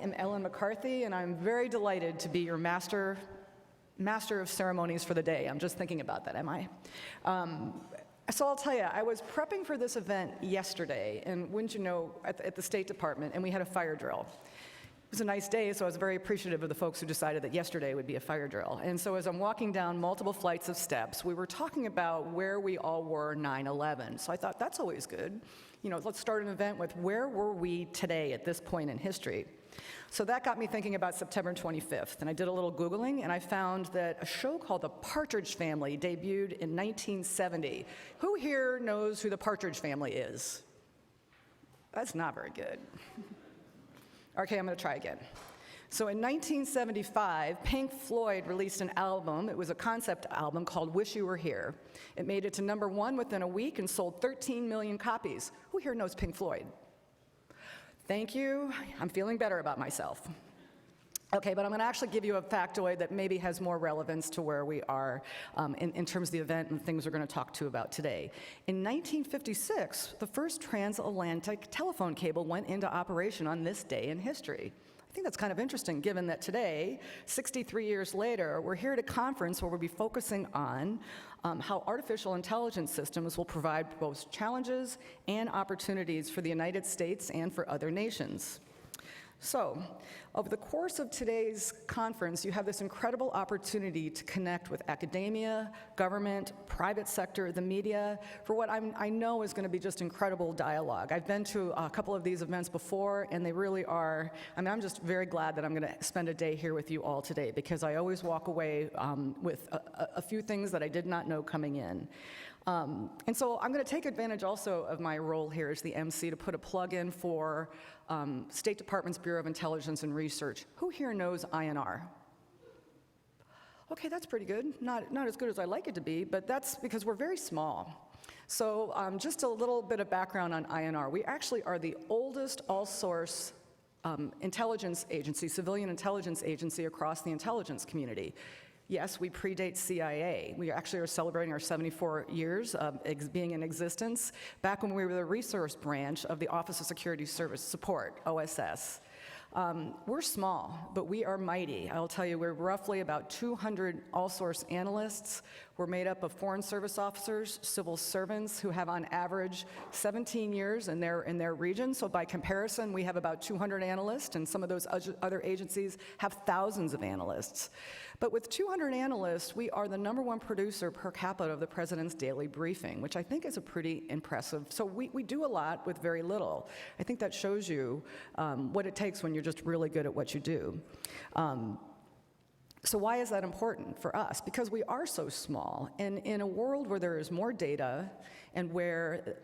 am Ellen McCarthy, and I'm very delighted to be your master of ceremonies for the day. I'm just thinking about that, am I? So I'll tell you, I was prepping for this event yesterday, and wouldn't you know, at the State Department, and we had a fire drill. It was a nice day, so I was very appreciative of the folks who decided that yesterday would be a fire drill. And so as I'm walking down multiple flights of steps, we were talking about where we all were 9/11. So I thought, that's always good. You know, let's start an event with where were we today at this point in history. So that got me thinking about September 25th, and I did a little Googling, and I found that a show called The Partridge Family debuted in 1970. Who here knows who The Partridge Family is? That's not very good. Okay, I'm gonna try again. So in 1975, Pink Floyd released an album. It was a concept album called Wish You Were Here. It made it to #1 within a week and sold 13 million copies. Who here knows Pink Floyd? Thank you. I'm feeling better about myself. Okay, but I'm gonna actually give you a factoid that maybe has more relevance to where we are in terms of the event and things we're gonna talk to about today. In 1956, the first transatlantic telephone cable went into operation on this day in history. I think that's kind of interesting, given that today, 63 years later, we're here at a conference where we'll be focusing on how artificial intelligence systems will provide both challenges and opportunities for the United States and for other nations. So, over the course of today's conference, you have this incredible opportunity to connect with academia, government, private sector, the media, for what I know is going to be just incredible dialogue. I've been to a couple of these events before, and they really are, I'm just very glad that I'm going to spend a day here with you all today, because I always walk away with a few things that I did not know coming in. And so I'm going to take advantage also of my role here as the MC to put a plug in for State Department's Bureau of Intelligence and Research. Who here knows INR? Okay, that's pretty good. Not as good as I'd like it to be, but that's because we're very small. So just a little bit of background on INR. We actually are the oldest all-source intelligence agency, civilian intelligence agency across the intelligence community. Yes, we predate CIA. We actually are celebrating our 74 years of being in existence back when we were the resource branch of the Office of Security Service Support, OSS. We're small, but we are mighty. I'll tell you, we're roughly about 200 all-source analysts. We're made up of foreign service officers, civil servants who have on average 17 years in their region. So by comparison, we have about 200 analysts, and some of those other agencies have thousands of analysts. But with 200 analysts, we are the #1 producer per capita of the President's Daily Briefing, which I think is a pretty impressive. So we do a lot with very little. I think that shows you what it takes when you're just really good at what you do. So why is that important for us? Because we are so small, and in a world where there is more data and where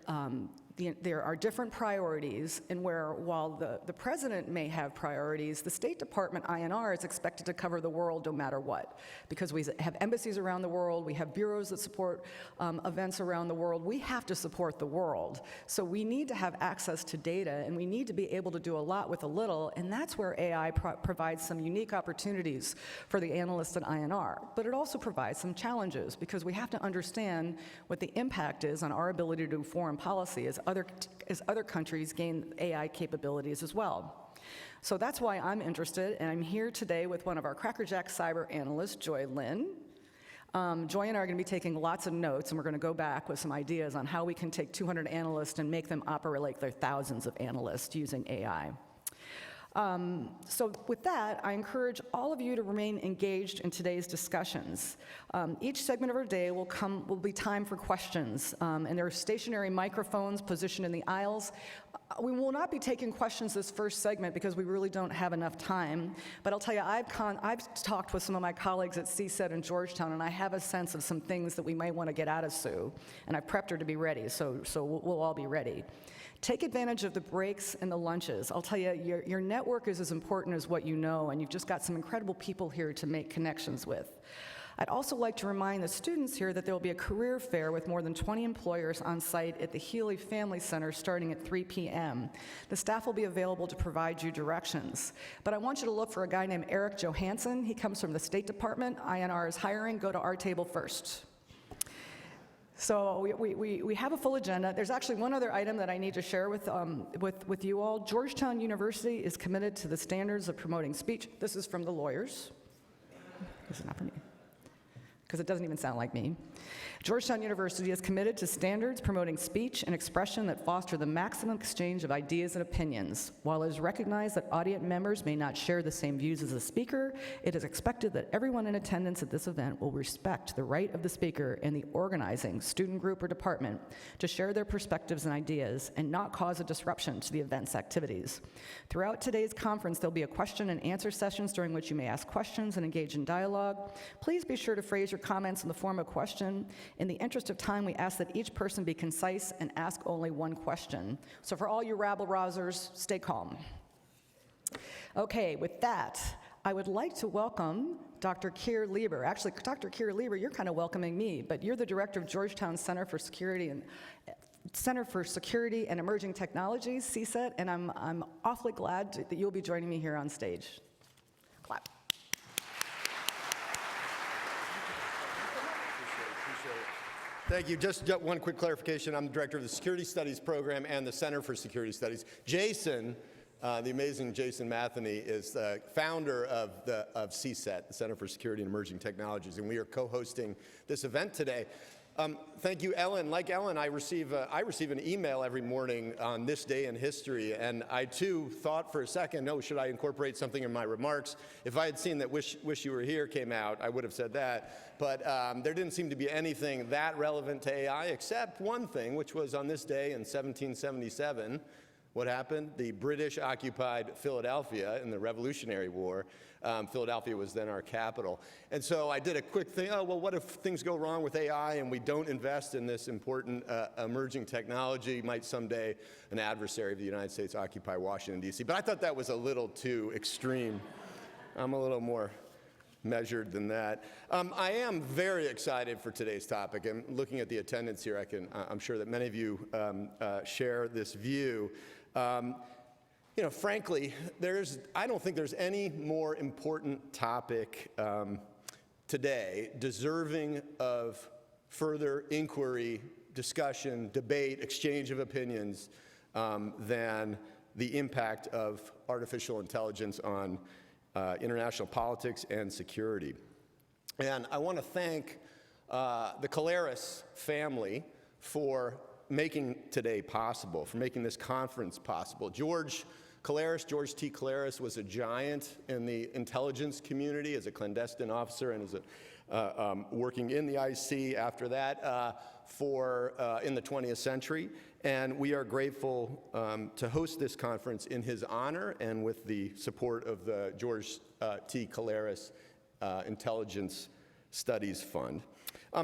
there are different priorities, and where while the president may have priorities, the State Department INR is expected to cover the world no matter what, because we have embassies around the world, we have bureaus that support events around the world. We have to support the world. So we need to have access to data, and we need to be able to do a lot with a little, and that's where AI provides some unique opportunities for the analysts at INR. But it also provides some challenges, because we have to understand what the impact is on our ability to do foreign policy as other countries gain AI capabilities as well. So that's why I'm interested, and I'm here today with one of our crackerjack cyber analysts, Joy Lin. Joy and I are going to be taking lots of notes, and we're going to go back with some ideas on how we can take 200 analysts and make them operate like they're thousands of analysts using AI. So with that, I encourage all of you to remain engaged in today's discussions. Each segment of our day will be time for questions, and there are stationary microphones positioned in the aisles. We will not be taking questions this first segment because we really don't have enough time, but I'll tell you, I've talked with some of my colleagues at CSET and Georgetown, and I have a sense of some things that we might want to get out of Sue, and I've prepped her to be ready, so we'll all be ready. Take advantage of the breaks and the lunches. I'll tell you, your network is as important as what you know, and you've just got some incredible people here to make connections with. I'd also like to remind the students here that there will be a career fair with more than 20 employers on site at the Healy Family Center starting at 3 p.m. The staff will be available to provide you directions. But I want you to look for a guy named Eric Johansson. He comes from the State Department. INR is hiring. Go to our table first. So we have a full agenda. There's actually one other item that I need to share with you all. Georgetown University is committed to the standards of promoting speech. This is from the lawyers. This is not for me, because it doesn't even sound like me. Georgetown University is committed to standards promoting speech and expression that foster the maximum exchange of ideas and opinions. While it is recognized that audience members may not share the same views as the speaker, it is expected that everyone in attendance at this event will respect the right of the speaker and the organizing student group or department to share their perspectives and ideas and not cause a disruption to the event's activities. Throughout today's conference, there'll be a question and answer sessions during which you may ask questions and engage in dialogue. Please be sure to phrase your comments in the form of a question. In the interest of time, we ask that each person be concise and ask only one question. So for all you rabble-rousers, stay calm. Okay, with that, I would like to welcome Dr. Keir Lieber. Actually, Dr. Keir Lieber, you're kind of welcoming me, but you're the director of Georgetown Center for Security and Emerging Technologies, CSET, and I'm awfully glad that you'll be joining me here on stage. Clap. Thank you. Just one quick clarification. I'm the director of the Security Studies program and the Center for Security Studies. Jason, the amazing Jason Matheny, is the founder of CSET, the Center for Security and Emerging Technologies, and we are co-hosting this event today. Thank you, Ellen. Like Ellen, I receive an email every morning on this day in history, and I too thought for a second, oh, should I incorporate something in my remarks? If I had seen that Wish You Were Here came out, I would have said that. But there didn't seem to be anything that relevant to AI except one thing, which was on this day in 1777, what happened? The British occupied Philadelphia in the Revolutionary War. Philadelphia was then our capital. And so I did a quick thing, oh, well, what if things go wrong with AI and we don't invest in this important emerging technology? Might someday an adversary of the United States occupy Washington, D.C.? But I thought that was a little too extreme. I'm a little more measured than that. I am very excited for today's topic. And looking at the attendance here, I'm sure that many of you share this view. You know, frankly, I don't think there's any more important topic today deserving of further inquiry, discussion, debate, exchange of opinions than the impact of artificial intelligence on international politics and security. And I want to thank the Collaris family for making today possible, for making this conference possible. George T. Collaris was a giant in the intelligence community as a clandestine officer and as working in the IC after that in the 20th century. And we are grateful to host this conference in his honor and with the support of the George T. Collaris Intelligence Studies Fund.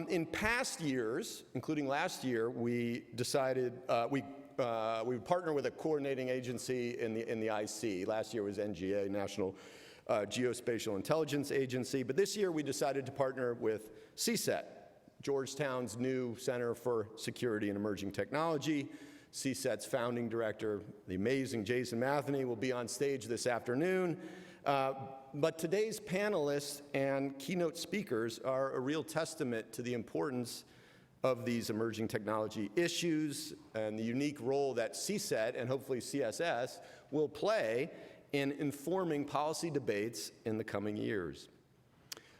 In past years, including last year, we decided we would partner with a coordinating agency in the IC. Last year was NGA, National Geospatial Intelligence Agency. But this year we decided to partner with CSET, Georgetown's new Center for Security and Emerging Technology. CSET's founding director, the amazing Jason Matheny, will be on stage this afternoon. But today's panelists and keynote speakers are a real testament to the importance of these emerging technology issues and the unique role that CSET and hopefully CSS will play in informing policy debates in the coming years.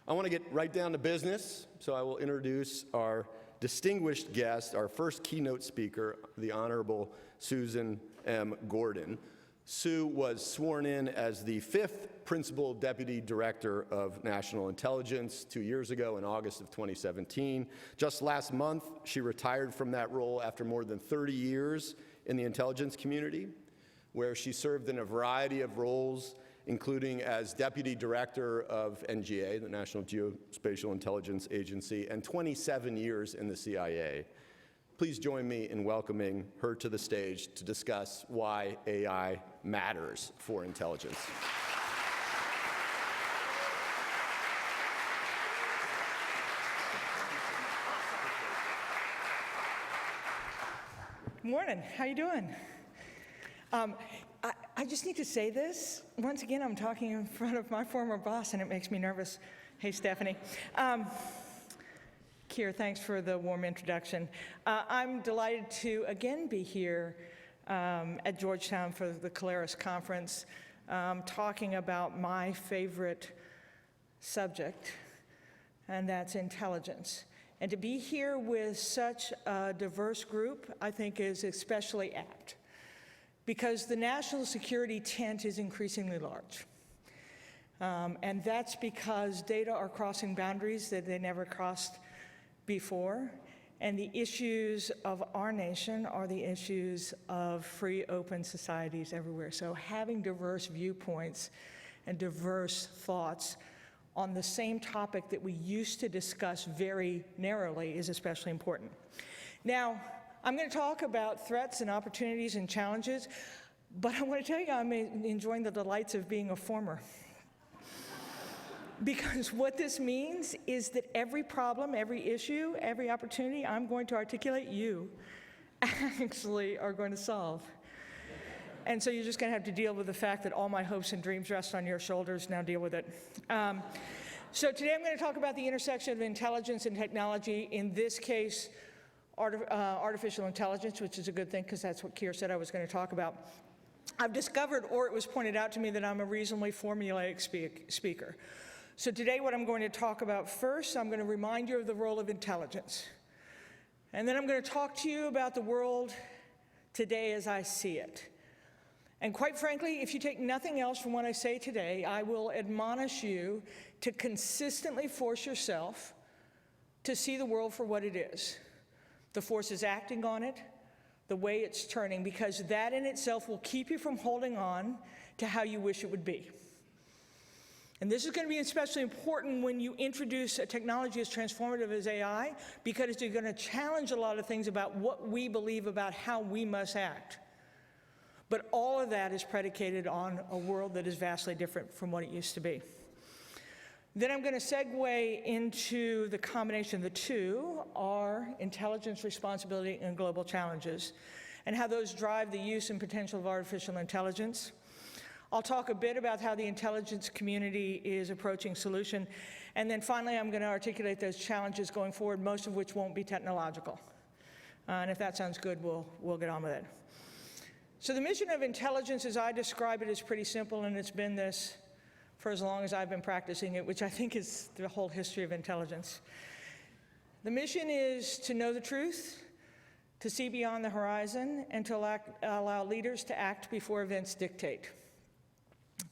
I want to get right down to business, so I will introduce our distinguished guest, our first keynote speaker, the Honorable Susan M. Gordon. Sue was sworn in as the 5th Principal Deputy Director of National Intelligence 2 years ago in August of 2017. Just last month, she retired from that role after more than 30 years in the intelligence community, where she served in a variety of roles, including as Deputy Director of NGA, the National Geospatial Intelligence Agency, and 27 years in the CIA. Please join me in welcoming her to the stage to discuss why AI matters for intelligence. Morning, how you doing? I just need to say this. Once again, I'm talking in front of my former boss, and it makes me nervous. Hey, Stephanie. Keir, thanks for the warm introduction. I'm delighted to again be here at Georgetown for the Caleres Conference, talking about my favorite subject, and that's intelligence. And to be here with such a diverse group, I think is especially apt, because the national security tent is increasingly large. And that's because data are crossing boundaries that they never crossed before, and the issues of our nation are the issues of free, open societies everywhere. So having diverse viewpoints and diverse thoughts on the same topic that we used to discuss very narrowly is especially important. Now, I'm going to talk about threats and opportunities and challenges, but I want to tell you I'm enjoying the delights of being a former. Because what this means is that every problem, every issue, every opportunity I'm going to articulate, you actually are going to solve. And so you're just going to have to deal with the fact that all my hopes and dreams rest on your shoulders. Now deal with it. So today I'm going to talk about the intersection of intelligence and technology, in this case, artificial intelligence, which is a good thing because that's what Keir said I was going to talk about. I've discovered, or it was pointed out to me, that I'm a reasonably formulaic speaker. So today what I'm going to talk about first, I'm going to remind you of the role of intelligence. And then I'm going to talk to you about the world today as I see it. And quite frankly, if you take nothing else from what I say today, I will admonish you to consistently force yourself to see the world for what it is. The forces acting on it, the way it's turning, because that in itself will keep you from holding on to how you wish it would be. And this is going to be especially important when you introduce a technology as transformative as AI, because you're going to challenge a lot of things about what we believe about how we must act. But all of that is predicated on a world that is vastly different from what it used to be. Then I'm going to segue into the combination of the two, our intelligence responsibility and global challenges, and how those drive the use and potential of artificial intelligence. I'll talk a bit about how the intelligence community is approaching solution. And then finally, I'm going to articulate those challenges going forward, most of which won't be technological. And if that sounds good, we'll get on with it. So the mission of intelligence, as I describe it, is pretty simple, and it's been this for as long as I've been practicing it, which I think is the whole history of intelligence. The mission is to know the truth, to see beyond the horizon, and to allow leaders to act before events dictate.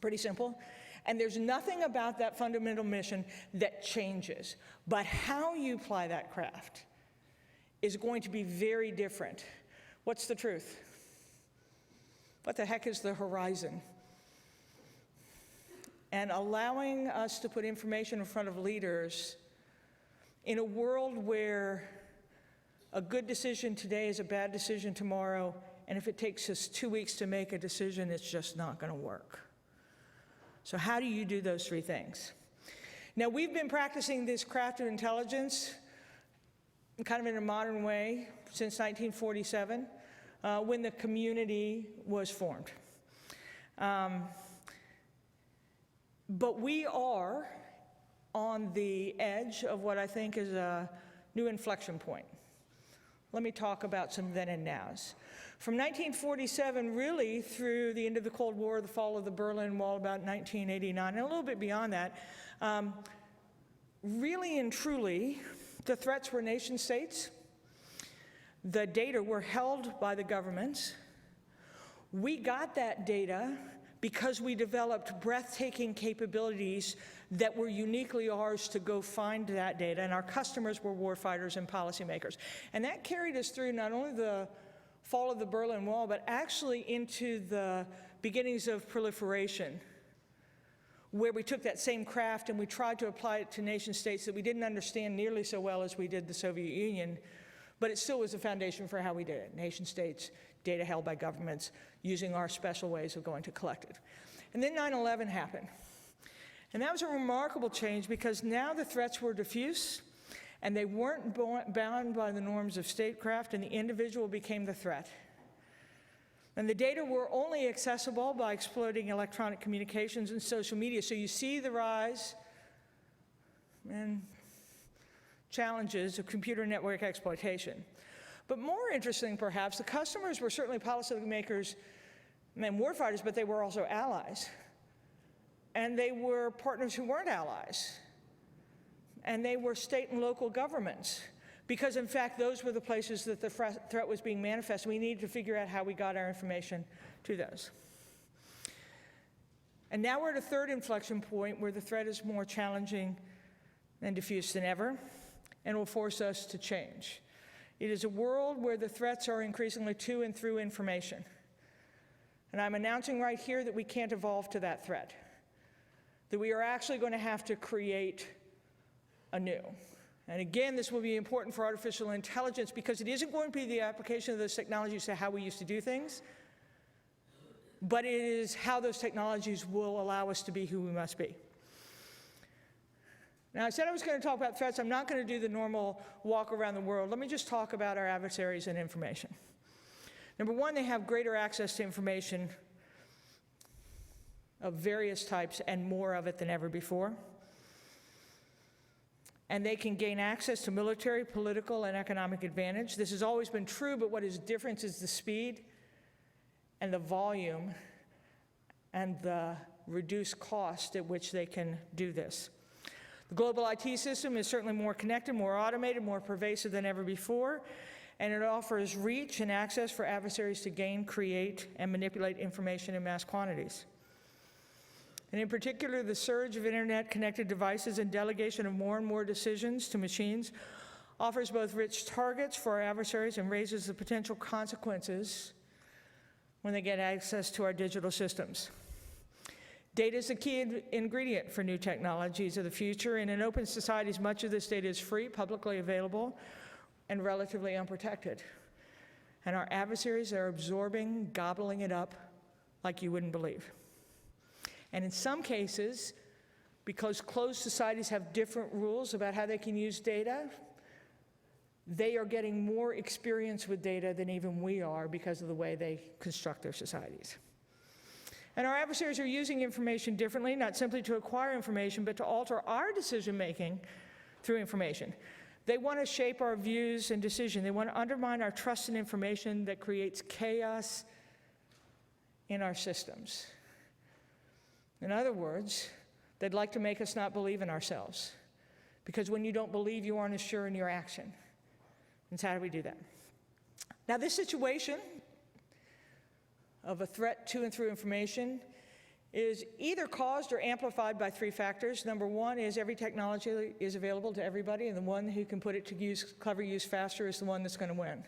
Pretty simple. And there's nothing about that fundamental mission that changes. But how you apply that craft is going to be very different. What's the truth? What the heck is the horizon? And allowing us to put information in front of leaders in a world where a good decision today is a bad decision tomorrow, and if it takes us 2 weeks to make a decision, it's just not going to work. So how do you do those three things? Now, we've been practicing this craft of intelligence kind of in a modern way since 1947, when the community was formed. But we are on the edge of what I think is a new inflection point. Let me talk about some then and nows. From 1947, really, through the end of the Cold War, the fall of the Berlin Wall about 1989, and a little bit beyond that, really and truly, the threats were nation states. The data were held by the governments. We got that data because we developed breathtaking capabilities that were uniquely ours to go find that data, and our customers were warfighters and policymakers. And that carried us through not only the fall of the Berlin Wall, but actually into the beginnings of proliferation, where we took that same craft and we tried to apply it to nation states that we didn't understand nearly so well as we did the Soviet Union, but it still was the foundation for how we did it. Nation states, data held by governments, using our special ways of going to collect it. And then 9/11 happened. And that was a remarkable change, because now the threats were diffuse, and they weren't bound by the norms of statecraft, and the individual became the threat. And the data were only accessible by exploiting electronic communications and social media. So you see the rise, and challenges of computer network exploitation. But more interesting, perhaps, the customers were certainly policymakers and warfighters, but they were also allies. And they were partners who weren't allies. And they were state and local governments. Because, in fact, those were the places that the threat was being manifested. We needed to figure out how we got our information to those. And now we're at a third inflection point where the threat is more challenging and diffuse than ever, and will force us to change. It is a world where the threats are increasingly to and through information. And I'm announcing right here that we can't evolve to that threat, that we are actually going to have to create anew. And again, this will be important for artificial intelligence because it isn't going to be the application of those technologies to how we used to do things, but it is how those technologies will allow us to be who we must be. Now, I said I was going to talk about threats. I'm not going to do the normal walk around the world. Let me just talk about our adversaries and information. Number one, they have greater access to information of various types and more of it than ever before. And they can gain access to military, political, and economic advantage. This has always been true, but what is different is the speed and the volume and the reduced cost at which they can do this. The global IT system is certainly more connected, more automated, more pervasive than ever before, and it offers reach and access for adversaries to gain, create, and manipulate information in mass quantities. And in particular, the surge of internet-connected devices and delegation of more and more decisions to machines offers both rich targets for our adversaries and raises the potential consequences when they get access to our digital systems. Data is a key ingredient for new technologies of the future, and in open societies, much of this data is free, publicly available, and relatively unprotected. And our adversaries are absorbing, gobbling it up like you wouldn't believe. And in some cases, because closed societies have different rules about how they can use data, they are getting more experience with data than even we are because of the way they construct their societies. And our adversaries are using information differently, not simply to acquire information, but to alter our decision-making through information. They want to shape our views and decision. They want to undermine our trust in information that creates chaos in our systems. In other words, they'd like to make us not believe in ourselves. Because when you don't believe, you aren't as sure in your action. And so how do we do that? Now, this situation of a threat to and through information is either caused or amplified by three factors. Number one is every technology is available to everybody, and the one who can put it to use, clever use faster is the one that's going to win.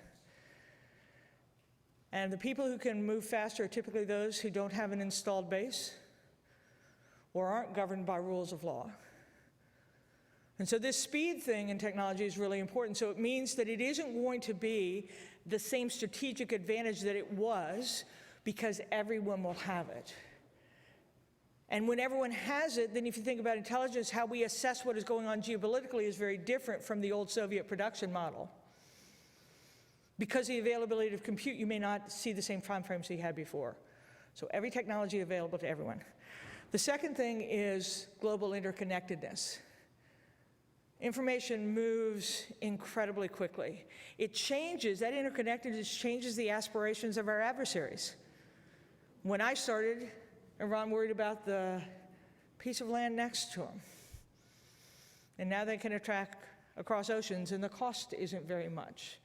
And the people who can move faster are typically those who don't have an installed base or aren't governed by rules of law. And so this speed thing in technology is really important. So it means that it isn't going to be the same strategic advantage that it was because everyone will have it. And when everyone has it, then if you think about intelligence, how we assess what is going on geopolitically is very different from the old Soviet production model. Because of the availability of compute, you may not see the same time frames you had before. So every technology available to everyone. The second thing is global interconnectedness. Information moves incredibly quickly. It changes, that interconnectedness changes the aspirations of our adversaries. When I started, Iran worried about the piece of land next to them. And now they can attack across oceans, and the cost isn't very much.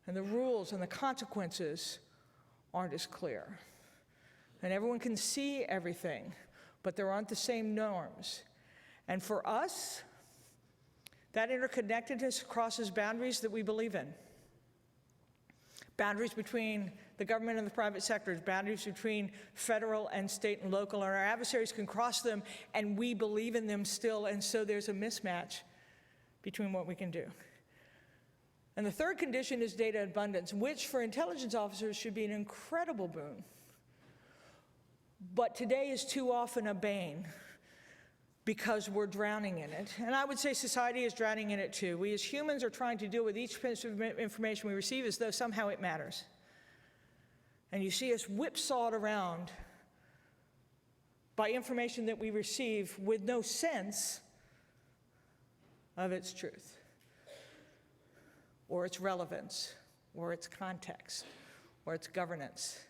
And the rules and the consequences aren't as clear. And everyone can see everything, but there aren't the same norms. And for us, that interconnectedness crosses boundaries that we believe in. Boundaries between the government and the private sectors, boundaries between federal and state and local, and our adversaries can cross them, and we believe in them still, and so there's a mismatch between what we can do. And the third condition is data abundance, which for intelligence officers should be an incredible boon. But today is too often a bane because we're drowning in it. And I would say society is drowning in it too. We as humans are trying to deal with each piece of information we receive as though somehow it matters. And you see us whipsawed around by information that we receive with no sense of its truth. or its relevance, or its context, or its governance,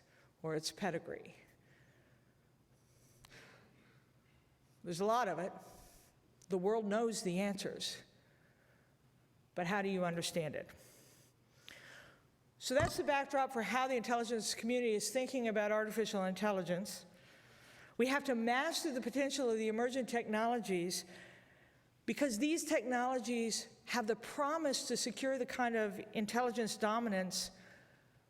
or its pedigree. There's a lot of it. The world knows the answers. But how do you understand it? So that's the backdrop for how the intelligence community is thinking about artificial intelligence. We have to master the potential of the emergent technologies because these technologies have the promise to secure the kind of intelligence dominance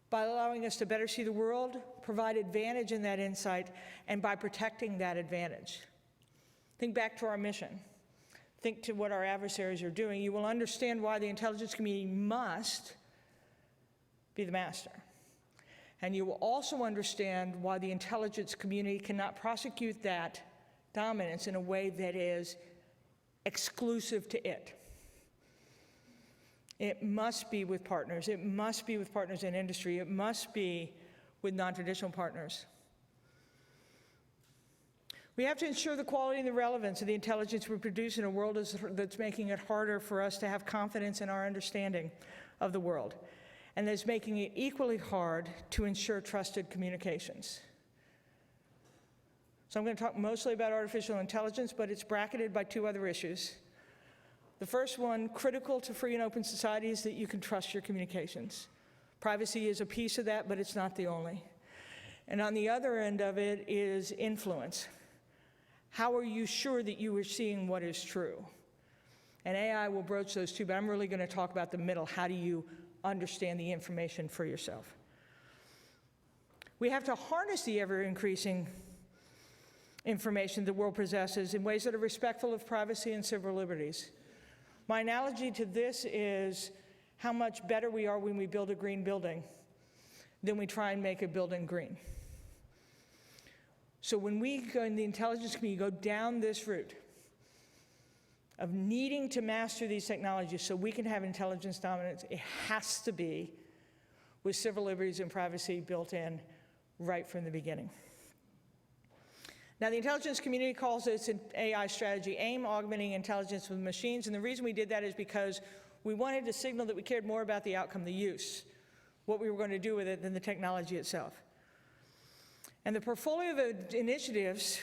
by allowing us to better see the world, provide advantage in that insight, and by protecting that advantage. Think back to our mission. Think to what our adversaries are doing. You will understand why the intelligence community must be the master. And you will also understand why the intelligence community cannot prosecute that dominance in a way that is exclusive to it. It must be with partners. It must be with partners in industry. It must be with non-traditional partners. We have to ensure the quality and the relevance of the intelligence we produce in a world that's making it harder for us to have confidence in our understanding of the world, and that's making it equally hard to ensure trusted communications. So I'm going to talk mostly about artificial intelligence, but it's bracketed by two other issues. The first one, critical to free and open society, is that you can trust your communications. Privacy is a piece of that, but it's not the only. And on the other end of it is influence. How are you sure that you are seeing what is true? And AI will broach those two, but I'm really going to talk about the middle. How do you understand the information for yourself? We have to harness the ever-increasing information the world possesses in ways that are respectful of privacy and civil liberties. My analogy to this is how much better we are when we build a green building than we try and make a building green. So when we go in the intelligence community, go down this route of needing to master these technologies so we can have intelligence dominance, it has to be with civil liberties and privacy built in right from the beginning. Now, the intelligence community calls this an AI strategy, AIM, augmenting intelligence with machines, and the reason we did that is because we wanted to signal that we cared more about the outcome, the use, what we were going to do with it, than the technology itself. And the portfolio of initiatives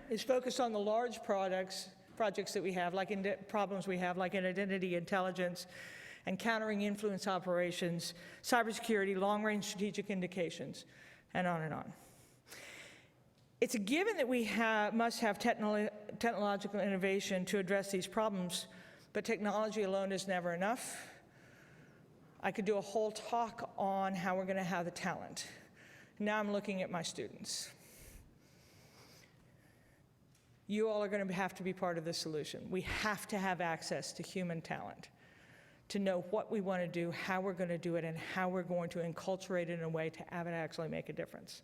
is focused on the large projects that we have, like problems we have, like in identity intelligence and countering influence operations, cybersecurity, long-range strategic indications, and on and on. It's a given that we must have technological innovation to address these problems, but technology alone is never enough. I could do a whole talk on how we're going to have the talent. Now I'm looking at my students. You all are going to have to be part of the solution. We have to have access to human talent to know what we want to do, how we're going to do it, and how we're going to enculturate it in a way to have it actually make a difference.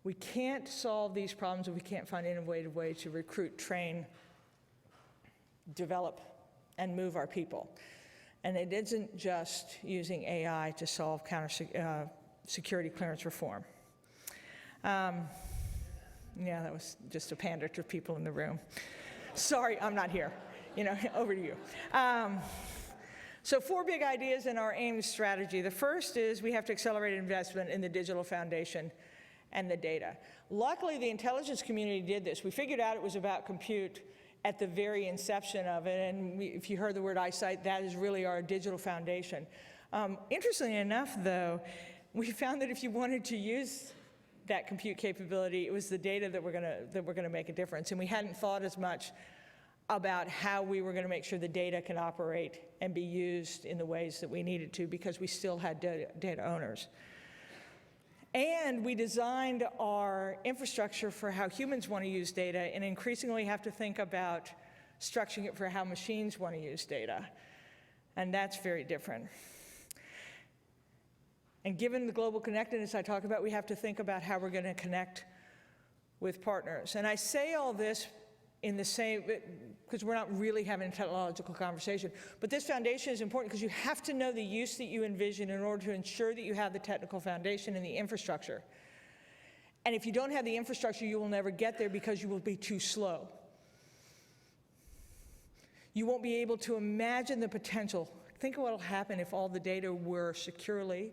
We can't solve these problems if we can't find innovative ways to recruit, train, develop, and move our people. And it isn't just using AI to solve security clearance reform. Yeah, that was just a pander to people in the room. Sorry, I'm not here. Over to you. So 4 big ideas in our AIM strategy. The first is we have to accelerate investment in the digital foundation and the data. Luckily, the intelligence community did this. We figured out it was about compute at the very inception of it, and if you heard the word eyesight, that is really our digital foundation. Interestingly enough, though, we found that if you wanted to use that compute capability, it was the data that were going to make a difference, and we hadn't thought as much about how we were going to make sure the data can operate and be used in the ways that we needed to, because we still had data owners. And we designed our infrastructure for how humans want to use data, and increasingly have to think about structuring it for how machines want to use data. And that's very different. And given the global connectedness I talk about, we have to think about how we're going to connect with partners. And I say all this in the same, because we're not really having a technological conversation. But this foundation is important because you have to know the use that you envision in order to ensure that you have the technical foundation and the infrastructure. And if you don't have the infrastructure, you will never get there because you will be too slow. You won't be able to imagine the potential. Think of what will happen if all the data were securely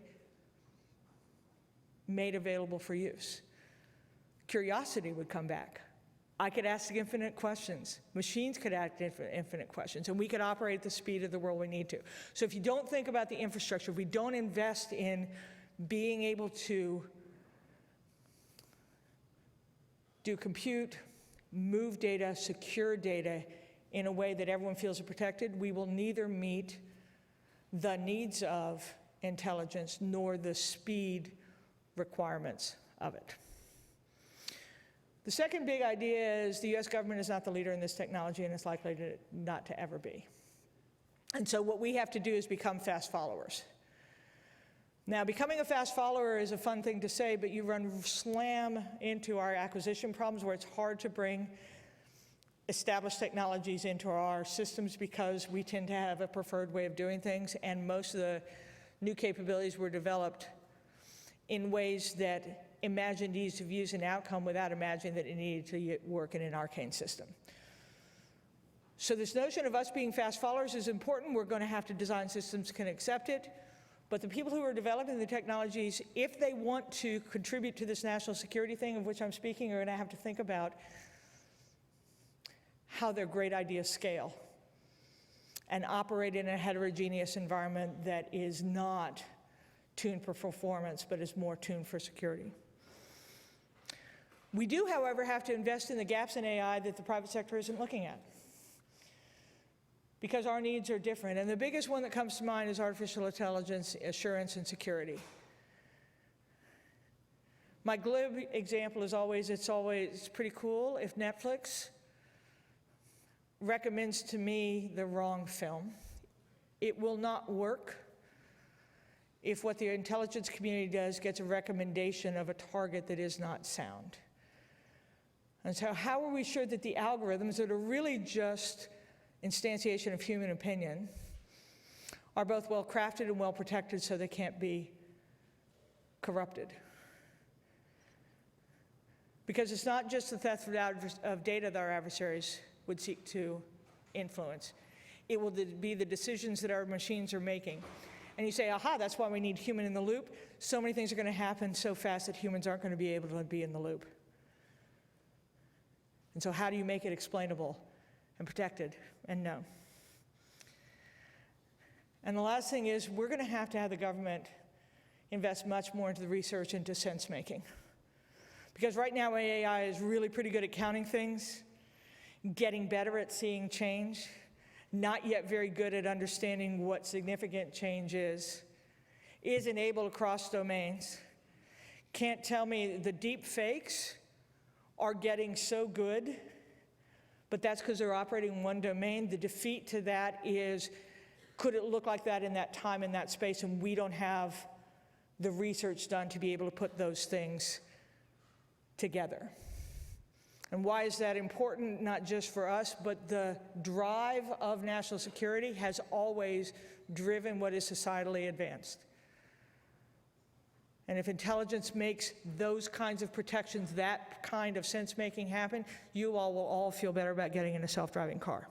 made available for use. Curiosity would come back. I could ask infinite questions. Machines could ask infinite questions, and we could operate at the speed of the world we need to. So if you don't think about the infrastructure, if we don't invest in being able to do compute, move data, secure data in a way that everyone feels protected, we will neither meet the needs of intelligence nor the speed requirements of it. The second big idea is the US government is not the leader in this technology, and it's likely not to ever be. And so what we have to do is become fast followers. Now, becoming a fast follower is a fun thing to say, but you run slam into our acquisition problems where it's hard to bring established technologies into our systems because we tend to have a preferred way of doing things, and most of the new capabilities were developed in ways that imagined ease of use and outcome without imagining that it needed to work in an arcane system. So this notion of us being fast followers is important. We're going to have to design systems that can accept it. But the people who are developing the technologies, if they want to contribute to this national security thing of which I'm speaking, are going to have to think about how their great ideas scale and operate in a heterogeneous environment that is not tuned for performance, but is more tuned for security. We do, however, have to invest in the gaps in AI that the private sector isn't looking at, because our needs are different. And the biggest one that comes to mind is artificial intelligence, assurance, and security. My glib example is always, it's pretty cool if Netflix recommends to me the wrong film. It will not work if what the intelligence community does gets a recommendation of a target that is not sound. And so how are we sure that the algorithms that are really just instantiation of human opinion are both well crafted and well protected so they can't be corrupted? Because it's not just the theft of data that our adversaries would seek to influence. It will be the decisions that our machines are making. And you say, aha, that's why we need human in the loop. So many things are going to happen so fast that humans aren't going to be able to be in the loop. And so how do you make it explainable and protected and known? And the last thing is we're going to have the government invest much more into the research into sense making. Because right now AI is really pretty good at counting things, getting better at seeing change, not yet very good at understanding what significant change is enabled across domains. Can't tell me the deep fakes are getting so good, but that's because they're operating in one domain. The defeat to that is, could it look like that in that time, in that space, and we don't have the research done to be able to put those things together. And why is that important? Not just for us, but the drive of national security has always driven what is societally advanced. And if intelligence makes those kinds of protections, that kind of sense-making happen, you all will all feel better about getting in a self-driving car.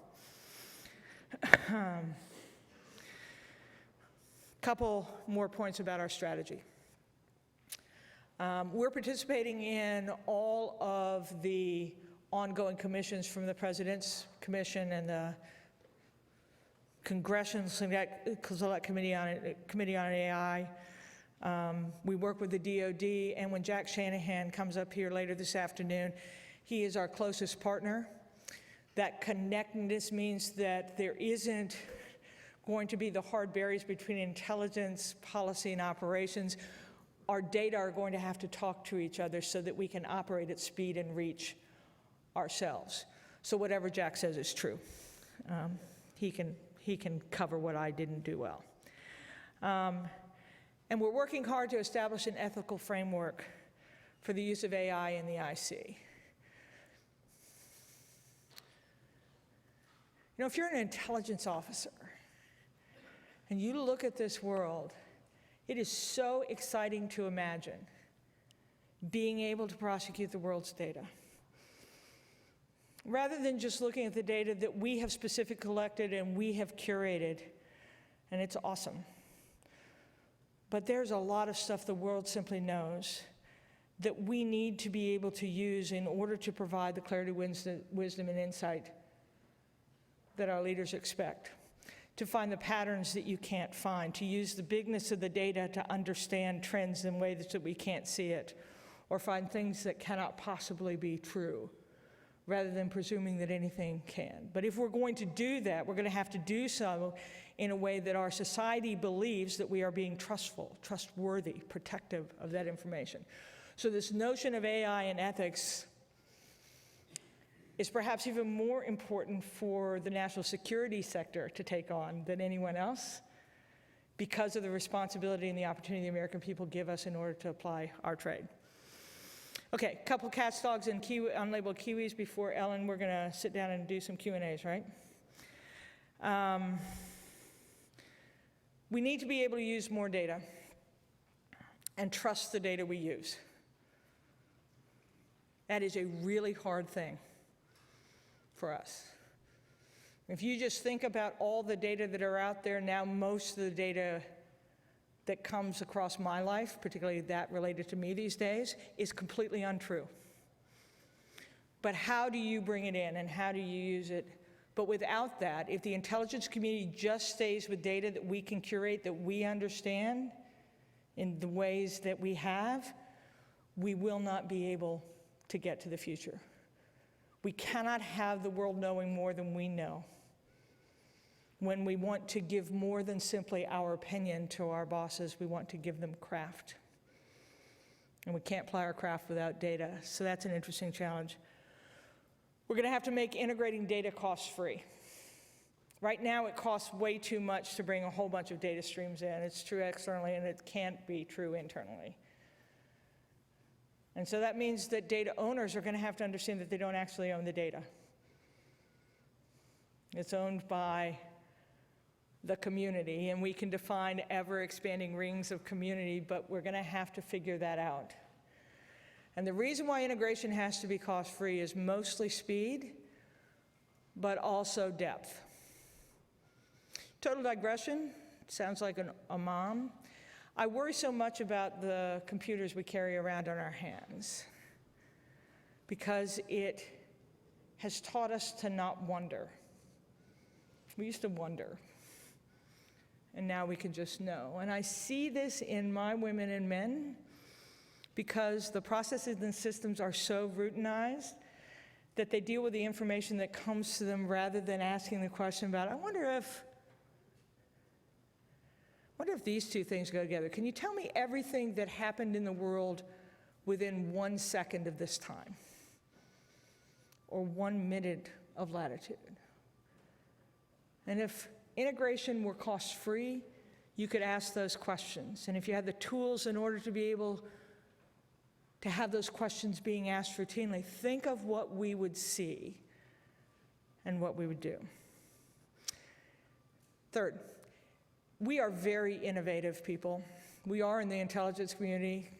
Couple more points about our strategy. We're participating in all of the ongoing commissions from the President's Commission and the Congressional Select Committee on AI. We work with the DoD, and when Jack Shanahan comes up here later this afternoon, he is our closest partner. That connectedness means that there isn't going to be the hard barriers between intelligence, policy, and operations. Our data are going to have to talk to each other so that we can operate at speed and reach ourselves. So whatever Jack says is true. He can cover what I didn't do well. And we're working hard to establish an ethical framework for the use of AI in the IC. You know, if you're an intelligence officer and you look at this world, it is so exciting to imagine being able to prosecute the world's data. rather than just looking at the data that we have specifically collected and we have curated, and it's awesome. But there's a lot of stuff the world simply knows that we need to be able to use in order to provide the clarity, wisdom, and insight that our leaders expect, to find the patterns that you can't find, to use the bigness of the data to understand trends in ways that we can't see it, or find things that cannot possibly be true, rather than presuming that anything can. But if we're going to do that, we're going to have to do so in a way that our society believes that we are being trustful, trustworthy, protective of that information. So this notion of AI and ethics is perhaps even more important for the national security sector to take on than anyone else, because of the responsibility and the opportunity the American people give us in order to apply our trade. Okay, couple cats, dogs, and unlabeled kiwis before Ellen. We're going to sit down and do some Q&As, right? We need to be able to use more data and trust the data we use. That is a really hard thing for us. If you just think about all the data that are out there now, most of the data that comes across my life, particularly that related to me these days, is completely untrue. But how do you bring it in and how do you use it? But without that, if the intelligence community just stays with data that we can curate, that we understand in the ways that we have, we will not be able to get to the future. We cannot have the world knowing more than we know. When we want to give more than simply our opinion to our bosses, we want to give them craft. And we can't apply our craft without data, so that's an interesting challenge. We're going to have to make integrating data cost-free. Right now, it costs way too much to bring a whole bunch of data streams in. It's true externally, and it can't be true internally. And so that means that data owners are going to have to understand that they don't actually own the data. It's owned by the community, and we can define ever-expanding rings of community, but we're going to have to figure that out. And the reason why integration has to be cost-free is mostly speed, but also depth. Total digression, sounds like a mom. I worry so much about the computers we carry around on our hands because it has taught us to not wonder. We used to wonder, and now we can just know. And I see this in my women and men because the processes and systems are so routinized that they deal with the information that comes to them rather than asking the question about, I wonder if these two things go together. Can you tell me everything that happened in the world within 1 second of this time? Or 1 minute of latitude? And if integration were cost-free, you could ask those questions. And if you had the tools in order to be able to have those questions being asked routinely, think of what we would see and what we would do. Third, we are very innovative people. We are in the intelligence community.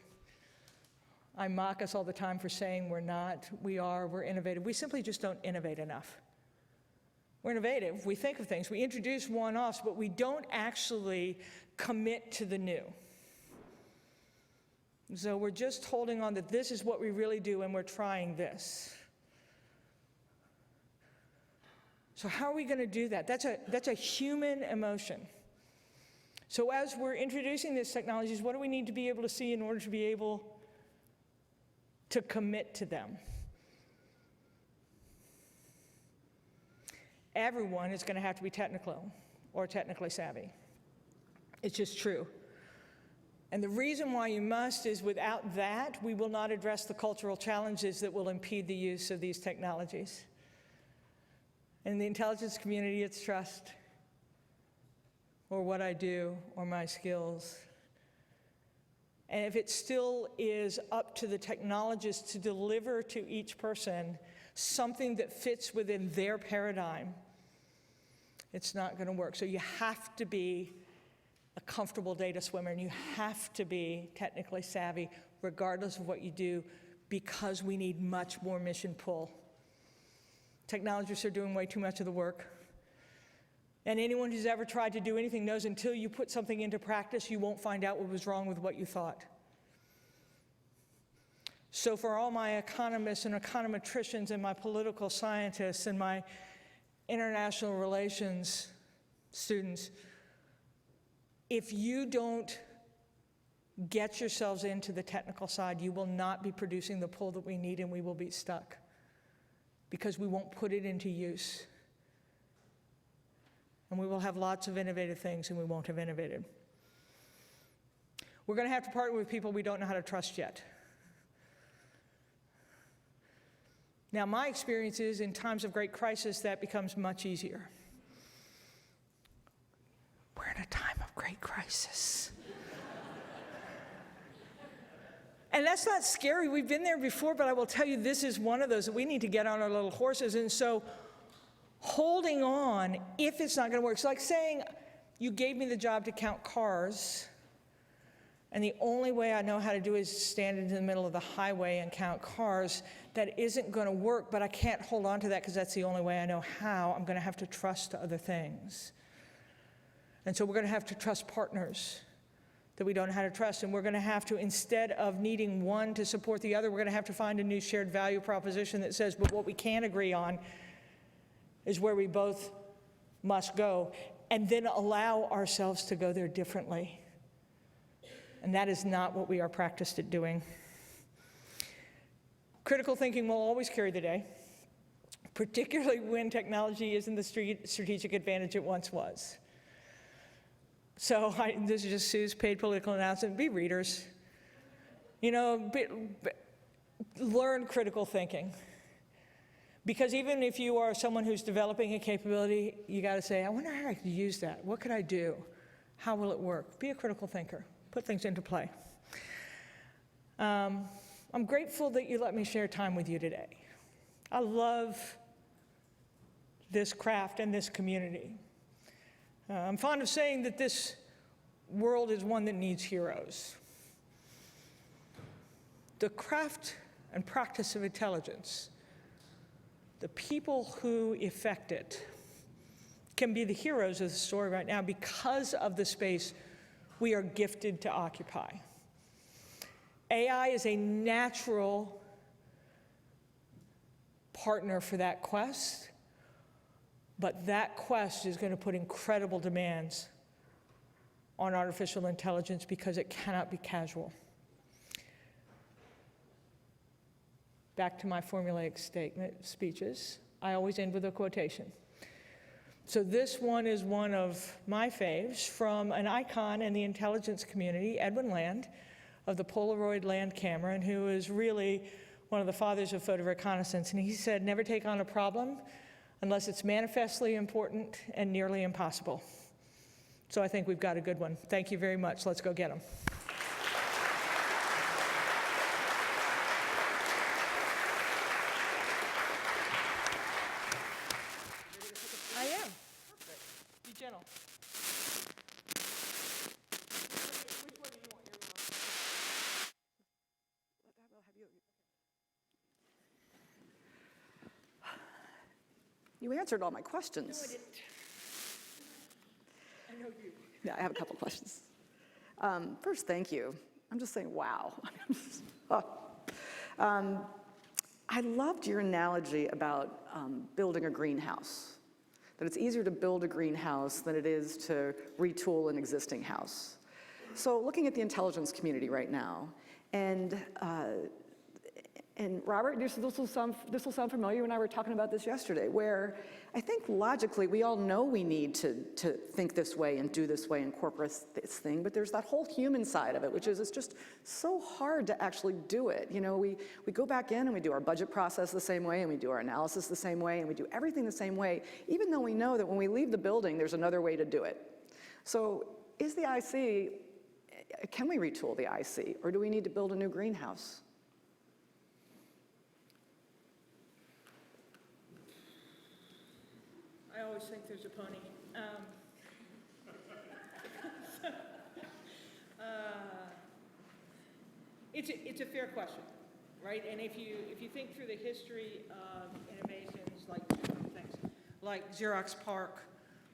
I mock us all the time for saying we're not. We're innovative. We simply just don't innovate enough. We're innovative. We think of things. We introduce one-offs, but we don't actually commit to the new. So we're just holding on that this is what we really do, and we're trying this. So how are we going to do that? That's a human emotion. So as we're introducing these technologies, what do we need to be able to see in order to be able to commit to them? Everyone is going to have to be technical or technically savvy. It's just true. And the reason why you must is without that, we will not address the cultural challenges that will impede the use of these technologies. In the intelligence community, it's trust, or what I do, or my skills. And if it still is up to the technologists to deliver to each person something that fits within their paradigm, it's not going to work. So you have to be a comfortable data swimmer, and you have to be technically savvy regardless of what you do, because we need much more mission pull Technologists are doing way too much of the work. And anyone who's ever tried to do anything knows until you put something into practice, you won't find out what was wrong with what you thought. So for all my economists and econometricians and my political scientists and my international relations students, if you don't get yourselves into the technical side, you will not be producing the pull that we need, and we will be stuck because we won't put it into use. And we will have lots of innovative things, and we won't have innovated. We're going to have to partner with people we don't know how to trust yet. Now, my experience is in times of great crisis, that becomes much easier. We're in a time of great crisis. And that's not scary. We've been there before, but I will tell you, this is one of those that we need to get on our little horses. And so holding on, if it's not going to work, it's like saying, you gave me the job to count cars, and the only way I know how to do is stand in the middle of the highway and count cars. That isn't going to work, but I can't hold on to that because that's the only way I know how. I'm going to have to trust other things. And so we're going to have to trust partners that we don't know how to trust, and we're going to have to, instead of needing one to support the other, we're going to have to find a new shared value proposition that says, but what we can agree on is where we both must go, and then allow ourselves to go there differently. And that is not what we are practiced at doing. Critical thinking will always carry the day, particularly when technology isn't the strategic advantage it once was. So this is just Sue's paid political announcement. Be readers. You know, learn critical thinking. Because even if you are someone who's developing a capability, you got to say, I wonder how I could use that. What could I do? How will it work? Be a critical thinker. Put things into play. I'm grateful that you let me share time with you today. I love this craft and this community. I'm fond of saying that this world is one that needs heroes. The craft and practice of intelligence, the people who effect it, can be the heroes of the story right now because of the space we are gifted to occupy. AI is a natural partner for that quest. But that quest is going to put incredible demands on artificial intelligence because it cannot be casual. Back to my formulaic speeches, I always end with a quotation. So this one is one of my faves from an icon in the intelligence community, Edwin Land, of the Polaroid land camera, and who is really one of the fathers of photo reconnaissance. And he said, never take on a problem unless it's manifestly important and nearly impossible. So I think we've got a good one. Thank you very much. Let's go get them. I am. Be gentle. Which one do you want? You answered all my questions. No, I didn't. I know you. Yeah, I have a couple questions. First, thank you. I'm just saying, wow. I loved your analogy about building a greenhouse, that it's easier to build a greenhouse than it is to retool an existing house. So looking at the intelligence community right now, and Robert, this will sound familiar. You and I were talking about this yesterday, where I think logically we all know we need to think this way and do this way and incorporate this thing, but there's that whole human side of it, which is it's just so hard to actually do it. You know, we go back in and we do our budget process the same way, and we do our analysis the same way, and we do everything the same way, even though we know that when we leave the building, there's another way to do it. So is the IC, can we retool the IC, or do we need to build a new greenhouse? I always think there's a pony. It's a fair question, right? And if you think through the history of innovations like like Xerox PARC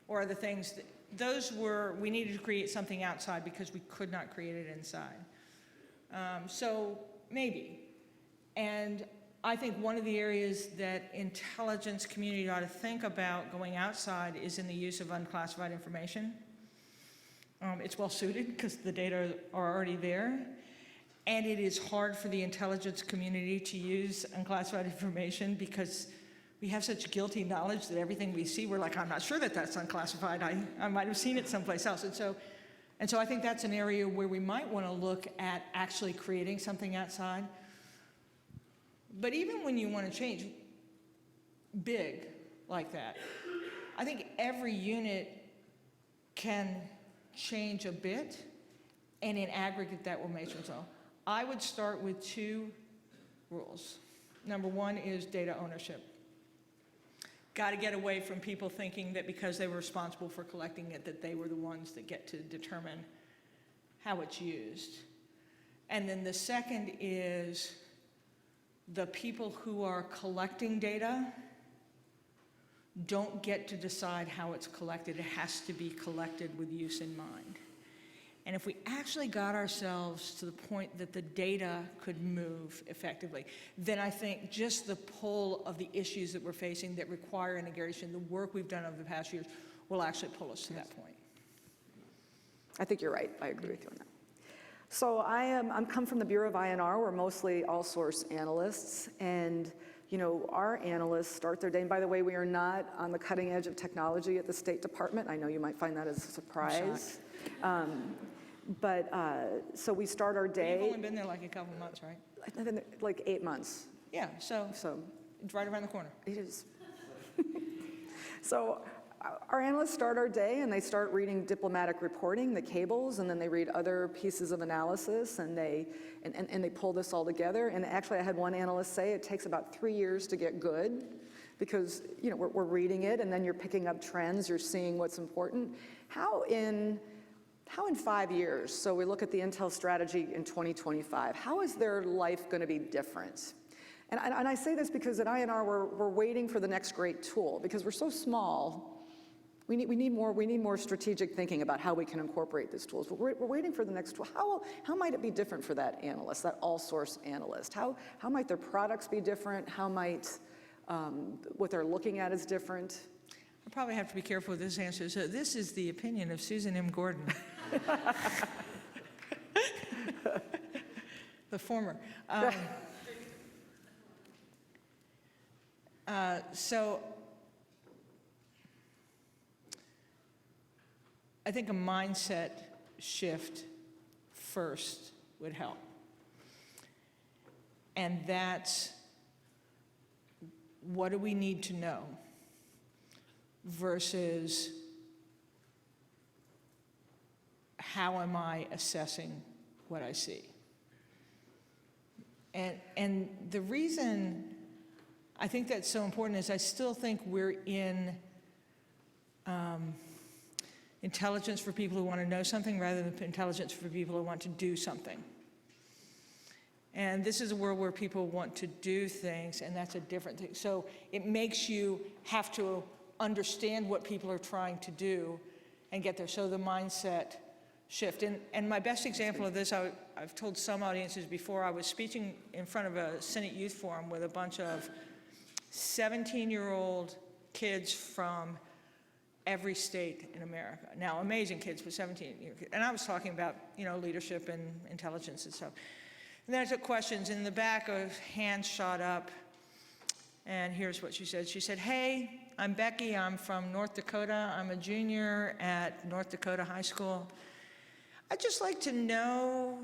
or other things, those were, we needed to create something outside because we could not create it inside. So maybe. And I think one of the areas that intelligence community ought to think about going outside is in the use of unclassified information. It's well suited because the data are already there. And it is hard for the intelligence community to use unclassified information because we have such guilty knowledge that everything we see, we're like, I'm not sure that that's unclassified. I might have seen it someplace else. And so I think that's an area where we might want to look at actually creating something outside. But even when you want to change big like that, I think every unit can change a bit, and in aggregate that will make sense. So I would start with 2 rules. Number 1 is data ownership. Got to get away from people thinking that because they were responsible for collecting it, that they were the ones that get to determine how it's used. And then the second is the people who are collecting data don't get to decide how it's collected. It has to be collected with use in mind. And if we actually got ourselves to the point that the data could move effectively, then I think just the pull of the issues that we're facing that require integration, the work we've done over the past years, will actually pull us to that point. I think you're right. I agree with you on that. So I'm come from the Bureau of INR. We're mostly all source analysts, and our analysts start their day. And by the way, we are not on the cutting edge of technology at the State Department. I know you might find that as a surprise. So we start our day. You've only been there like a couple months, right? I've been there like 8 months. Yeah, so it's right around the corner. It is. So our analysts start our day and they start reading diplomatic reporting, the cables, and then they read other pieces of analysis, and they pull this all together. And actually, I had one analyst say it takes about 3 years to get good, because we're reading it and then you're picking up trends, you're seeing what's important. How in 5 years, so we look at the Intel strategy in 2025, how is their life going to be different? And I say this because at INR we're waiting for the next great tool, because we're so small. We need more strategic thinking about how we can incorporate these tools. But we're waiting for the next tool. How might it be different for that analyst, that all-source analyst? How might their products be different? How might what they're looking at is different? I probably have to be careful with this answer. So this is the opinion of Susan M. Gordon. The former. So I think a mindset shift first would help. And that's, what do we need to know versus how am I assessing what I see? And the reason I think that's so important is I still think we're in intelligence for people who want to know something rather than intelligence for people who want to do something. And this is a world where people want to do things, and that's a different thing. So it makes you have to understand what people are trying to do and get there. So the mindset shift. And my best example of this, I've told some audiences before, I was speaking in front of a Senate Youth Forum with a bunch of 17-year-old kids from every state in America. Now, amazing kids, but 17. And I was talking about, leadership and intelligence and stuff. And then I took questions. In the back, a hand shot up, and here's what she said. She said, "Hey, I'm Becky. I'm from North Dakota. I'm a junior at North Dakota High School. I'd just like to know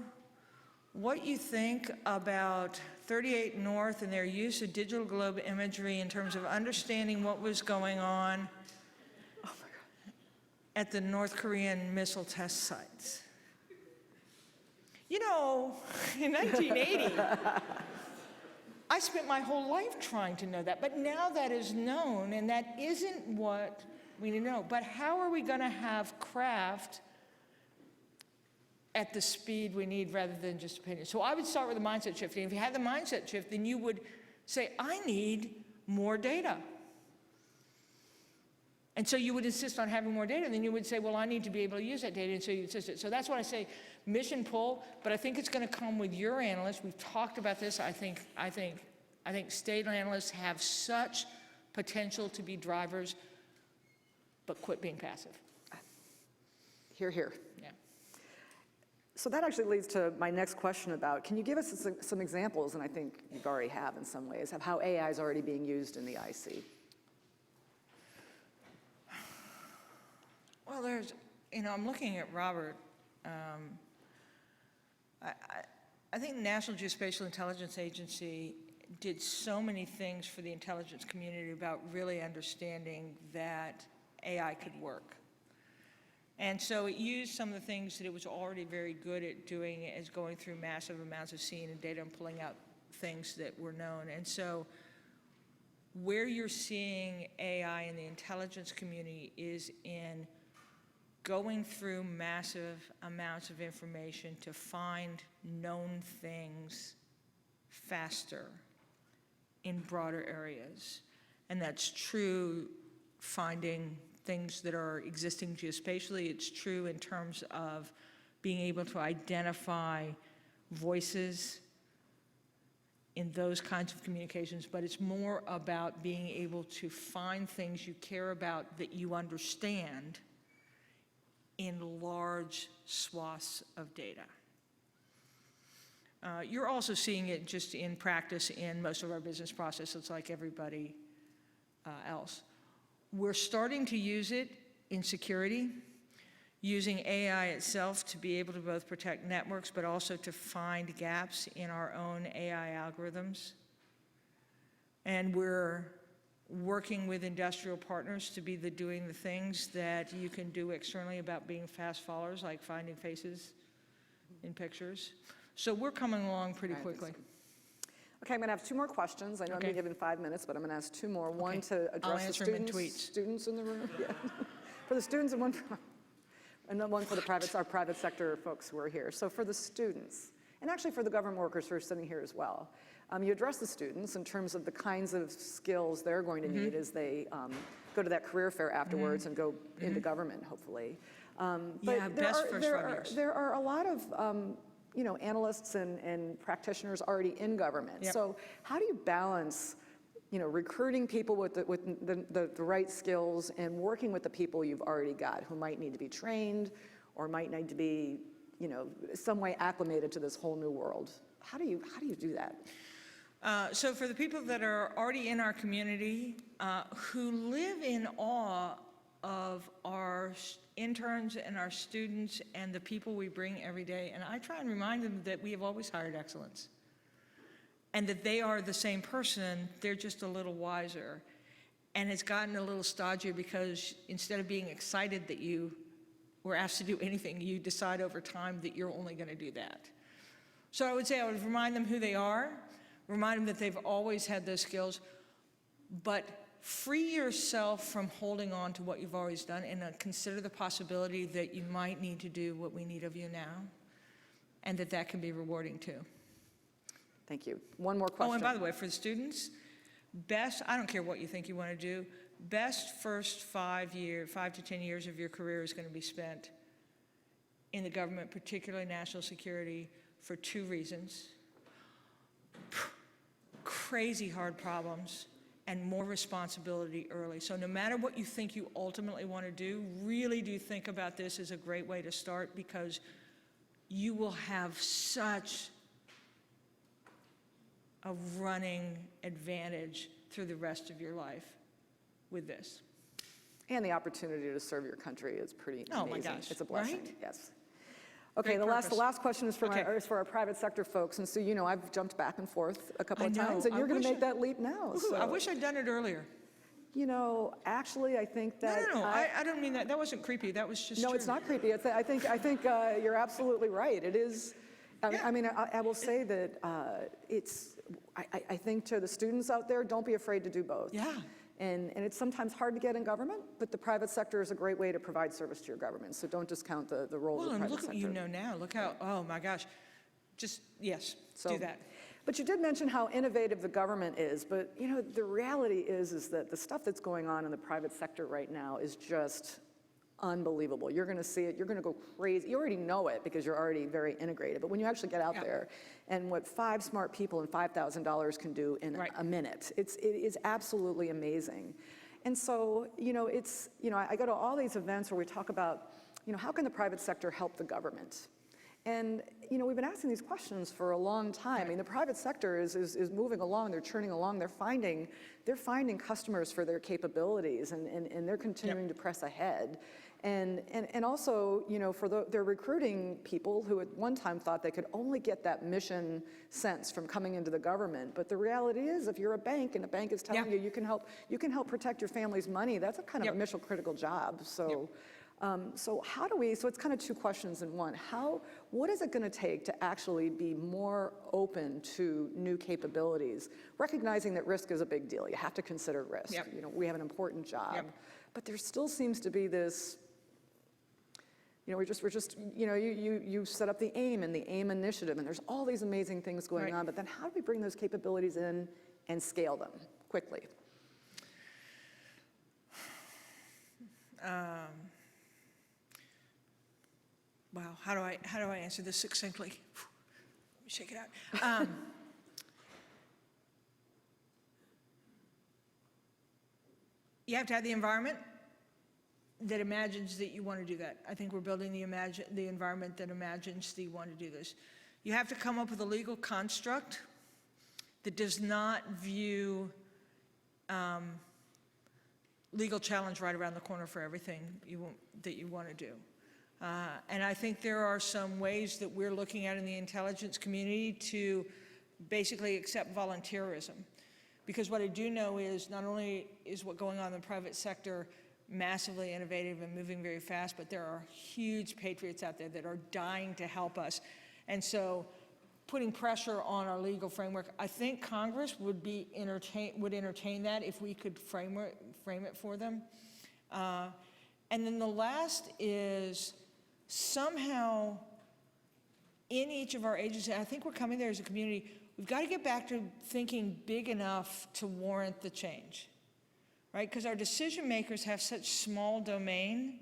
what you think about 38 North and their use of digital globe imagery in terms of understanding what was going on at the North Korean missile test sites." In 1980, I spent my whole life trying to know that, but now that is known, and that isn't what we need to know. But how are we going to have craft at the speed we need rather than just opinion? So I would start with the mindset shift. And if you had the mindset shift, then you would say, I need more data. And so you would insist on having more data, and then you would say, well, I need to be able to use that data, and so you insist it. So that's why I say mission pull, but I think it's going to come with your analysts. We've talked about this. I think state analysts have such potential to be drivers, but quit being passive. Hear, hear. Yeah. So that actually leads to my next question about, can you give us some examples, and I think you already have in some ways, of how AI is already being used in the IC? Well, I'm looking at Robert. I think the National Geospatial Intelligence Agency did so many things for the intelligence community about really understanding that AI could work. And so it used some of the things that it was already very good at doing, as going through massive amounts of scene and data and pulling out things that were known. And so where you're seeing AI in the intelligence community is in going through massive amounts of information to find known things faster in broader areas. And that's true finding things that are existing geospatially. It's true in terms of being able to identify voices in those kinds of communications, but it's more about being able to find things you care about that you understand in large swaths of data. You're also seeing it just in practice in most of our business processes like everybody else. We're starting to use it in security, using AI itself to be able to both protect networks, but also to find gaps in our own AI algorithms. And we're working with industrial partners to be doing the things that you can do externally about being fast followers, like finding faces in pictures. So we're coming along pretty quickly. Okay, I'm going to have two more questions. I know I'm Okay. being given 5 minutes, but I'm going to ask two more. One Okay. to I'll address the answer 'em in students, tweets. in the room. Yeah. For the students and then one for our private sector folks who are here. So for the students, and actually for the government workers who are sitting here as well, you address the students in terms of the kinds of skills they're going to need as they go to that career fair afterwards and go into government, hopefully. Yeah, best first 5 years. There are a lot of analysts and practitioners already in government. Yep. So how do you balance, recruiting people with the right skills and working with the people you've already got who might need to be trained or might need to be, some way acclimated to this whole new world? How do you do that? So for the people that are already in our community, who live in awe of our interns and our students and the people we bring every day, and I try and remind them that we have always hired excellence and that they are the same person, they're just a little wiser. And it's gotten a little stodgier because instead of being excited that you were asked to do anything, you decide over time that you're only going to do that. So I would say I would remind them who they are, remind them that they've always had those skills, but free yourself from holding on to what you've always done and consider the possibility that you might need to do what we need of you now, and that can be rewarding too. Thank you. One more question. Oh, and by the way, for the students, I don't care what you think you want to do, best first 5 to 10 years of your career is going to be spent in the government, particularly national security, for 2 reasons. Crazy hard problems and more responsibility early. So no matter what you think you ultimately want to do, really do think about this as a great way to start, because you will have such a running advantage through the rest of your life with this. And the opportunity to serve your country is pretty amazing. Oh my gosh, It's a blessing, right? yes. Okay, Great the purpose. last question is for, Okay. is for our private sector folks. And so, I've jumped back and forth a couple I of know. times, and I you're going to wish make that leap now. Woohoo, So, I wish I'd done it earlier. Actually, I think that... No, I don't mean that. That wasn't creepy. That was just No, true. it's not creepy. I think you're absolutely right. It is. I mean, I will say that I think to the students out there, don't be afraid to do both. Yeah. And it's sometimes hard to get in government, but the private sector is a great way to provide service to your government. So don't discount the role Well, of the and private look sector. what you know now. Look how, oh my gosh. Just, yes, So- do that. But you did mention how innovative the government is, but you know, the reality is that the stuff that's going on in the private sector right now is just unbelievable. You're gonna see it, you're gonna go crazy. You already know it because you're already very integrated, but when you actually get out there and what 5 smart people and $5,000 can do in a minute, it is absolutely amazing. And so, you know, I go to all these events where we talk about, you know, how can the private sector help the government? And you know, we've been asking these questions for a long time. I mean, the private sector is moving along, they're churning along, they're finding customers for their capabilities, and they're continuing to press ahead. And also, you know, they're recruiting people who at one time thought they could only get that mission sense from coming into the government. But the reality is, if you're a bank and a bank is telling you you can help protect your family's money, that's a kind of a mission critical job. So. So it's kind of 2 questions in one. What is it going to take to actually be more open to new capabilities, recognizing that risk is a big deal? You have to consider risk. You know, we have an important job, but there still seems to be this, you know, we're just, you know, you set up the AIM and the AIM initiative, and there's all these amazing things going on, but then how do we bring those capabilities in and scale them quickly? Wow, how do I answer this succinctly? Let me shake it out. You have to have the environment that imagines that you want to do that. I think we're building the environment that imagines that you want to do this. You have to come up with a legal construct that does not view legal challenge right around the corner for everything that you want to do. And I think there are some ways that we're looking at in the intelligence community to basically accept volunteerism. Because what I do know is not only is what going on in the private sector massively innovative and moving very fast, but there are huge patriots out there that are dying to help us. And so putting pressure on our legal framework, I think Congress would entertain that if we could frame it for them. And then the last is somehow in each of our agencies, I think we're coming there as a community, we've got to get back to thinking big enough to warrant the change, right? Because our decision makers have such small domain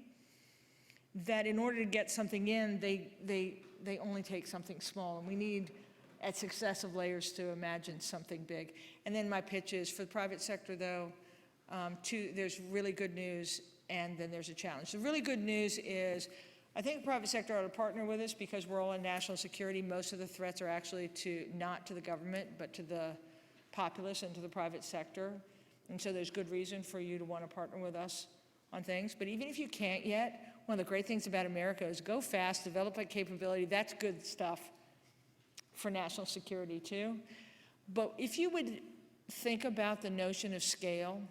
that in order to get something in, they only take something small. And we need, at successive layers, to imagine something big. And then my pitch is, for the private sector, though, there's really good news, and then there's a challenge. The really good news is, I think the private sector ought to partner with us because we're all in national security. Most of the threats are actually not to the government, but to the populace and to the private sector. And so there's good reason for you to want to partner with us on things. But even if you can't yet, one of the great things about America is go fast, develop a capability. That's good stuff for national security too. But if you would think about the notion of scale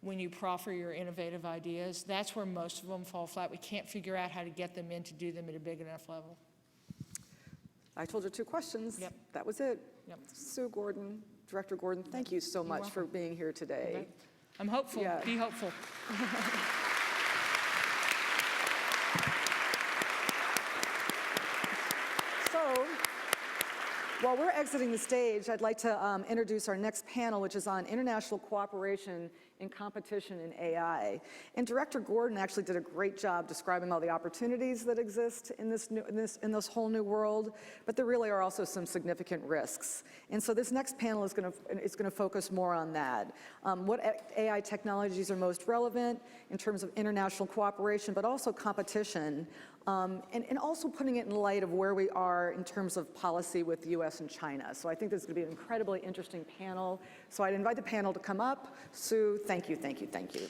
when you proffer your innovative ideas, that's where most of them fall flat. We can't figure out how to get them in to do them at a big enough level. I told you 2 questions. That was it. Sue Gordon, Director Gordon, thank you so much for being here today. I'm hopeful. Be hopeful. So, while we're exiting the stage, I'd like to introduce our next panel, which is on international cooperation in competition in AI. And Director Gordon actually did a great job describing all the opportunities that exist in this whole new world, but there really are also some significant risks. And so this next panel is going to focus more on that. What AI technologies are most relevant in terms of international cooperation, but also competition, and also putting it in light of where we are in terms of policy with the US and China. So I think this is going to be an incredibly interesting panel. So I'd invite the panel to come up. Sue, thank you, thank you, thank you.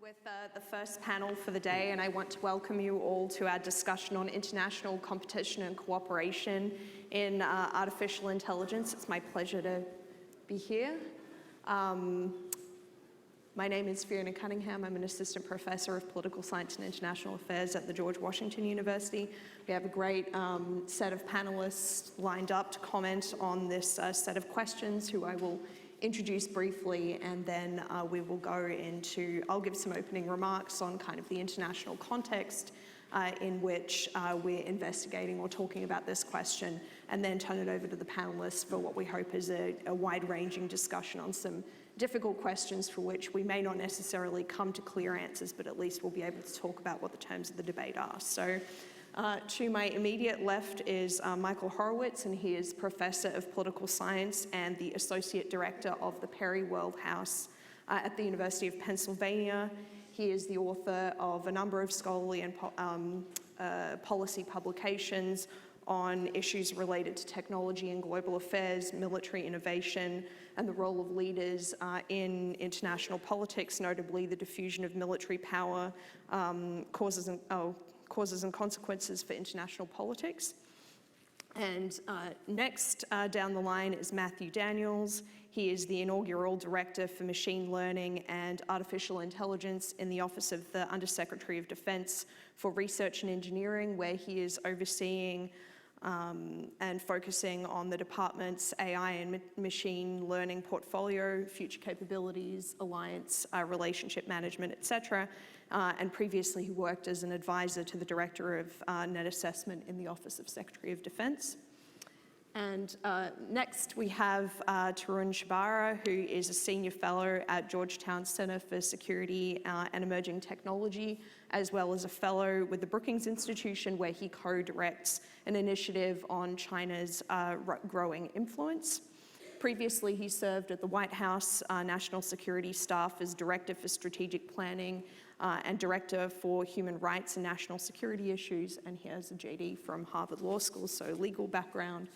with the first panel for the day, and I want to welcome you all to our discussion on international competition and cooperation in artificial intelligence. It's my pleasure to be here. My name is Fiona Cunningham. I'm an assistant professor of political science and international affairs at the George Washington University. We have a great set of panelists lined up to comment on this set of questions, who I will introduce briefly, and then we will go into, I'll give some opening remarks on kind of the international context in which we're investigating or talking about this question, and then turn it over to the panelists for what we hope is a wide-ranging discussion on some difficult questions for which we may not necessarily come to clear answers, but at least we'll be able to talk about what the terms of the debate are. So to my immediate left is Michael Horowitz, and he is Professor of Political Science and the Associate Director of the Perry World House at the University of Pennsylvania. He is the author of a number of scholarly and policy publications on issues related to technology and global affairs, military innovation, and the role of leaders in international politics, notably the diffusion of military power, causes and consequences for international politics. And next down the line is Matthew Daniels. He is the inaugural Director for Machine Learning and Artificial Intelligence in the Office of the Undersecretary of Defense for Research and Engineering, where he is overseeing and focusing on the department's AI and machine learning portfolio, future capabilities, alliance, relationship management, etc. And previously he worked as an advisor to the Director of Net Assessment in the Office of Secretary of Defense. And next we have Tarun Shabara, who is a senior fellow at Georgetown Center for Security and Emerging Technology, as well as a fellow with the Brookings Institution, where he co-directs an initiative on China's growing influence. Previously, he served at the White House National Security Staff as Director for Strategic Planning and Director for Human Rights and National Security Issues, and he has a JD from Harvard Law School, so legal background.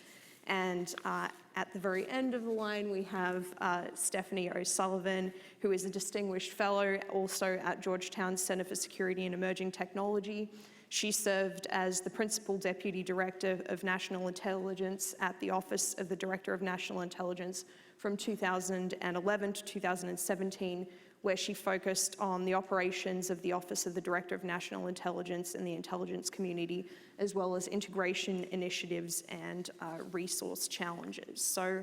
And at the very end of the line, we have Stephanie O'Sullivan, who is a distinguished fellow also at Georgetown Center for Security and Emerging Technology. She served as the Principal Deputy Director of National Intelligence at the Office of the Director of National Intelligence from 2011 to 2017, where she focused on the operations of the Office of the Director of National Intelligence and the intelligence community, as well as integration initiatives and resource challenges. So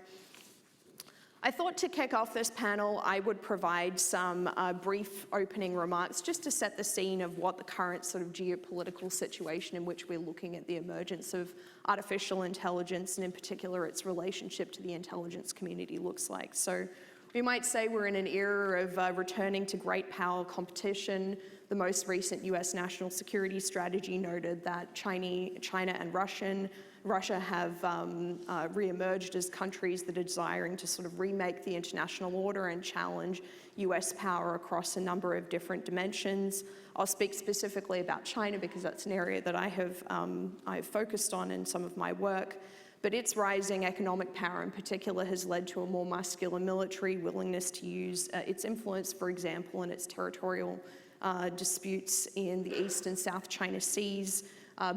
I thought to kick off this panel, I would provide some brief opening remarks just to set the scene of what the current sort of geopolitical situation in which we're looking at the emergence of artificial intelligence, and in particular its relationship to the intelligence community, looks like. So we might say we're in an era of returning to great power competition. The most recent US national security strategy noted that China and Russia have re-emerged as countries that are desiring to sort of remake the international order and challenge US power across a number of different dimensions. I'll speak specifically about China because that's an area that I've focused on in some of my work. But its rising economic power in particular has led to a more muscular military willingness to use its influence, for example, in its territorial disputes in the East and South China Seas,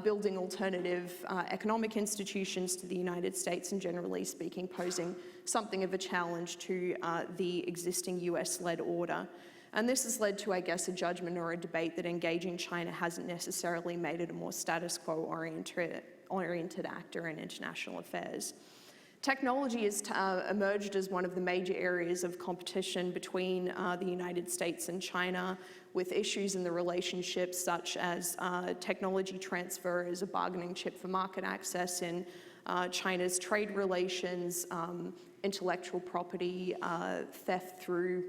building alternative economic institutions to the United States, and generally speaking, posing something of a challenge to the existing US-led order. And this has led to, I guess, a judgment or a debate that engaging China hasn't necessarily made it a more status quo-oriented actor in international affairs. Technology has emerged as one of the major areas of competition between the United States and China, with issues in the relationship such as technology transfer as a bargaining chip for market access in China's trade relations, intellectual property theft through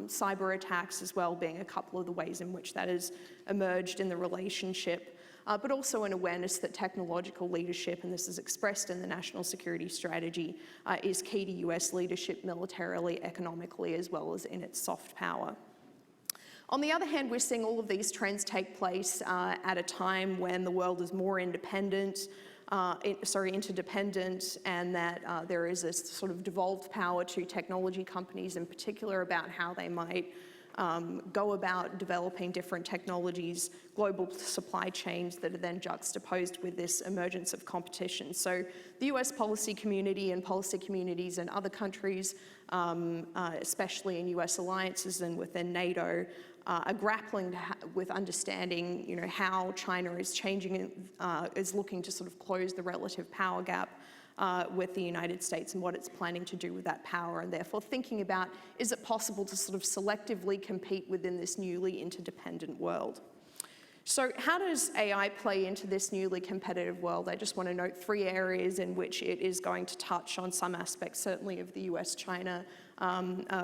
cyber attacks as well, being a couple of the ways in which that has emerged in the relationship. But also an awareness that technological leadership, and this is expressed in the National Security Strategy, is key to US leadership militarily, economically, as well as in its soft power. On the other hand, we're seeing all of these trends take place at a time when the world is more interdependent, and that there is a sort of devolved power to technology companies in particular about how they might go about developing different technologies, global supply chains that are then juxtaposed with this emergence of competition. So the US policy community and policy communities in other countries, especially in US alliances and within NATO, are grappling with understanding, how China is changing, is looking to sort of close the relative power gap with the United States and what it's planning to do with that power, and therefore thinking about, is it possible to sort of selectively compete within this newly interdependent world? So how does AI play into this newly competitive world? I just want to note 3 areas in which it is going to touch on some aspects, certainly of the US-China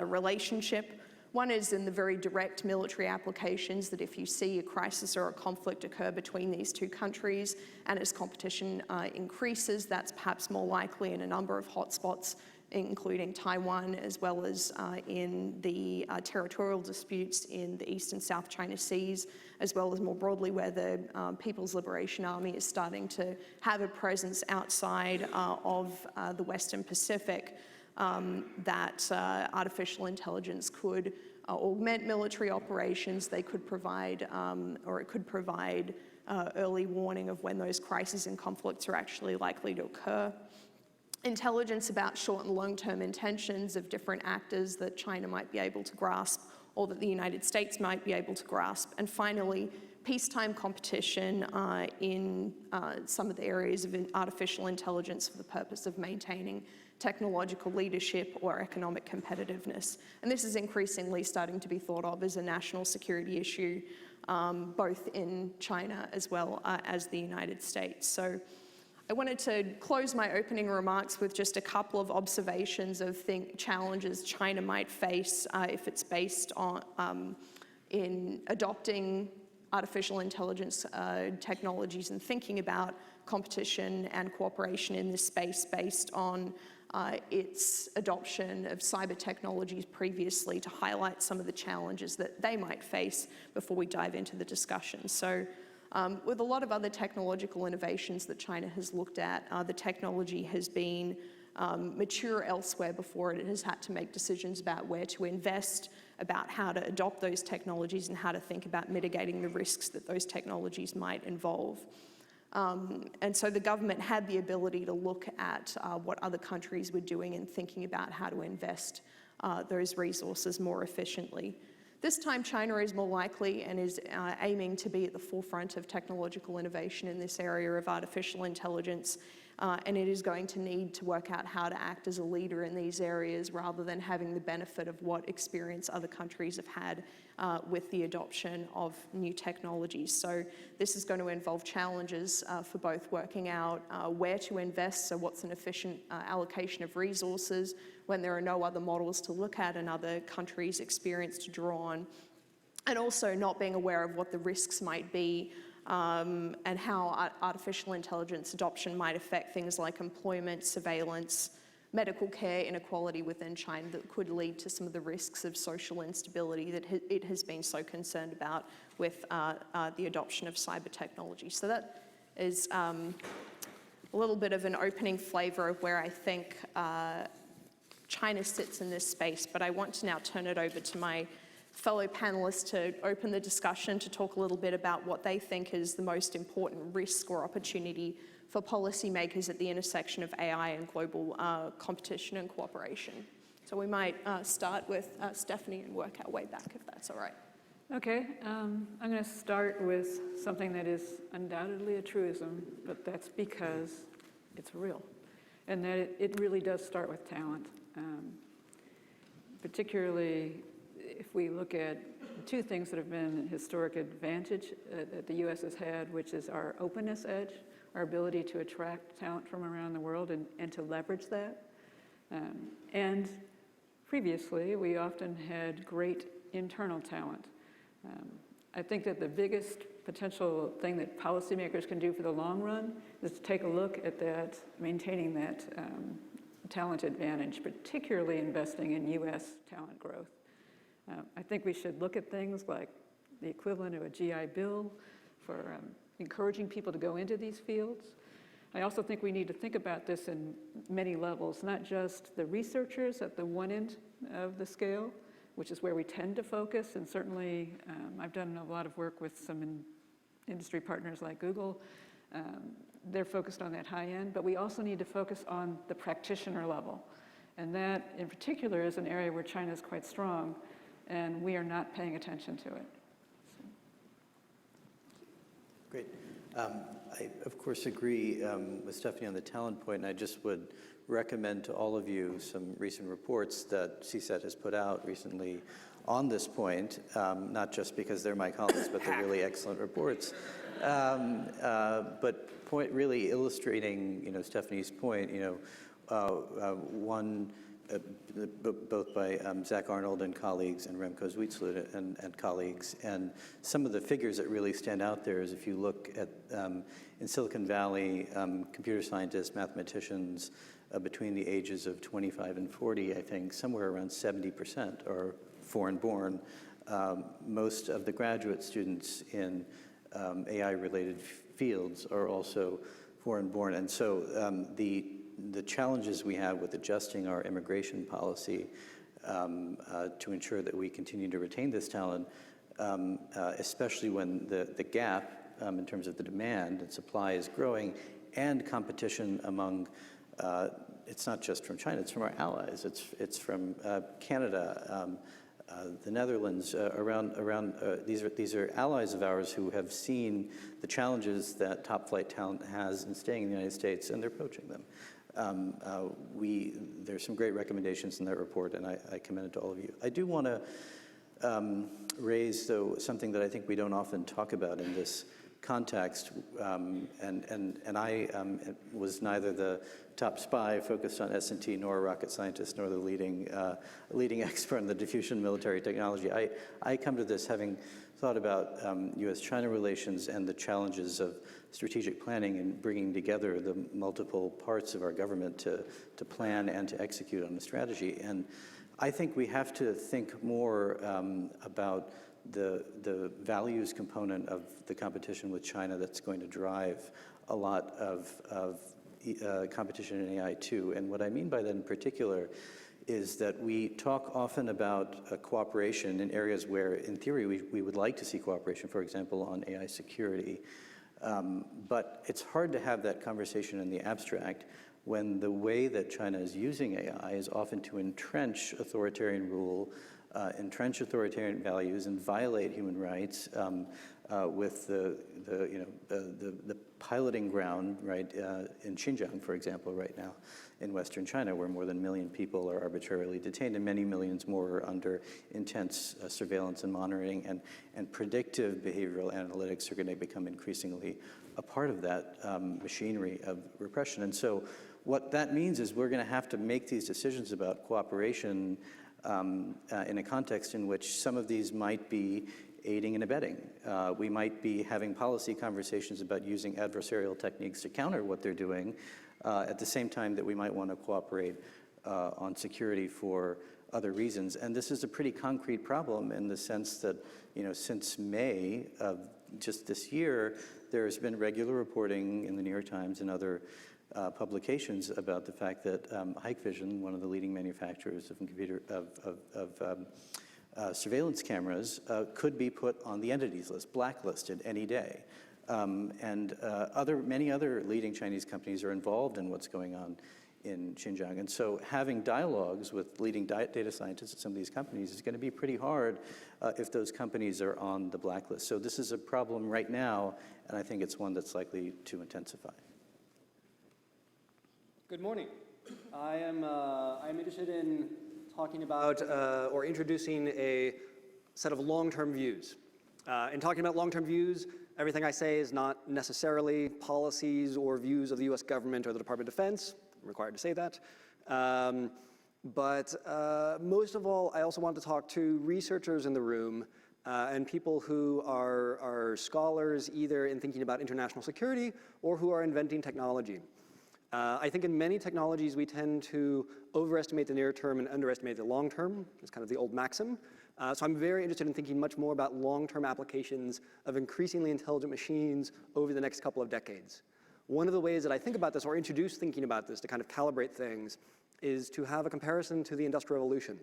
relationship. One is in the very direct military applications, that if you see a crisis or a conflict occur between these two countries and as competition increases, that's perhaps more likely in a number of hotspots, including Taiwan, as well as in the territorial disputes in the East and South China Seas, as well as more broadly where the People's Liberation Army is starting to have a presence outside of the Western Pacific. That artificial intelligence could augment military operations. They could provide, or it could provide early warning of when those crises and conflicts are actually likely to occur. Intelligence about short and long-term intentions of different actors that China might be able to grasp or that the United States might be able to grasp. And finally, peacetime competition in some of the areas of artificial intelligence for the purpose of maintaining technological leadership or economic competitiveness. And this is increasingly starting to be thought of as a national security issue, both in China as well as the United States. So I wanted to close my opening remarks with just a couple of observations of challenges China might face if it's based on in adopting artificial intelligence technologies and thinking about competition and cooperation in this space based on its adoption of cyber technologies previously, to highlight some of the challenges that they might face before we dive into the discussion. So with a lot of other technological innovations that China has looked at, the technology has been mature elsewhere before it has had to make decisions about where to invest, about how to adopt those technologies, and how to think about mitigating the risks that those technologies might involve. And so the government had the ability to look at what other countries were doing and thinking about how to invest those resources more efficiently. This time, China is more likely and is aiming to be at the forefront of technological innovation in this area of artificial intelligence, and it is going to need to work out how to act as a leader in these areas rather than having the benefit of what experience other countries have had with the adoption of new technologies. So this is going to involve challenges for both working out where to invest, so what's an efficient allocation of resources when there are no other models to look at and other countries' experience to draw on, and also not being aware of what the risks might be and how artificial intelligence adoption might affect things like employment, surveillance, medical care inequality within China that could lead to some of the risks of social instability that it has been so concerned about with the adoption of cyber technology. So that is a little bit of an opening flavor of where I think China sits in this space, but I want to now turn it over to my fellow panelists to open the discussion, to talk a little bit about what they think is the most important risk or opportunity for policymakers at the intersection of AI and global competition and cooperation. So we might start with Stephanie and work our way back, if that's all right. Okay, I'm going to start with something that is undoubtedly a truism, but that's because it's real, and that it really does start with talent. Particularly if we look at two things that have been a historic advantage that the U.S. has had, which is our openness edge, our ability to attract talent from around the world and to leverage that. And previously, we often had great internal talent. I think that the biggest potential thing that policymakers can do for the long run is to take a look at that, maintaining that talent advantage, particularly investing in U.S. talent growth. I think we should look at things like the equivalent of a GI Bill for encouraging people to go into these fields. I also think we need to think about this in many levels, not just the researchers at the one end of the scale, which is where we tend to focus. And certainly, I've done a lot of work with some industry partners like Google. They're focused on that high end, but we also need to focus on the practitioner level. And that, in particular, is an area where China is quite strong, and we are not paying attention to it. Great. I, of course, agree with Stephanie on the talent point, and I just would recommend to all of you some recent reports that CSET has put out recently on this point, not just because they're my colleagues, but they're really excellent reports. But really illustrating, Stephanie's point, one, both by Zach Arnold and colleagues and Remco Zwetsloot and colleagues. And some of the figures that really stand out there is if you look at, in Silicon Valley, computer scientists, mathematicians, between the ages of 25 and 40, I think somewhere around 70% are foreign-born. Most of the graduate students in AI-related fields are also foreign-born. And so the challenges we have with adjusting our immigration policy to ensure that we continue to retain this talent, especially when the gap in terms of the demand and supply is growing, and competition among, it's not just from China, it's from our allies, it's from Canada, the Netherlands, these are allies of ours who have seen the challenges that top flight talent has in staying in the United States, and they're poaching them. There's some great recommendations in that report, and I commend it to all of you. I do want to raise, though, something that I think we don't often talk about in this context, and I was neither the top spy focused on S&T, nor a rocket scientist, nor the leading expert in the diffusion military technology. I come to this having thought about U.S.-China relations and the challenges of strategic planning and bringing together the multiple parts of our government to plan and to execute on the strategy. And I think we have to think more about the values component of the competition with China that's going to drive a lot of competition in AI too. And what I mean by that in particular is that we talk often about cooperation in areas where, in theory, we would like to see cooperation, for example, on AI security. But it's hard to have that conversation in the abstract when the way that China is using AI is often to entrench authoritarian rule, entrench authoritarian values, and violate human rights with the piloting ground, right, in Xinjiang, for example, right now in Western China, where more than 1 million people are arbitrarily detained and many millions more are under intense surveillance and monitoring, and predictive behavioral analytics are going to become increasingly a part of that machinery of repression. And so what that means is we're going to have to make these decisions about cooperation in a context in which some of these might be aiding and abetting. We might be having policy conversations about using adversarial techniques to counter what they're doing at the same time that we might want to cooperate on security for other reasons. And this is a pretty concrete problem in the sense that, since May of just this year, there's been regular reporting in the New York Times and other publications about the fact that Hikvision, one of the leading manufacturers of surveillance cameras, could be put on the entities list, blacklisted any day. And many other leading Chinese companies are involved in what's going on in Xinjiang. And so having dialogues with leading data scientists at some of these companies is going to be pretty hard if those companies are on the blacklist. So this is a problem right now, and I think it's one that's likely to intensify. Good morning. I'm interested in talking about or introducing a set of long-term views. In talking about long-term views, everything I say is not necessarily policies or views of the US government or the Department of Defense. I'm required to say that. But most of all, I also want to talk to researchers in the room and people who are scholars either in thinking about international security or who are inventing technology. I think in many technologies we tend to overestimate the near term and underestimate the long term. It's kind of the old maxim. So I'm very interested in thinking much more about long-term applications of increasingly intelligent machines over the next couple of decades. One of the ways that I think about this, or introduce thinking about this to kind of calibrate things, is to have a comparison to the Industrial Revolution.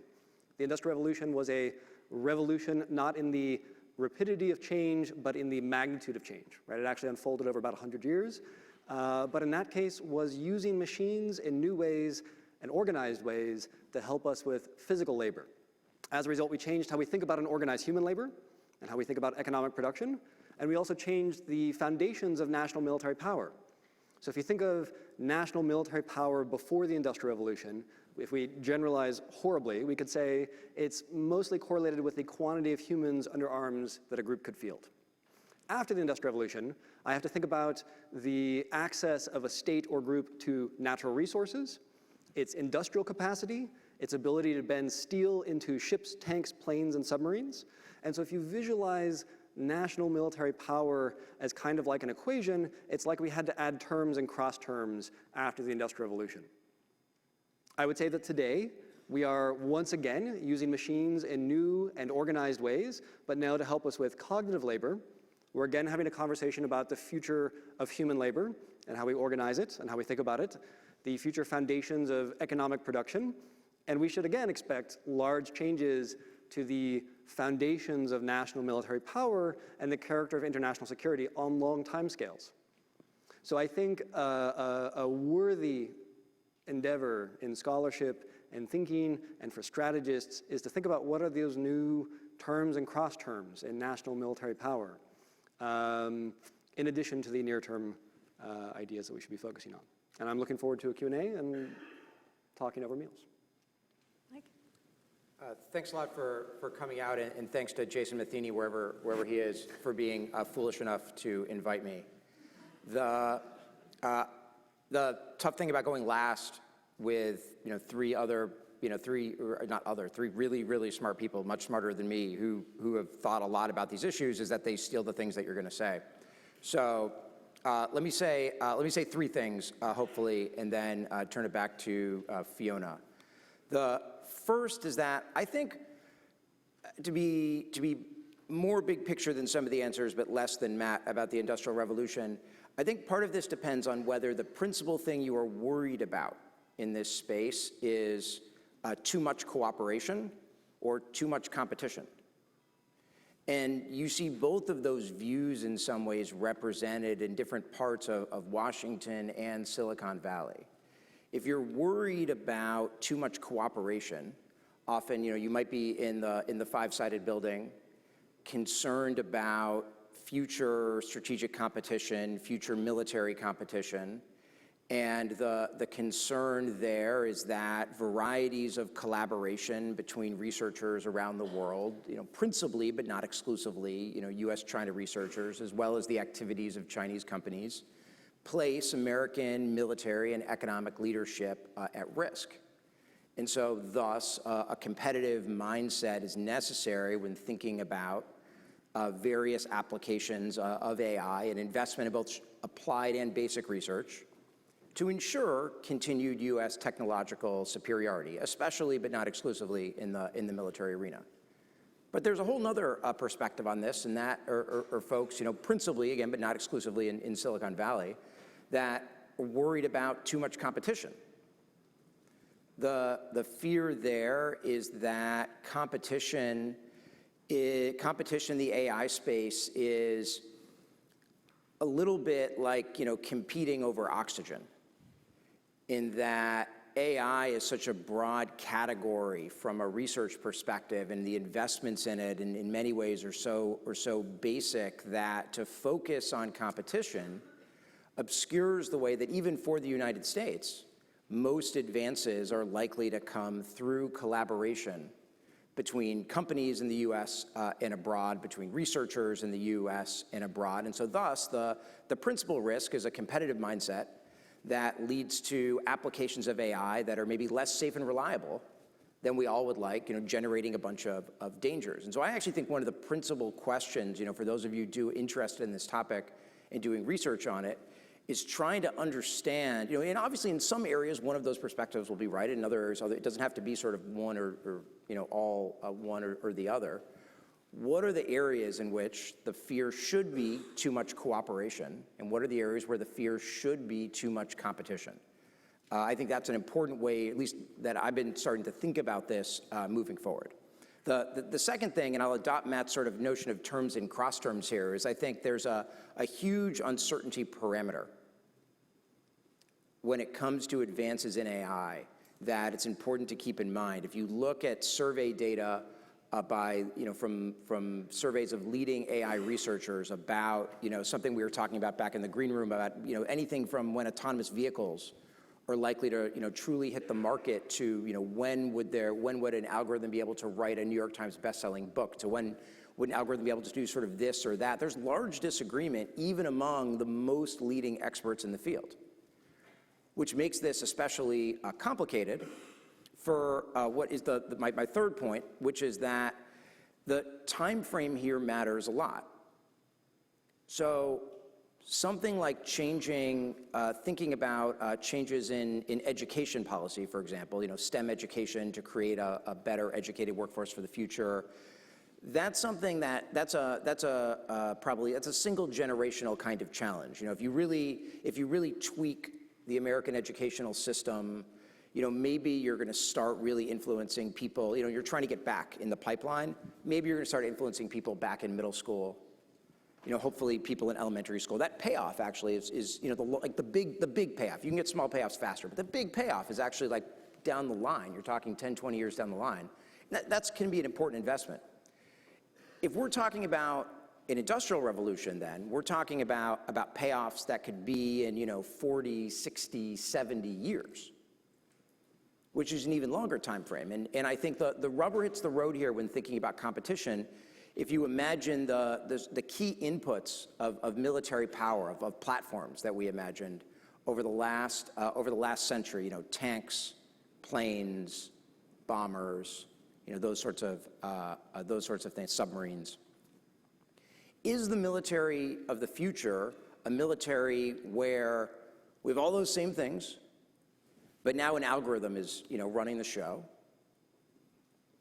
The Industrial Revolution was a revolution not in the rapidity of change, but in the magnitude of change, right? It actually unfolded over about 100 years. But in that case was using machines in new ways and organized ways to help us with physical labor. As a result, we changed how we think about and organize human labor and how we think about economic production. And we also changed the foundations of national military power. So if you think of national military power before the Industrial Revolution, if we generalize horribly, we could say it's mostly correlated with the quantity of humans under arms that a group could field. After the Industrial Revolution, I have to think about the access of a state or group to natural resources, its industrial capacity, its ability to bend steel into ships, tanks, planes, and submarines. And so if you visualize national military power as kind of like an equation, it's like we had to add terms and cross terms after the Industrial Revolution. I would say that today, we are once again using machines in new and organized ways, but now to help us with cognitive labor. We're again having a conversation about the future of human labor and how we organize it and how we think about it, the future foundations of economic production. And we should again expect large changes to the foundations of national military power and the character of international security on long timescales. So I think a worthy endeavor in scholarship and thinking and for strategists is to think about what are those new terms and cross terms in national military power, in addition to the near-term ideas that we should be focusing on. And I'm looking forward to a Q&A and talking over meals. Thanks a lot for coming out, and thanks to Jason Matheny, wherever he is, for being foolish enough to invite me. The tough thing about going last with three really, really smart people, much smarter than me, who have thought a lot about these issues, is that they steal the things that you're going to say. So let me say three things, hopefully, and then turn it back to Fiona. The first is that I think, to be more big picture than some of the answers, but less than Matt about the Industrial Revolution, I think part of this depends on whether the principal thing you are worried about in this space is too much cooperation or too much competition. And you see both of those views in some ways represented in different parts of Washington and Silicon Valley. If you're worried about too much cooperation, often you might be in the five-sided building, concerned about future strategic competition, future military competition, and the concern there is that varieties of collaboration between researchers around the world, principally but not exclusively, U.S.-China researchers, as well as the activities of Chinese companies, place American military and economic leadership at risk. And so thus, a competitive mindset is necessary when thinking about various applications of AI and investment in both applied and basic research to ensure continued U.S. technological superiority, especially but not exclusively in the military arena. But there's a whole nother perspective on this, and that are folks, principally, again, but not exclusively in Silicon Valley, that are worried about too much competition. The fear there is that competition in the AI space is a little bit like, competing over oxygen, in that AI is such a broad category from a research perspective, and the investments in it in many ways are so basic that to focus on competition obscures the way that even for the United States, most advances are likely to come through collaboration between companies in the US and abroad, between researchers in the US and abroad. And so thus, the principal risk is a competitive mindset that leads to applications of AI that are maybe less safe and reliable than we all would like, generating a bunch of dangers. And so I actually think one of the principal questions, for those of you interested in this topic and doing research on it, is trying to understand, and obviously in some areas, one of those perspectives will be right. In other areas, it doesn't have to be sort of one or all one or the other. What are the areas in which the fear should be too much cooperation? And what are the areas where the fear should be too much competition? I think that's an important way, at least that I've been starting to think about this moving forward. The second thing, and I'll adopt Matt's sort of notion of terms and cross terms here, is I think there's a huge uncertainty parameter when it comes to advances in AI that it's important to keep in mind. If you look at survey data from surveys of leading AI researchers about, something we were talking about back in the green room about, anything from when autonomous vehicles are likely to, truly hit the market to, when would an algorithm be able to write a New York Times bestselling book, to when would an algorithm be able to do sort of this or that. There's large disagreement even among the most leading experts in the field, which makes this especially complicated for what is my third point, which is that the time frame here matters a lot. So something like thinking about changes in education policy, for example, STEM education to create a better educated workforce for the future. That's something that's a single generational kind of challenge. If you really tweak the American educational system, maybe you're going to start really influencing people. You're trying to get back in the pipeline. Maybe you're going to start influencing people back in middle school. Hopefully people in elementary school. That payoff actually is the big payoff. You can get small payoffs faster, but the big payoff is actually like down the line. You're talking 10, 20 years down the line. That can be an important investment. If we're talking about an industrial revolution, then we're talking about payoffs that could be in 40, 60, 70 years, which is an even longer time frame. And I think the rubber hits the road here when thinking about competition. If you imagine the key inputs of military power, of platforms that we imagined over the last century, tanks, planes, bombers, those sorts of things, submarines. Is the military of the future a military where we have all those same things, but now an algorithm is running the show?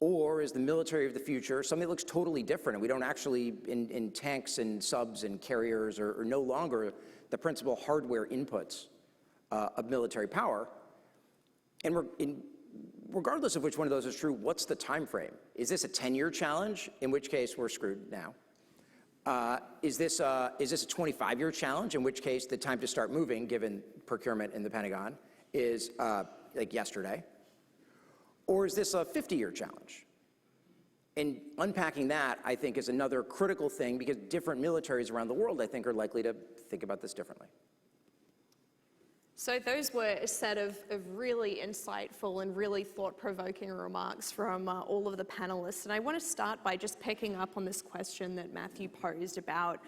Or is the military of the future something that looks totally different, and we don't actually, in tanks and subs and carriers, are no longer the principal hardware inputs of military power? And regardless of which one of those is true, what's the time frame? Is this a 10-year challenge, in which case we're screwed now? Is this a 25-year challenge, in which case the time to start moving, given procurement in the Pentagon, is like yesterday? Or is this a 50-year challenge? And unpacking that, I think, is another critical thing, because different militaries around the world, I think, are likely to think about this differently. So those were a set of really insightful and really thought-provoking remarks from all of the panelists. And I want to start by just picking up on this question that Matthew posed about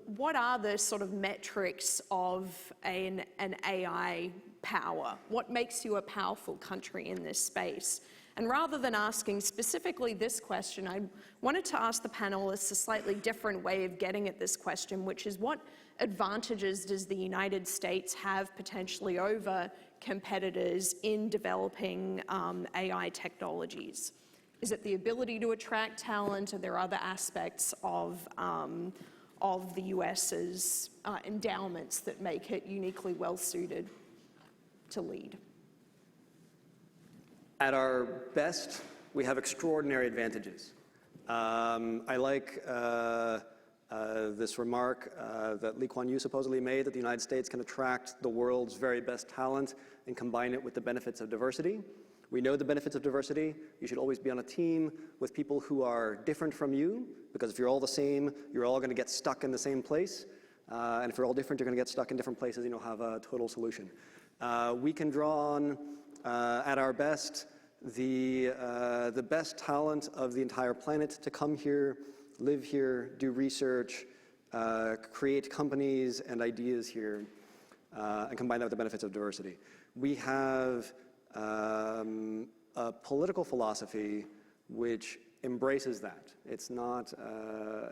what are the sort of metrics of an AI power? What makes you a powerful country in this space? And rather than asking specifically this question, I wanted to ask the panelists a slightly different way of getting at this question, which is what advantages does the United States have potentially over competitors in developing AI technologies? Is it the ability to attract talent? Are there other aspects of the US's endowments that make it uniquely well-suited to lead? At our best, we have extraordinary advantages. I like this remark that Lee Kuan Yew supposedly made, that the United States can attract the world's very best talent and combine it with the benefits of diversity. We know the benefits of diversity. You should always be on a team with people who are different from you, because if you're all the same, you're all going to get stuck in the same place. And if you're all different, you're going to get stuck in different places, and you'll have a total solution. We can draw on, at our best, the best talent of the entire planet to come here, live here, do research, create companies and ideas here, and combine that with the benefits of diversity. We have a political philosophy which embraces that. It's not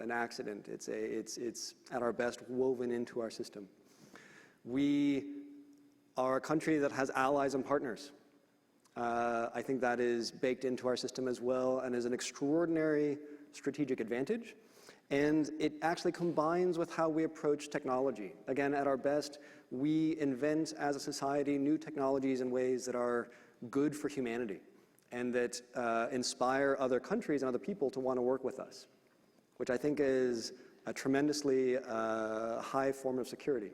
an accident. It's at our best woven into our system. We are a country that has allies and partners. I think that is baked into our system as well, and is an extraordinary strategic advantage. And it actually combines with how we approach technology. Again, at our best, we invent as a society new technologies in ways that are good for humanity and that inspire other countries and other people to want to work with us, which I think is a tremendously high form of security,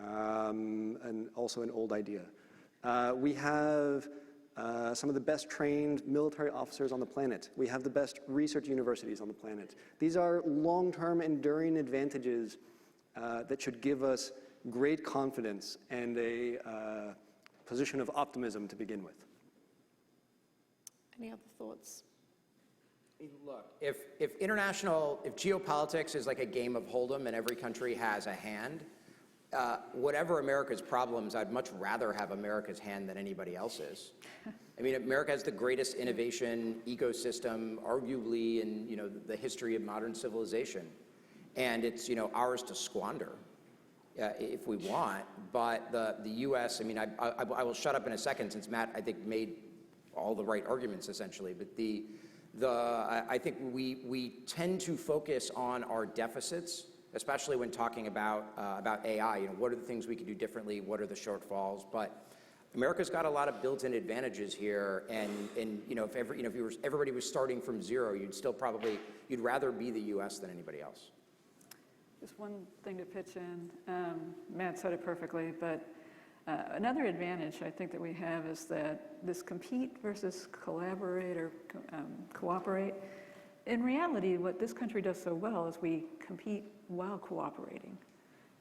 and also an old idea. We have some of the best trained military officers on the planet. We have the best research universities on the planet. These are long-term, enduring advantages that should give us great confidence and a position of optimism to begin with. Any other thoughts? Look, if geopolitics is like a game of Hold'em and every country has a hand, whatever America's problems, I'd much rather have America's hand than anybody else's. I mean, America has the greatest innovation ecosystem, arguably, in the history of modern civilization, and it's ours to squander if we want. But the U.S. I mean, I will shut up in a second since Matt, I think, made all the right arguments essentially. But I think we tend to focus on our deficits, especially when talking about AI. What are the things we could do differently? What are the shortfalls? But America's got a lot of built-in advantages here, and if everybody was starting from zero, you'd rather be the U.S. than anybody else. Just one thing to pitch in. Matt said it perfectly, but another advantage I think that we have is that this compete versus collaborate or cooperate. In reality, what this country does so well is we compete while cooperating.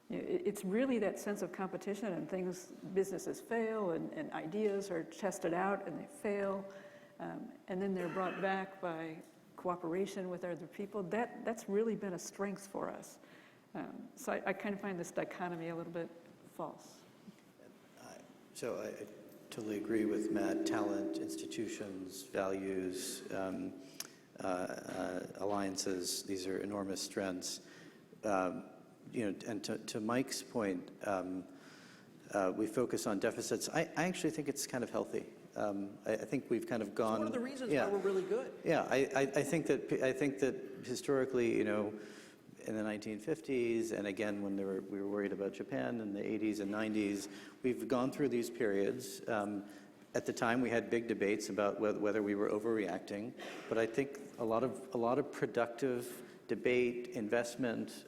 It's really that sense of competition, and businesses fail, and ideas are tested out and they fail, and then they're brought back by cooperation with other people. That's really been a strength for us. So I kind of find this dichotomy a little bit false. So I totally agree with Matt. Talent, institutions, values, alliances, these are enormous strengths. And to Mike's point, we focus on deficits. I actually think it's kind of healthy. I think we've kind of gone. It's one of the reasons why we're really good. Yeah, I think that historically, in the 1950s, and again when we were worried about Japan in the 80s and 90s, we've gone through these periods. At the time, we had big debates about whether we were overreacting, but I think a lot of productive debate, investment,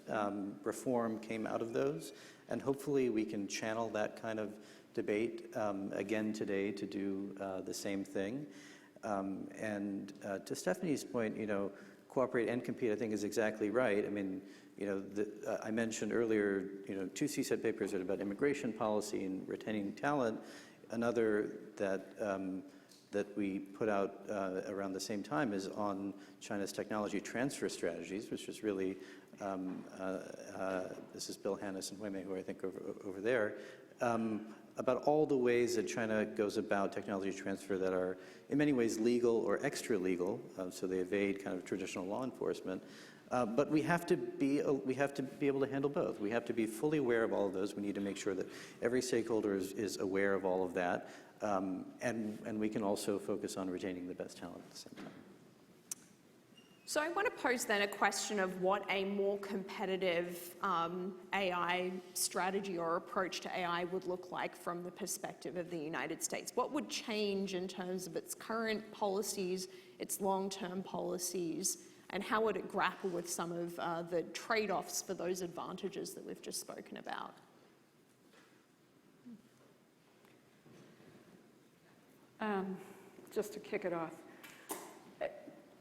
reform came out of those, and hopefully we can channel that kind of debate again today to do the same thing. And to Stephanie's point, cooperate and compete, I think, is exactly right. I mean, I mentioned earlier, 2 CSET papers are about immigration policy and retaining talent. Another that we put out around the same time is on China's technology transfer strategies, which is really, this is Bill Hannes and Wei-Mei, who I think over there, about all the ways that China goes about technology transfer that are in many ways legal or extra legal, so they evade kind of traditional law enforcement. But we have to be able to handle both. We have to be fully aware of all of those. We need to make sure that every stakeholder is aware of all of that, and we can also focus on retaining the best talent at the same time. So I want to pose then a question of what a more competitive AI strategy or approach to AI would look like from the perspective of the United States. What would change in terms of its current policies, its long-term policies, and how would it grapple with some of the trade-offs for those advantages that we've just spoken about? Just to kick it off,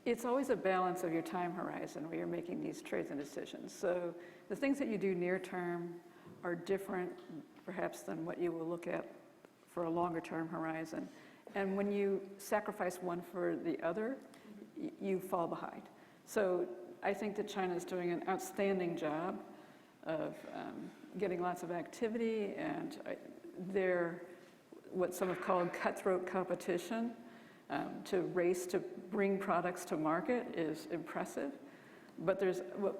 it's always a balance of your time horizon where you're making these trades and decisions. So the things that you do near term are different, perhaps, than what you will look at for a longer term horizon. And when you sacrifice one for the other, you fall behind. So I think that China is doing an outstanding job of getting lots of activity, and what some have called cutthroat competition to race to bring products to market is impressive. But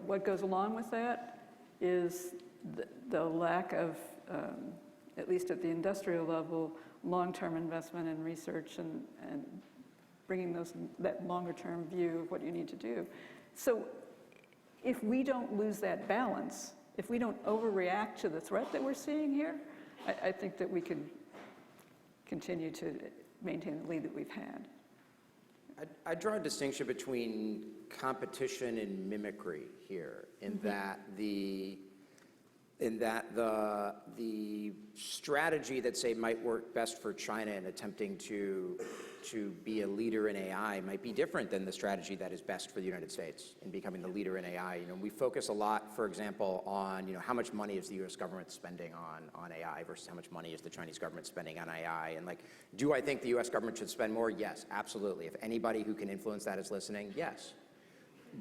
what goes along with that is the lack of, at least at the industrial level, long-term investment in research and bringing that longer-term view of what you need to do. So if we don't lose that balance, if we don't overreact to the threat that we're seeing here, I think that we can continue to maintain the lead that we've had. I draw a distinction between competition and mimicry here, in that the strategy that, say, might work best for China in attempting to be a leader in AI might be different than the strategy that is best for the United States in becoming the leader in AI. We focus a lot, for example, on how much money is the U.S. government spending on AI versus how much money is the Chinese government spending on AI. And do I think the U.S. government should spend more? Yes, absolutely. If anybody who can influence that is listening, yes.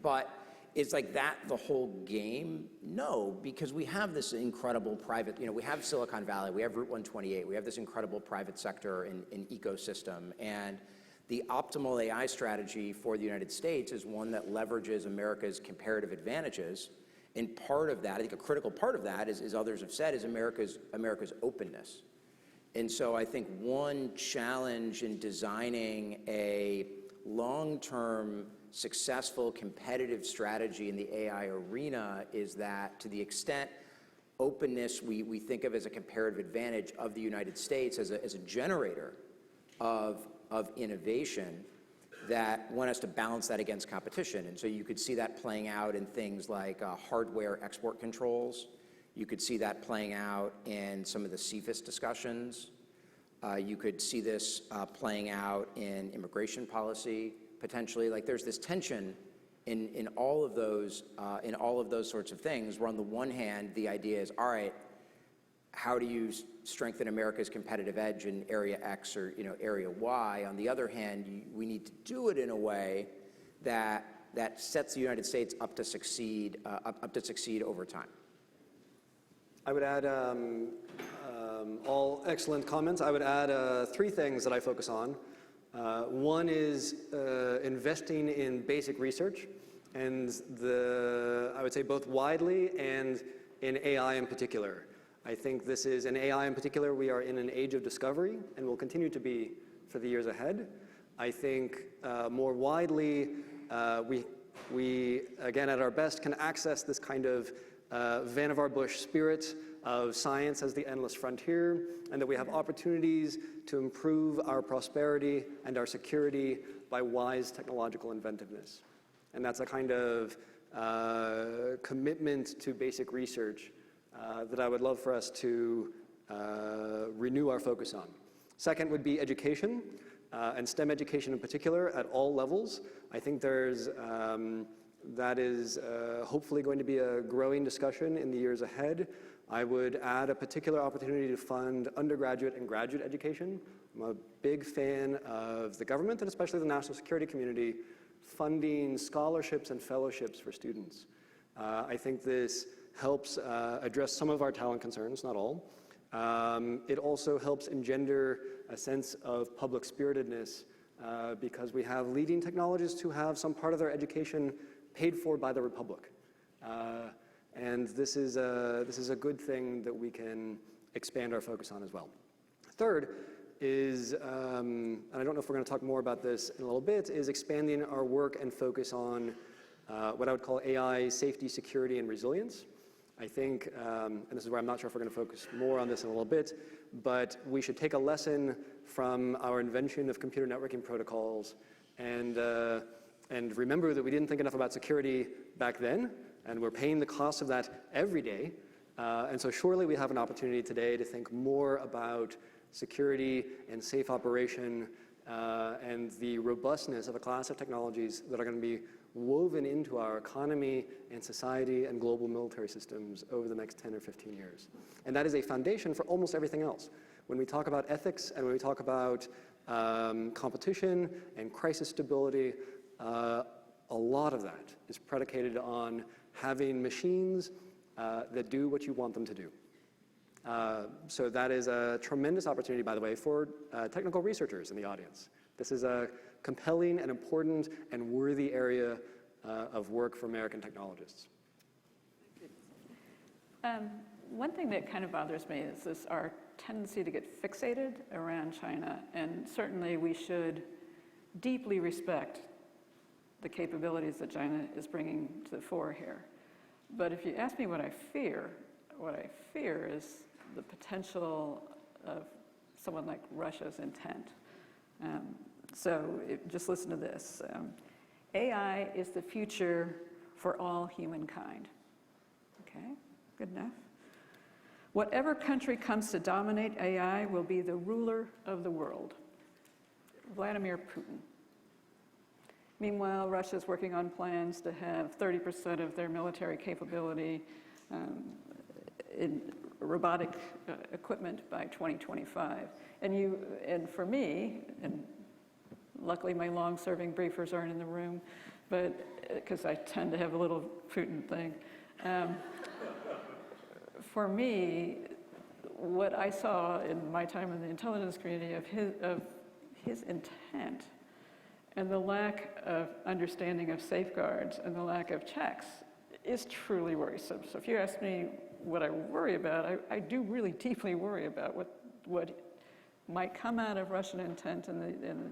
But is that the whole game? No, because we have this incredible private, we have Silicon Valley, we have Route 128, we have this incredible private sector and ecosystem. And the optimal AI strategy for the United States is one that leverages America's comparative advantages. And part of that, I think a critical part of that, as others have said, is America's openness. And so I think one challenge in designing a long-term successful competitive strategy in the AI arena is that, to the extent openness we think of as a comparative advantage of the United States as a generator of innovation, that one has to balance that against competition. And so you could see that playing out in things like hardware export controls. You could see that playing out in some of the CFIUS discussions. You could see this playing out in immigration policy, potentially. There's this tension in all of those sorts of things, where on the one hand, the idea is, all right, how do you strengthen America's competitive edge in area X or area Y? On the other hand, we need to do it in a way that sets the United States up to succeed over time. I would add all excellent comments. I would add 3 things that I focus on. One is investing in basic research, and I would say both widely and in AI in particular. I think this is, in AI in particular, we are in an age of discovery and will continue to be for the years ahead. I think more widely, we, again, at our best, can access this kind of Vannevar Bush spirit of science as the endless frontier, and that we have opportunities to improve our prosperity and our security by wise technological inventiveness. And that's a kind of commitment to basic research that I would love for us to renew our focus on. Second would be education, and STEM education in particular at all levels. I think that is hopefully going to be a growing discussion in the years ahead. I would add a particular opportunity to fund undergraduate and graduate education. I'm a big fan of the government, and especially the national security community, funding scholarships and fellowships for students. I think this helps address some of our talent concerns, not all. It also helps engender a sense of public spiritedness because we have leading technologists who have some part of their education paid for by the Republic. And this is a good thing that we can expand our focus on as well. Third is, and I don't know if we're going to talk more about this in a little bit, is expanding our work and focus on what I would call AI safety, security, and resilience. I think, and this is where I'm not sure if we're going to focus more on this in a little bit, but we should take a lesson from our invention of computer networking protocols and remember that we didn't think enough about security back then, and we're paying the cost of that every day. And so surely we have an opportunity today to think more about security and safe operation and the robustness of a class of technologies that are going to be woven into our economy and society and global military systems over the next 10 or 15 years. And that is a foundation for almost everything else. When we talk about ethics and when we talk about competition and crisis stability, a lot of that is predicated on having machines that do what you want them to do. So that is a tremendous opportunity, by the way, for technical researchers in the audience. This is a compelling and important and worthy area of work for American technologists. One thing that kind of bothers me is our tendency to get fixated around China, and certainly we should deeply respect the capabilities that China is bringing to the fore here. But if you ask me what I fear is the potential of someone like Russia's intent. Just listen to this. AI is the future for all humankind. Okay, good enough. Whatever country comes to dominate AI will be the ruler of the world. Vladimir Putin. Meanwhile, Russia's working on plans to have 30% of their military capability in robotic equipment by 2025. And for me, and luckily my long-serving briefers aren't in the room, but because I tend to have a little Putin thing. For me, what I saw in my time in the intelligence community of his intent and the lack of understanding of safeguards and the lack of checks is truly worrisome. So if you ask me what I worry about, I do really deeply worry about what might come out of Russian intent and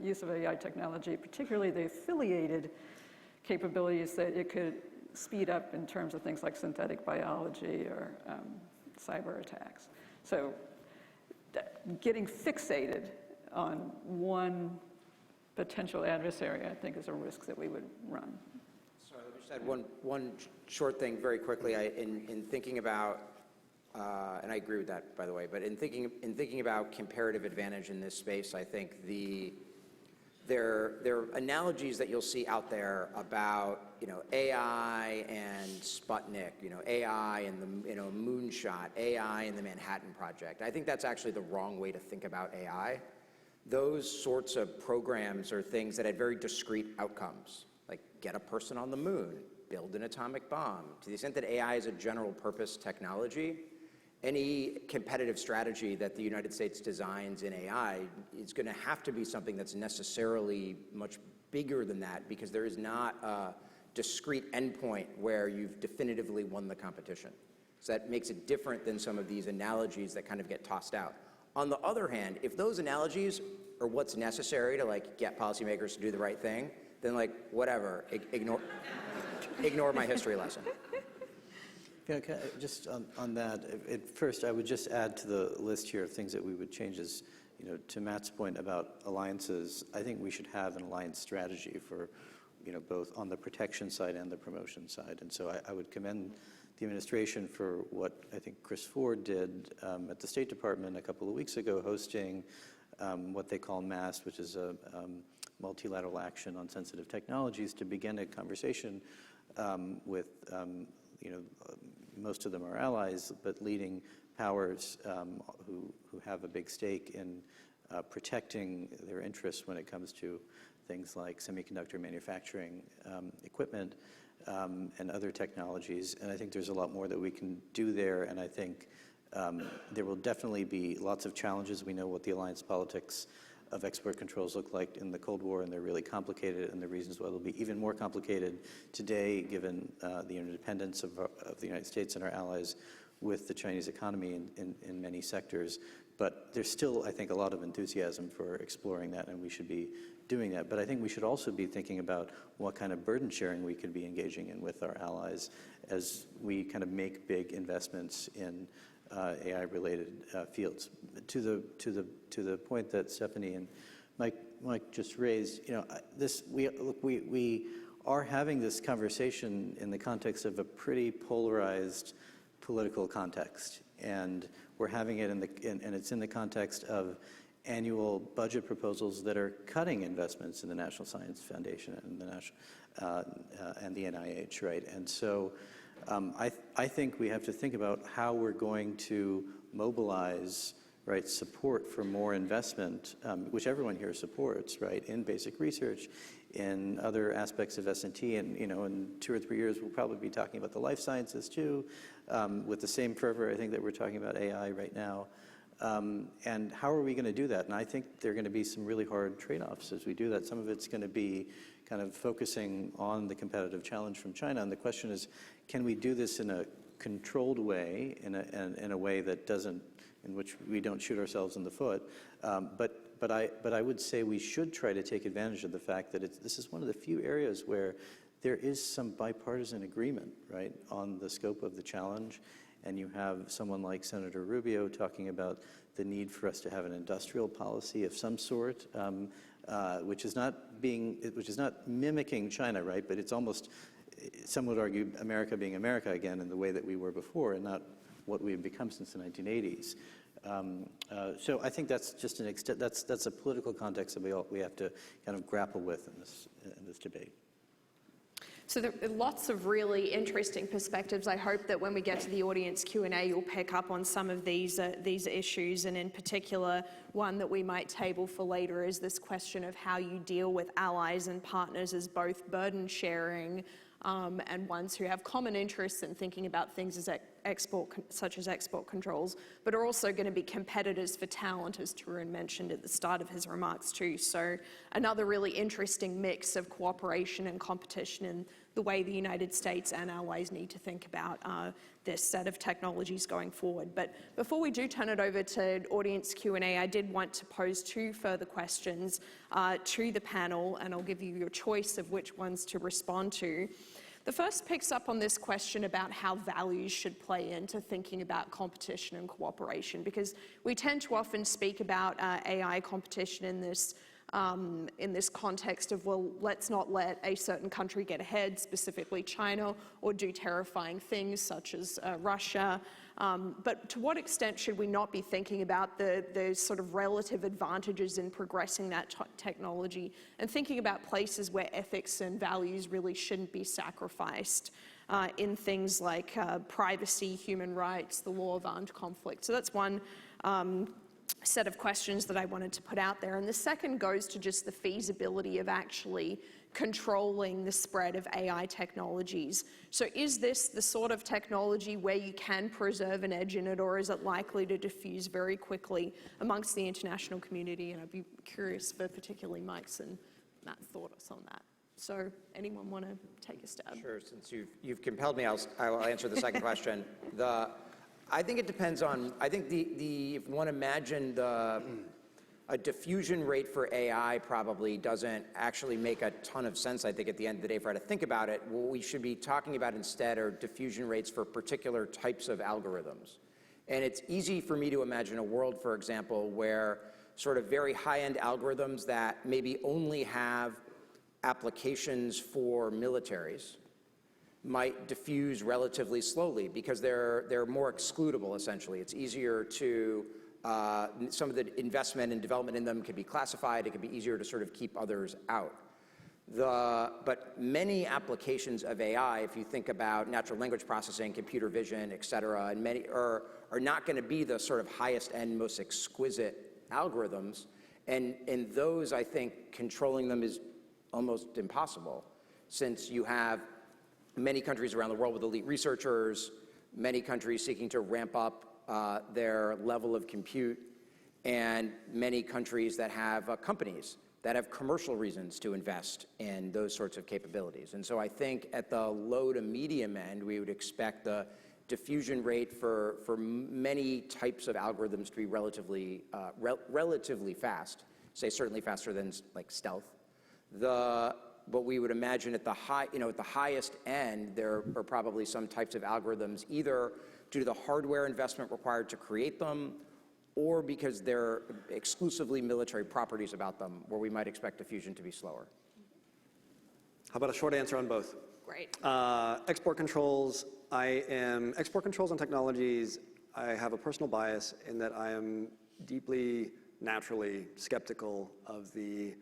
the use of AI technology, particularly the affiliated capabilities that it could speed up in terms of things like synthetic biology or cyber attacks. So getting fixated on one potential adversary, I think, is a risk that we would run. Sorry, let me just add one short thing very quickly. In thinking about, and I agree with that, by the way, but in thinking about comparative advantage in this space, I think there are analogies that you'll see out there about AI and Sputnik, AI and the moonshot, AI and the Manhattan Project. I think that's actually the wrong way to think about AI. Those sorts of programs are things that had very discrete outcomes, like get a person on the moon, build an atomic bomb. To the extent that AI is a general purpose technology, any competitive strategy that the United States designs in AI is going to have to be something that's necessarily much bigger than that, because there is not a discrete endpoint where you've definitively won the competition. So that makes it different than some of these analogies that kind of get tossed out. On the other hand, if those analogies are what's necessary to get policymakers to do the right thing, then whatever, ignore my history lesson. Yeah, just on that, first I would just add to the list here of things that we would change is, to Matt's point about alliances, I think we should have an alliance strategy for, both on the protection side and the promotion side. And so I would commend the administration for what I think Chris Ford did at the State Department a couple of weeks ago, hosting what they call MAST, which is a multilateral action on sensitive technologies, to begin a conversation with, most of them are allies, but leading powers who have a big stake in protecting their interests when it comes to things like semiconductor manufacturing equipment and other technologies. And I think there's a lot more that we can do there. And I think there will definitely be lots of challenges. We know what the alliance politics of export controls look like in the Cold War, and they're really complicated, and the reasons why they'll be even more complicated today, given the interdependence of the United States and our allies with the Chinese economy in many sectors. But there's still, I think, a lot of enthusiasm for exploring that, and we should be doing that. But I think we should also be thinking about what kind of burden sharing we could be engaging in with our allies as we kind of make big investments in AI-related fields. To the point that Stephanie and Mike just raised, we are having this conversation in the context of a pretty polarized political context, and we're having it and it's in the context of annual budget proposals that are cutting investments in the National Science Foundation and the NIH, right? And so I think we have to think about how we're going to mobilize, right, support for more investment, which everyone here supports, right, in basic research, in other aspects of S&T, and in 2 or 3 years we'll probably be talking about the life sciences too, with the same fervor I think that we're talking about AI right now. And how are we going to do that? And I think there are going to be some really hard trade-offs as we do that. Some of it's going to be kind of focusing on the competitive challenge from China, and the question is, can we do this in a controlled way, in a way that doesn't, in which we don't shoot ourselves in the foot? But I would say we should try to take advantage of the fact that this is one of the few areas where there is some bipartisan agreement, right, on the scope of the challenge. And you have someone like Senator Rubio talking about the need for us to have an industrial policy of some sort, which is not mimicking China, right? But it's almost, some would argue, America being America again in the way that we were before, and not what we've become since the 1980s. So I think that's just that's a political context that we have to kind of grapple with in this debate. So there are lots of really interesting perspectives. I hope that when we get to the audience Q&A, you'll pick up on some of these issues, and in particular, one that we might table for later is this question of how you deal with allies and partners as both burden sharing and ones who have common interests in thinking about things as such as export controls, but are also going to be competitors for talent, as Tarun mentioned at the start of his remarks too. So another really interesting mix of cooperation and competition in the way the United States and allies need to think about this set of technologies going forward. But before we do turn it over to audience Q&A, I did want to pose 2 further questions to the panel, and I'll give you your choice of which ones to respond to. The first picks up on this question about how values should play into thinking about competition and cooperation, because we tend to often speak about AI competition in this context of, well, let's not let a certain country get ahead, specifically China, or do terrifying things such as Russia. But to what extent should we not be thinking about the sort of relative advantages in progressing that technology and thinking about places where ethics and values really shouldn't be sacrificed in things like privacy, human rights, the law of armed conflict? So that's one set of questions that I wanted to put out there. And the second goes to just the feasibility of actually controlling the spread of AI technologies. So is this the sort of technology where you can preserve an edge in it, or is it likely to diffuse very quickly amongst the international community? And I'd be curious for particularly Mike's and Matt's thoughts on that. So anyone want to take a stab? Sure, since you've compelled me, I will answer the second question. I think it depends on, I think if one imagined a diffusion rate for AI probably doesn't actually make a ton of sense, I think, at the end of the day, for how to think about it. What we should be talking about instead are diffusion rates for particular types of algorithms. And it's easy for me to imagine a world, for example, where sort of very high-end algorithms that maybe only have applications for militaries might diffuse relatively slowly because they're more excludable, essentially. It's easier to, some of the investment and development in them can be classified. It can be easier to sort of keep others out. But many applications of AI, if you think about natural language processing, computer vision, et cetera, and many are not going to be the sort of highest end, most exquisite algorithms. And in those, I think controlling them is almost impossible, since you have many countries around the world with elite researchers, many countries seeking to ramp up their level of compute, and many countries that have companies that have commercial reasons to invest in those sorts of capabilities. And so I think at the low to medium end, we would expect the diffusion rate for many types of algorithms to be relatively fast, say certainly faster than like stealth. But we would imagine at the highest end, there are probably some types of algorithms, either due to the hardware investment required to create them, or because they're exclusively military properties about them, where we might expect diffusion to be slower. How about a short answer on both? Great. Export controls. Export controls and technologies, I have a personal bias in that I am deeply, naturally skeptical of the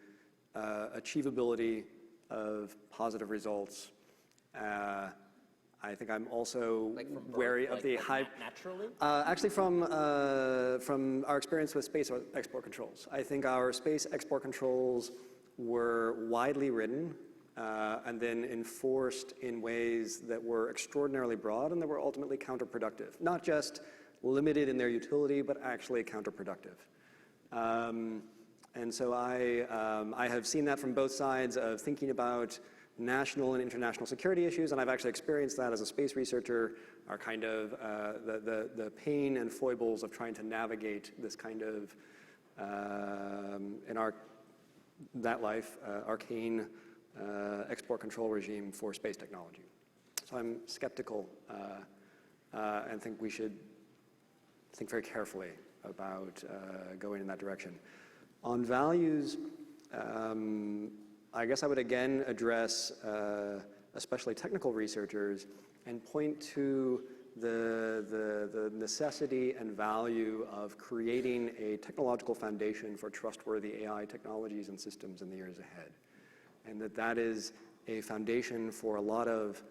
achievability of positive results. I think I'm also wary of the high. Naturally? Actually, from our experience with space export controls, I think our space export controls were widely written and then enforced in ways that were extraordinarily broad and that were ultimately counterproductive. Not just limited in their utility, but actually counterproductive. And so I have seen that from both sides of thinking about national and international security issues, and I've actually experienced that as a space researcher, are kind of the pain and foibles of trying to navigate this kind of, in that life, arcane export control regime for space technology. So I'm skeptical and think we should think very carefully about going in that direction. On values, I guess I would again address especially technical researchers and point to the necessity and value of creating a technological foundation for trustworthy AI technologies and systems in the years ahead. And that is a foundation for a lot of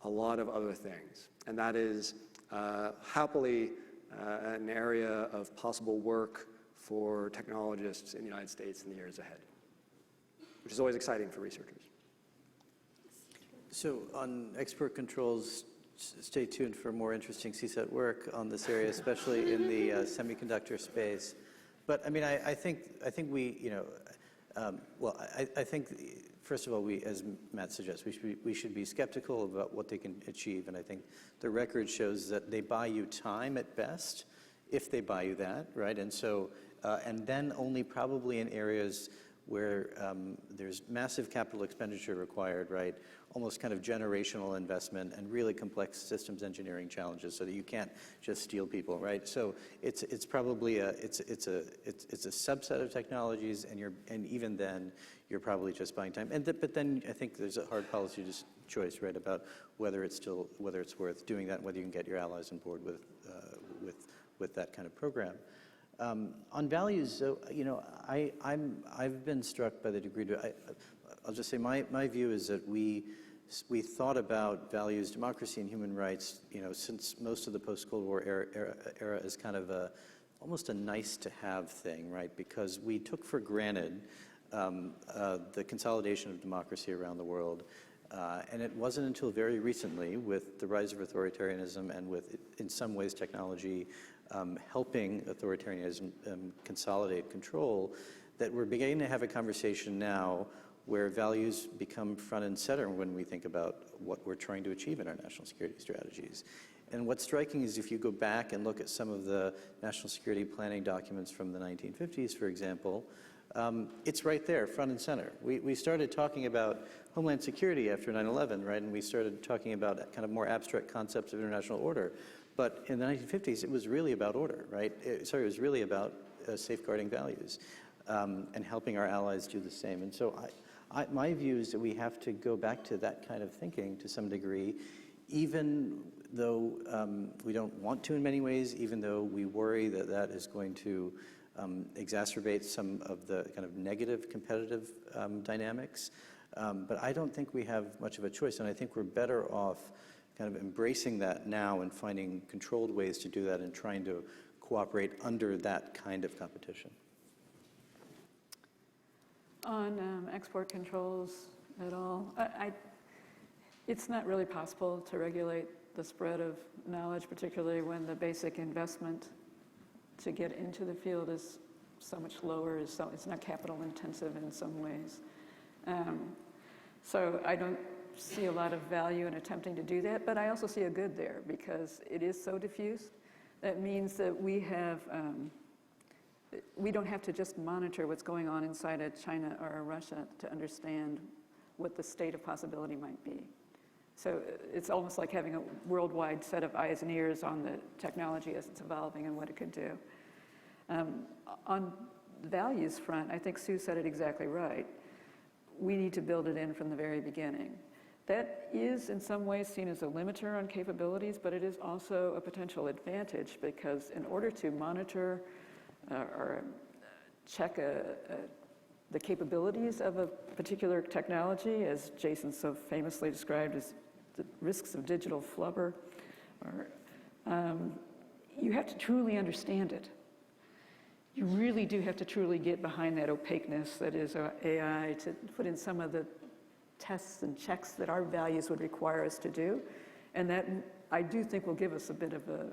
other things. And that is happily an area of possible work for technologists in the United States in the years ahead, which is always exciting for researchers. So on export controls, stay tuned for more interesting CSET work on this area, especially in the semiconductor space. But I mean, I think we, you know, well, I think first of all, we, as Matt suggests, we should be skeptical about what they can achieve, and I think the record shows that they buy you time at best, if they buy you that, right? And so, and then only probably in areas where there's massive capital expenditure required, right? Almost kind of generational investment and really complex systems engineering challenges, so that you can't just steal people, right? So it's probably it's a subset of technologies, and even then you're probably just buying time. But then I think there's a hard policy choice, right, about whether it's worth doing that, and whether you can get your allies on board with that kind of program. On values, so, you know, I've been struck by the degree to, I'll just say my view is that we thought about values, democracy, and human rights, you know, since most of the post-Cold War era is kind of almost a nice-to-have thing, right? Because we took for granted the consolidation of democracy around the world, and it wasn't until very recently, with the rise of authoritarianism and with, in some ways, technology helping authoritarianism consolidate control, that we're beginning to have a conversation now where values become front and center when we think about what we're trying to achieve in our national security strategies. And what's striking is if you go back and look at some of the national security planning documents from the 1950s, for example, it's right there, front and center. We started talking about homeland security after 9/11, right? And we started talking about kind of more abstract concepts of international order. But in the 1950s, it was really about order, right? It was really about safeguarding values and helping our allies do the same. And so my view is that we have to go back to that kind of thinking to some degree, even though we don't want to in many ways, even though we worry that that is going to exacerbate some of the kind of negative competitive dynamics. But I don't think we have much of a choice, and I think we're better off kind of embracing that now and finding controlled ways to do that and trying to cooperate under that kind of competition. On export controls at all, it's not really possible to regulate the spread of knowledge, particularly when the basic investment to get into the field is so much lower, it's not capital intensive in some ways. So I don't see a lot of value in attempting to do that, but I also see a good there because it is so diffuse. That means that we don't have to just monitor what's going on inside of China or Russia to understand what the state of possibility might be. So it's almost like having a worldwide set of eyes and ears on the technology as it's evolving and what it could do. On the values front, I think Sue said it exactly right. We need to build it in from the very beginning. That is in some ways seen as a limiter on capabilities, but it is also a potential advantage because in order to monitor or check the capabilities of a particular technology, as Jason so famously described as the risks of digital flubber, you have to truly understand it. You really do have to truly get behind that opaqueness that is AI to put in some of the tests and checks that our values would require us to do. And that, I do think, will give us a bit of a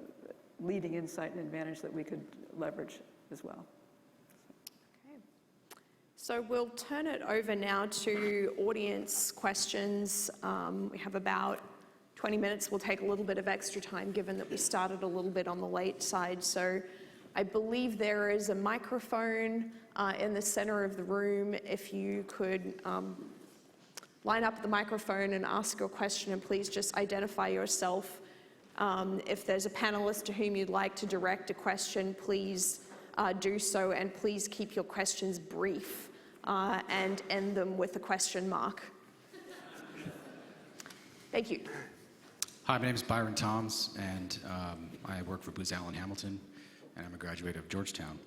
leading insight and advantage that we could leverage as well. Okay. So we'll turn it over now to audience questions. We have about 20 minutes. We'll take a little bit of extra time given that we started a little bit on the late side. So I believe there is a microphone in the center of the room. If you could line up at the microphone and ask your question, and please just identify yourself. If there's a panelist to whom you'd like to direct a question, please do so, and please keep your questions brief and end them with a question mark. Thank you. Hi, my name is Byron Toms, and I work for Booz Allen Hamilton, and I'm a graduate of Georgetown.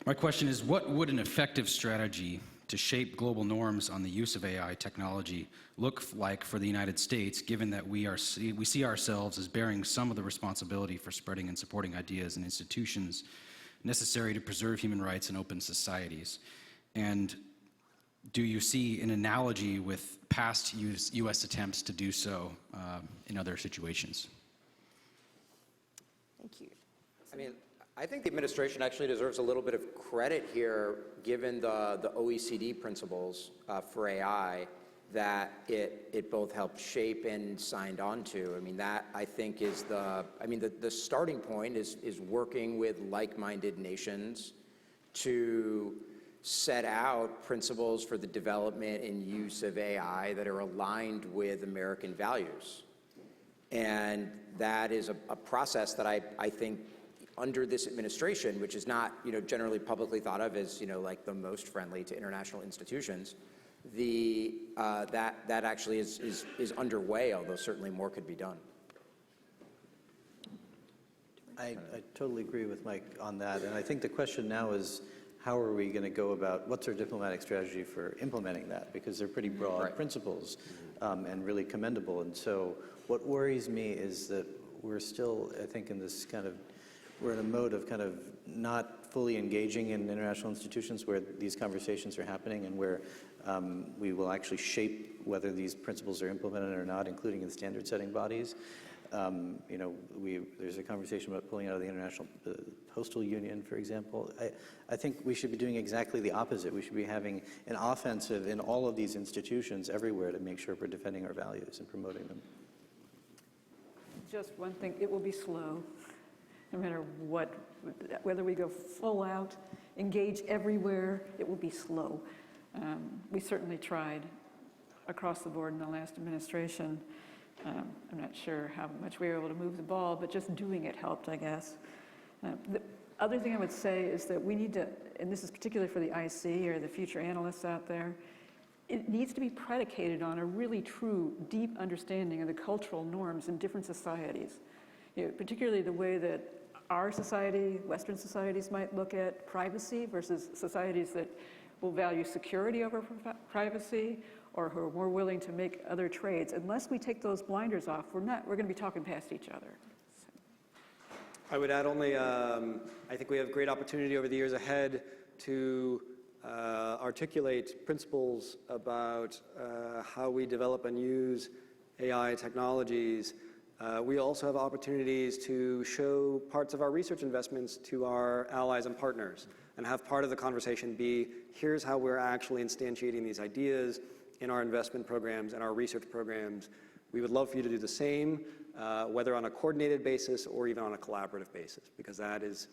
My question is, what would an effective strategy to shape global norms on the use of AI technology look like for the United States, given that we see ourselves as bearing some of the responsibility for spreading and supporting ideas and institutions necessary to preserve human rights and open societies? And do you see an analogy with past U.S. attempts to do so in other situations? Thank you. I mean, I think the administration actually deserves a little bit of credit here, given the OECD principles for AI that it both helped shape and signed on to. I mean, that I think is the starting point is working with like-minded nations to set out principles for the development and use of AI that are aligned with American values. And that is a process that I think under this administration, which is not, generally publicly thought of as, like the most friendly to international institutions, that actually is underway, although certainly more could be done. I totally agree with Mike on that, and I think the question now is, how are we going to go about, what's our diplomatic strategy for implementing that? Because they're pretty broad principles and really commendable. And so what worries me is that we're still, I think, in this kind of, we're in a mode of kind of not fully engaging in international institutions where these conversations are happening and where we will actually shape whether these principles are implemented or not, including in standard setting bodies. There's a conversation about pulling out of the International Postal Union, for example. I think we should be doing exactly the opposite. We should be having an offensive in all of these institutions everywhere to make sure we're defending our values and promoting them. Just one thing, it will be slow, no matter what, whether we go full out, engage everywhere, it will be slow. We certainly tried across the board in the last administration. I'm not sure how much we were able to move the ball, but just doing it helped, I guess. The other thing I would say is that we need to, and this is particularly for the IC or the future analysts out there, it needs to be predicated on a really true, deep understanding of the cultural norms in different societies. Particularly the way that our society, Western societies, might look at privacy versus societies that will value security over privacy, or who are more willing to make other trades. Unless we take those blinders off, we're going to be talking past each other. So. I would add only, I think we have great opportunity over the years ahead to articulate principles about how we develop and use AI technologies. We also have opportunities to show parts of our research investments to our allies and partners and have part of the conversation be, here's how we're actually instantiating these ideas in our investment programs and our research programs. We would love for you to do the same, whether on a coordinated basis or even on a collaborative basis, because that is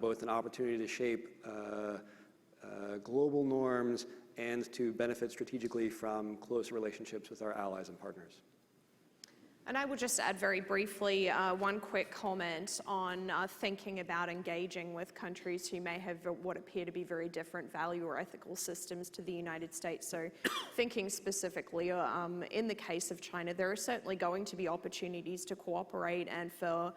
both an opportunity to shape global norms and to benefit strategically from close relationships with our allies and partners. And I would just add very briefly one quick comment on thinking about engaging with countries who may have what appear to be very different value or ethical systems to the United States. So thinking specifically in the case of China, there are certainly going to be opportunities to cooperate and for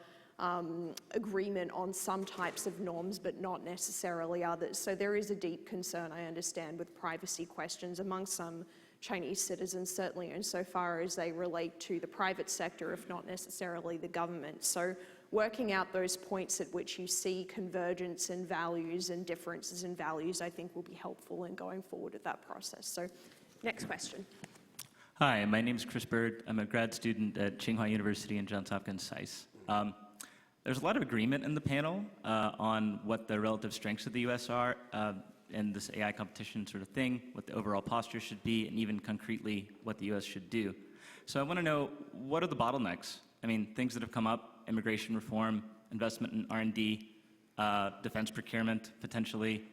agreement on some types of norms, but not necessarily others. So there is a deep concern, I understand, with privacy questions among some Chinese citizens, certainly insofar as they relate to the private sector, if not necessarily the government. So working out those points at which you see convergence in values and differences in values, I think will be helpful in going forward with that process. So next question. Hi, my name is Chris Bird. I'm a grad student at Tsinghua University and Johns Hopkins SAIS. There's a lot of agreement in the panel on what the relative strengths of the U.S. are and this AI competition sort of thing, what the overall posture should be, and even concretely what the U.S. should do. So I want to know, what are the bottlenecks? I mean, things that have come up, immigration reform, investment in R&D, defense procurement, potentially,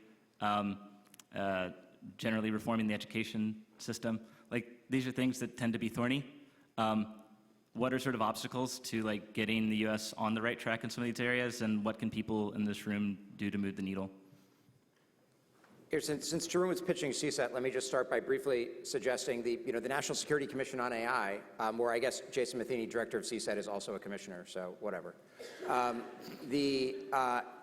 generally reforming the education system. Like, these are things that tend to be thorny. What are sort of obstacles to like getting the U.S. on the right track in some of these areas, and what can people in this room do to move the needle? Here, since Tarun was pitching CSET, let me just start by briefly suggesting the National Security Commission on AI, where I guess Jason Matheny, director of CSET, is also a commissioner, so whatever.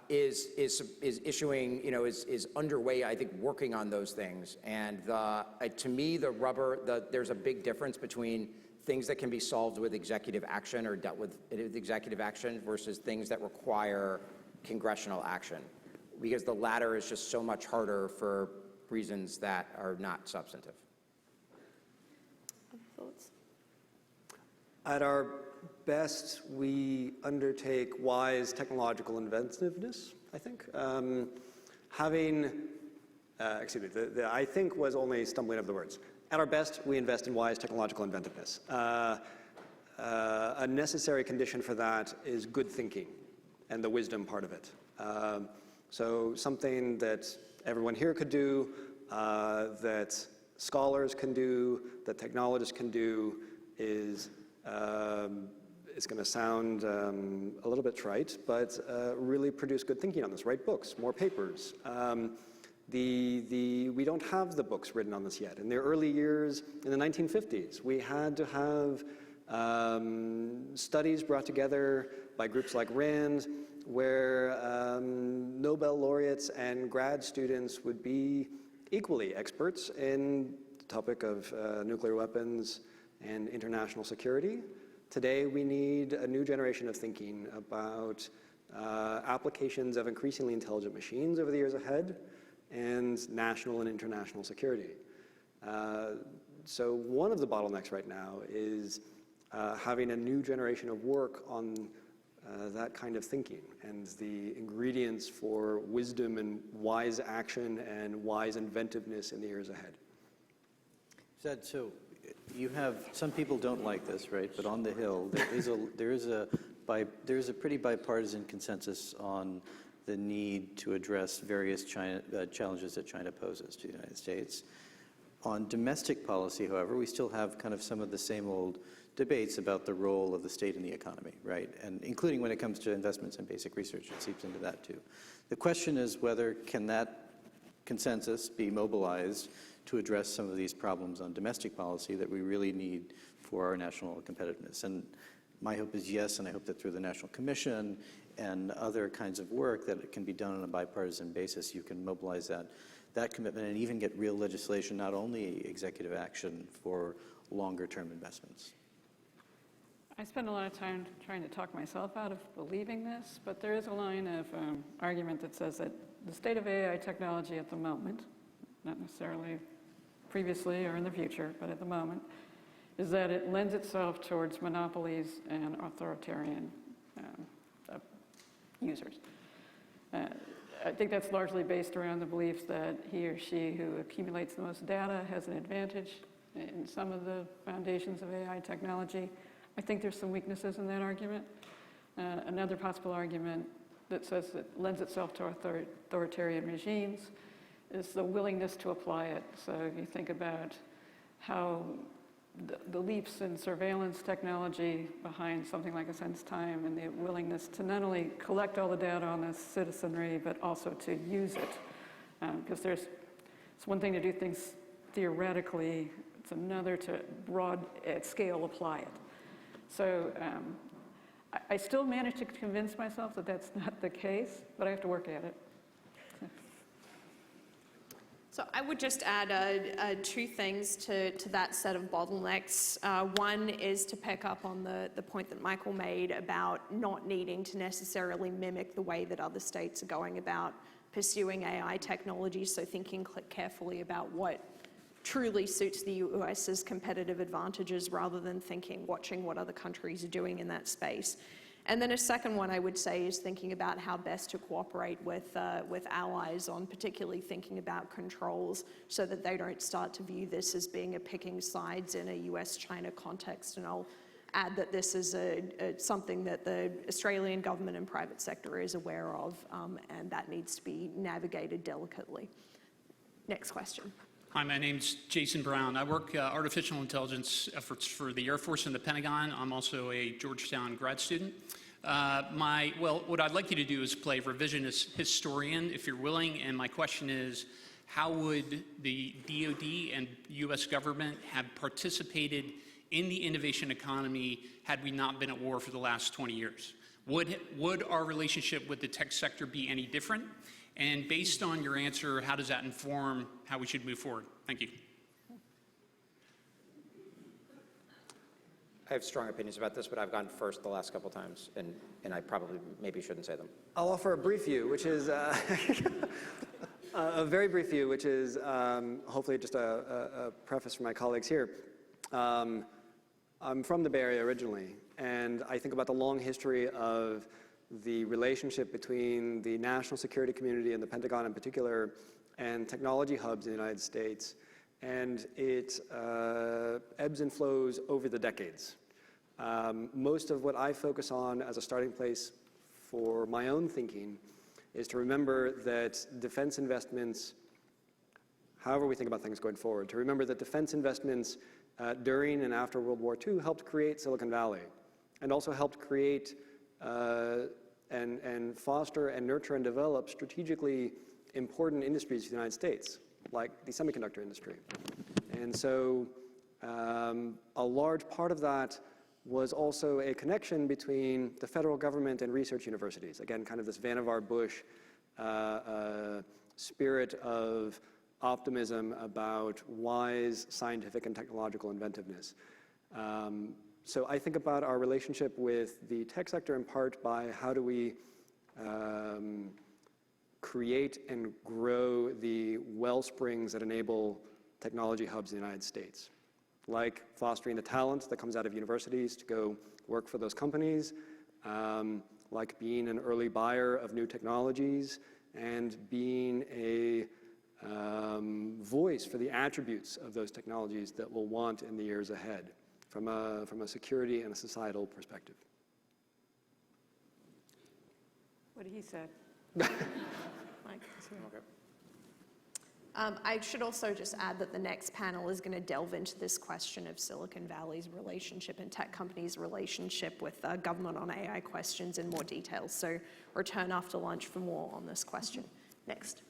Is issuing, is underway, I think, working on those things. And to me, there's a big difference between things that can be solved with executive action or dealt with executive action versus things that require congressional action, because the latter is just so much harder for reasons that are not substantive. Other thoughts? At our best, we undertake wise technological inventiveness, I think. The I think was only stumbling of the words. At our best, we invest in wise technological inventiveness. A necessary condition for that is good thinking and the wisdom part of it. So something that everyone here could do, that scholars can do, that technologists can do is, it's going to sound a little bit trite, but really produce good thinking on this. Write books, more papers. We don't have the books written on this yet. In the early years, in the 1950s, we had to have studies brought together by groups like RAND, where Nobel laureates and grad students would be equally experts in the topic of nuclear weapons and international security. Today, we need a new generation of thinking about applications of increasingly intelligent machines over the years ahead, and national and international security. So one of the bottlenecks right now is having a new generation of work on that kind of thinking and the ingredients for wisdom and wise action and wise inventiveness in the years ahead. Zed, so you have, some people don't like this, right? But on the Hill, there is a pretty bipartisan consensus on the need to address various challenges that China poses to the United States. On domestic policy, however, we still have kind of some of the same old debates about the role of the state in the economy, right? And including when it comes to investments in basic research, it seeps into that too. The question is whether can that consensus be mobilized to address some of these problems on domestic policy that we really need for our national competitiveness. And my hope is yes, and I hope that through the National Commission and other kinds of work that it can be done on a bipartisan basis, you can mobilize that commitment and even get real legislation, not only executive action, for longer-term investments. I spend a lot of time trying to talk myself out of believing this, but there is a line of argument that says that the state of AI technology at the moment, not necessarily previously or in the future, but at the moment, is that it lends itself towards monopolies and authoritarian users. I think that's largely based around the belief that he or she who accumulates the most data has an advantage in some of the foundations of AI technology. I think there's some weaknesses in that argument. Another possible argument that says it lends itself to authoritarian regimes is the willingness to apply it. So if you think about how the leaps in surveillance technology behind something like a SenseTime and the willingness to not only collect all the data on the citizenry, but also to use it. Because it's one thing to do things theoretically, it's another to broad at scale apply it. So I still manage to convince myself that that's not the case, but I have to work at it. So I would just add two things to that set of bottlenecks. One is to pick up on the point that Michael made about not needing to necessarily mimic the way that other states are going about pursuing AI technology, so thinking carefully about what truly suits the US's competitive advantages rather than watching what other countries are doing in that space. And then a second one I would say is thinking about how best to cooperate with allies on particularly thinking about controls so that they don't start to view this as being a picking sides in a US-China context. And I'll add that this is something that the Australian government and private sector is aware of, and that needs to be navigated delicately. Next question. Hi, my name's Jason Brown. I work artificial intelligence efforts for the Air Force and the Pentagon. I'm also a Georgetown grad student. What I'd like you to do is play revisionist historian, if you're willing, and my question is, how would the DoD and U.S. government have participated in the innovation economy had we not been at war for the last 20 years? Would our relationship with the tech sector be any different? And based on your answer, how does that inform how we should move forward? Thank you. I have strong opinions about this, but I've gone first the last couple times, and I probably maybe shouldn't say them. I'll offer a brief view, which is a very brief view, which is hopefully just a preface for my colleagues here. I'm from the Bay Area originally, and I think about the long history of the relationship between the national security community and the Pentagon in particular, and technology hubs in the United States. And it ebbs and flows over the decades. Most of what I focus on as a starting place for my own thinking is to remember that defense investments, however we think about things going forward, to remember that defense investments during and after World War II helped create Silicon Valley, and also helped create and foster and nurture and develop strategically important industries in the United States, like the semiconductor industry. And so a large part of that was also a connection between the federal government and research universities. Again, kind of this Vannevar Bush spirit of optimism about wise scientific and technological inventiveness. So I think about our relationship with the tech sector in part by how do we create and grow the well springs that enable technology hubs in the United States, like fostering the talent that comes out of universities to go work for those companies, like being an early buyer of new technologies, and being a voice for the attributes of those technologies that we'll want in the years ahead from a security and a societal perspective. What he said. Mike. Okay. I should also just add that the next panel is going to delve into this question of Silicon Valley's relationship and tech companies' relationship with government on AI questions in more detail. So return after lunch for more on this question. Next.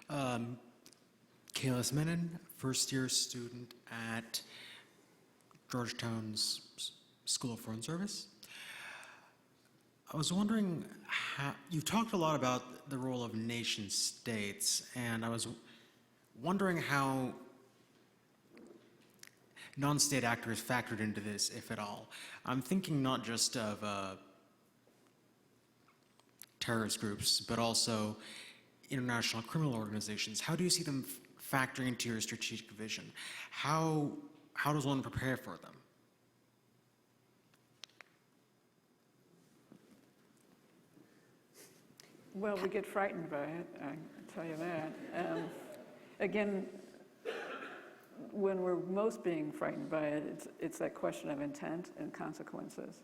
Kayla Menon, first-year student at Georgetown's School of Foreign Service. I was wondering how, you've talked a lot about the role of nation states, and I was wondering how non-state actors factored into this, if at all. I'm thinking not just of terrorist groups, but also international criminal organizations. How do you see them factoring into your strategic vision? How does one prepare for them? Well, we get frightened by it, I can tell you that. Again, when we're most being frightened by it, it's that question of intent and consequences.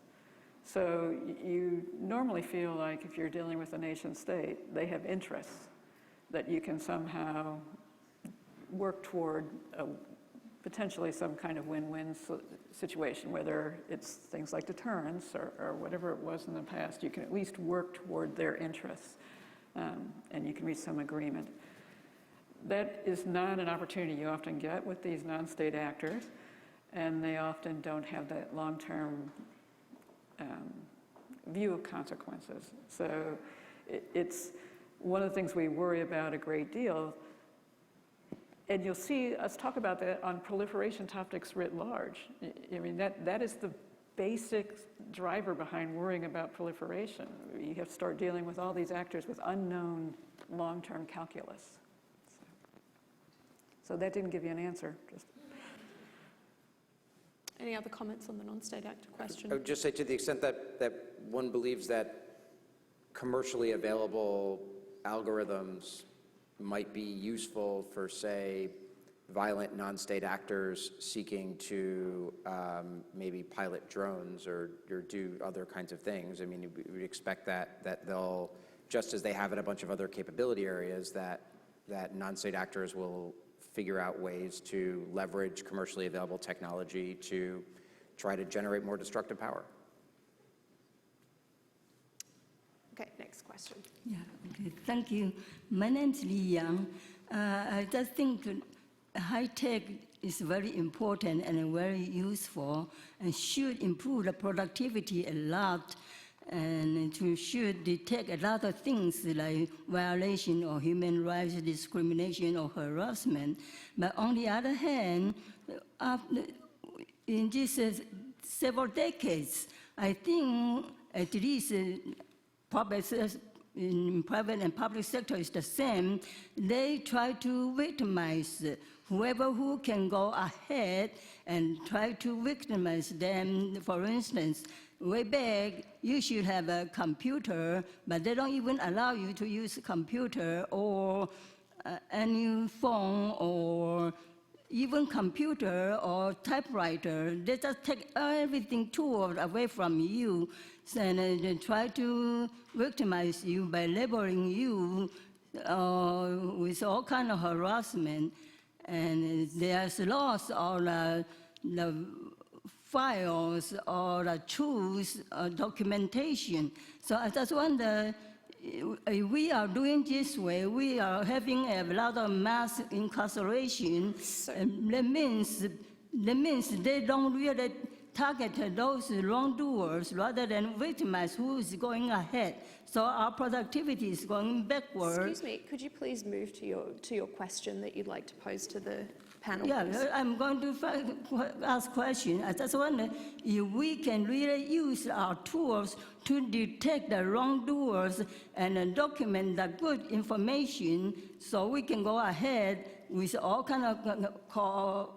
So you normally feel like if you're dealing with a nation state, they have interests that you can somehow work toward potentially some kind of win-win situation, whether it's things like deterrence or whatever it was in the past. You can at least work toward their interests, and you can reach some agreement. That is not an opportunity you often get with these non-state actors, and they often don't have that long-term view of consequences. So it's one of the things we worry about a great deal. And you'll see us talk about that on proliferation topics writ large. I mean, that is the basic driver behind worrying about proliferation. You have to start dealing with all these actors with unknown long-term calculus. So that didn't give you an answer. Any other comments on the non-state actor question? I would just say, to the extent that one believes that commercially available algorithms might be useful for, say, violent non-state actors seeking to maybe pilot drones or do other kinds of things. I mean, we would expect that they'll, just as they have in a bunch of other capability areas, that non-state actors will figure out ways to leverage commercially available technology to try to generate more destructive power. Okay, next question. Yeah, okay, thank you. My name is Li Yang. I just think high tech is very important and very useful and should improve the productivity a lot and to should detect a lot of things like violation of human rights, discrimination or harassment. But on the other hand, in these several decades, I think at least in private and public sector is the same. They try to victimize whoever who can go ahead and try to victimize them. For instance, way back, you should have a computer, but they don't even allow you to use a computer or any phone or even computer or typewriter. They just take everything tools away from you and they try to victimize you by labeling you with all kind of harassment. And there's loss of the files or the tools or documentation. So I just wonder, if we are doing this way, we are having a lot of mass incarceration. And that means they don't really target those wrongdoers rather than victimize who is going ahead. So our productivity is going backward. Excuse me, could you please move to your question that you'd like to pose to the panel? Yeah, please? I'm going to ask question. I just wonder if we can really use our tools to detect the wrongdoers and document the good information so we can go ahead with all kind of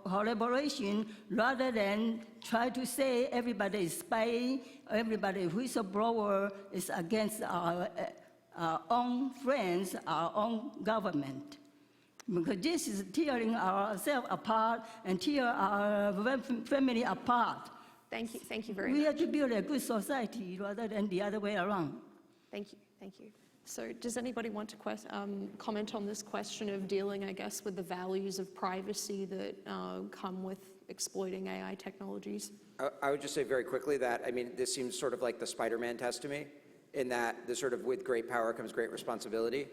collaboration rather than try to say everybody is spy, everybody whistleblower is against our own friends, our own government. Because this is tearing ourselves apart and tear our family apart. Thank you very much. We have to build a good society rather than the other way around. Thank you. So does anybody want to comment on this question of dealing, I guess, with the values of privacy that come with exploiting AI technologies? I would just say very quickly that, I mean, this seems sort of like the Spider-Man test to me, in that the sort of with great power comes great responsibility.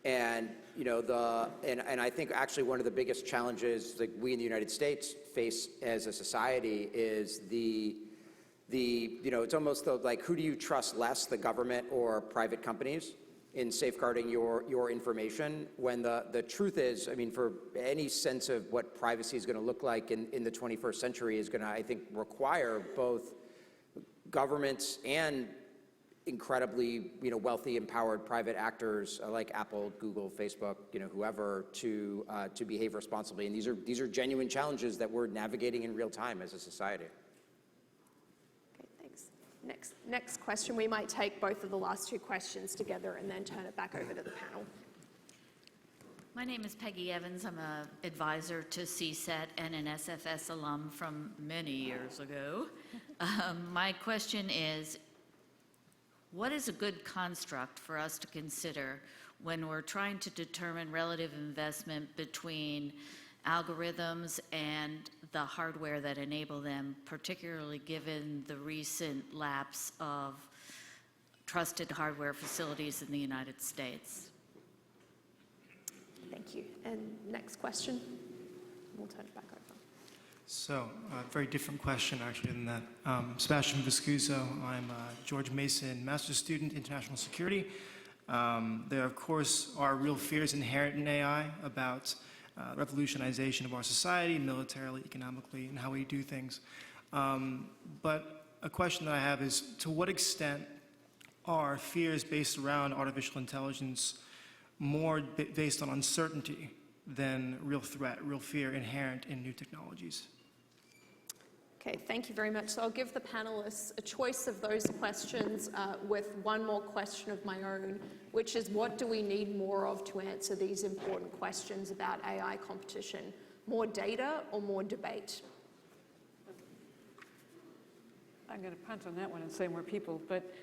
And, you know, and I think actually one of the biggest challenges that we in the United States face as a society is you know, it's almost like, who do you trust less, the government or private companies in safeguarding your information, when the truth is, I mean, for any sense of what privacy is going to look like in the 21st century is going to, I think, require both governments and incredibly, you know, wealthy, empowered private actors like Apple, Google, Facebook, you know, whoever, to behave responsibly. And these are genuine challenges that we're navigating in real time as a society. Okay, thanks. Next question. We might take both of the last two questions together and then turn it back over to the panel. My name is Peggy Evans. I'm an advisor to CSET and an SFS alum from many years ago. My question is, what is a good construct for us to consider when we're trying to determine relative investment between algorithms and the hardware that enable them, particularly given the recent lapse of trusted hardware facilities in the United States? Thank you. And next question. We'll turn it back over. So, a very different question actually than that. Sebastian Viscuso, I'm a George Mason master's student, international security. There, of course, are real fears inherent in AI about revolutionization of our society, militarily, economically, and how we do things. But a question that I have is, to what extent are fears based around artificial intelligence more based on uncertainty than real threat, real fear inherent in new technologies? Okay, thank you very much. So I'll give the panelists a choice of those questions with one more question of my own, which is, what do we need more of to answer these important questions about AI competition? More data or more debate? I'm going to punt on that one and say more people, but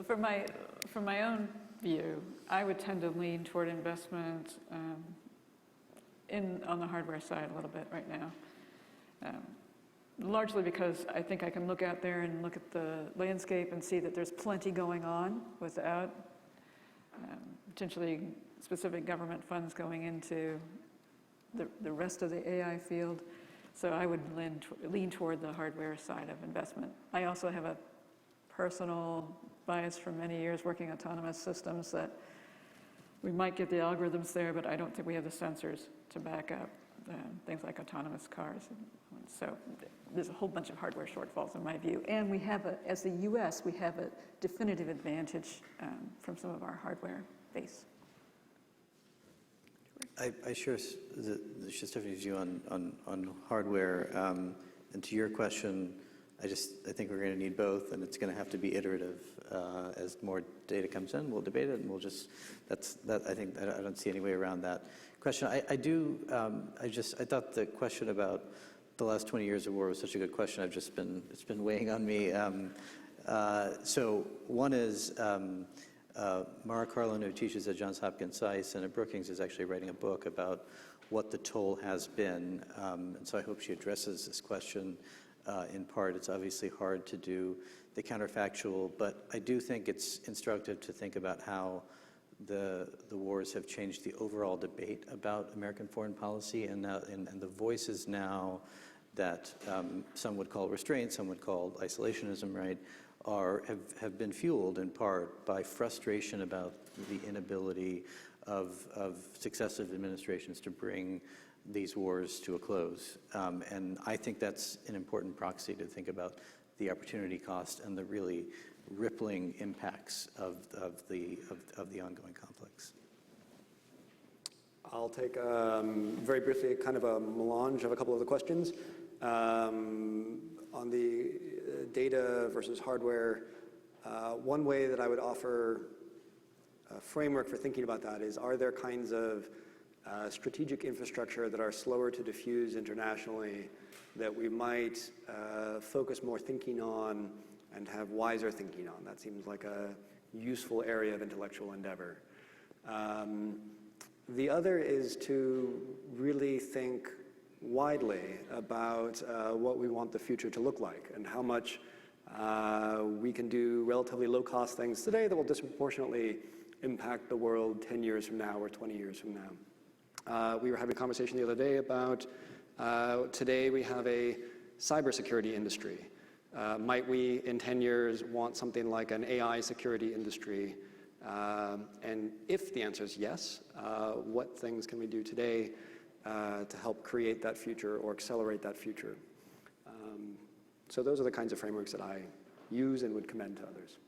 from my own view, I would tend to lean toward investment on the hardware side a little bit right now. Largely because I think I can look out there and look at the landscape and see that there's plenty going on without potentially specific government funds going into the rest of the AI field. So I would lean toward the hardware side of investment. I also have a personal bias from many years working autonomous systems that we might get the algorithms there, but I don't think we have the sensors to back up things like autonomous cars. So there's a whole bunch of hardware shortfalls in my view. And we have, as the US, we have a definitive advantage from some of our hardware base. I share Stephanie's view on hardware. And to your question, I think we're going to need both, and it's going to have to be iterative. As more data comes in, we'll debate it, and we'll just, I don't see any way around that question. I thought the question about the last 20 years of war was such a good question. It's been weighing on me. So one is, Mara Karlin, who teaches at Johns Hopkins SAIS and at Brookings, is actually writing a book about what the toll has been. And so I hope she addresses this question in part. It's obviously hard to do the counterfactual, but I do think it's instructive to think about how the wars have changed the overall debate about American foreign policy, and the voices now that some would call restraint, some would call isolationism, right, have been fueled in part by frustration about the inability of successive administrations to bring these wars to a close. And I think that's an important proxy to think about the opportunity cost and the really rippling impacts of the ongoing conflicts. I'll take very briefly kind of a melange of a couple of the questions. On the data versus hardware, one way that I would offer a framework for thinking about that is, are there kinds of strategic infrastructure that are slower to diffuse internationally that we might focus more thinking on and have wiser thinking on? That seems like a useful area of intellectual endeavor. The other is to really think widely about what we want the future to look like and how much we can do relatively low-cost things today that will disproportionately impact the world 10 years from now or 20 years from now. We were having a conversation the other day about today we have a cybersecurity industry. Might we, in 10 years, want something like an AI security industry? And if the answer is yes, what things can we do today to help create that future or accelerate that future? So those are the kinds of frameworks that I use and would commend to others.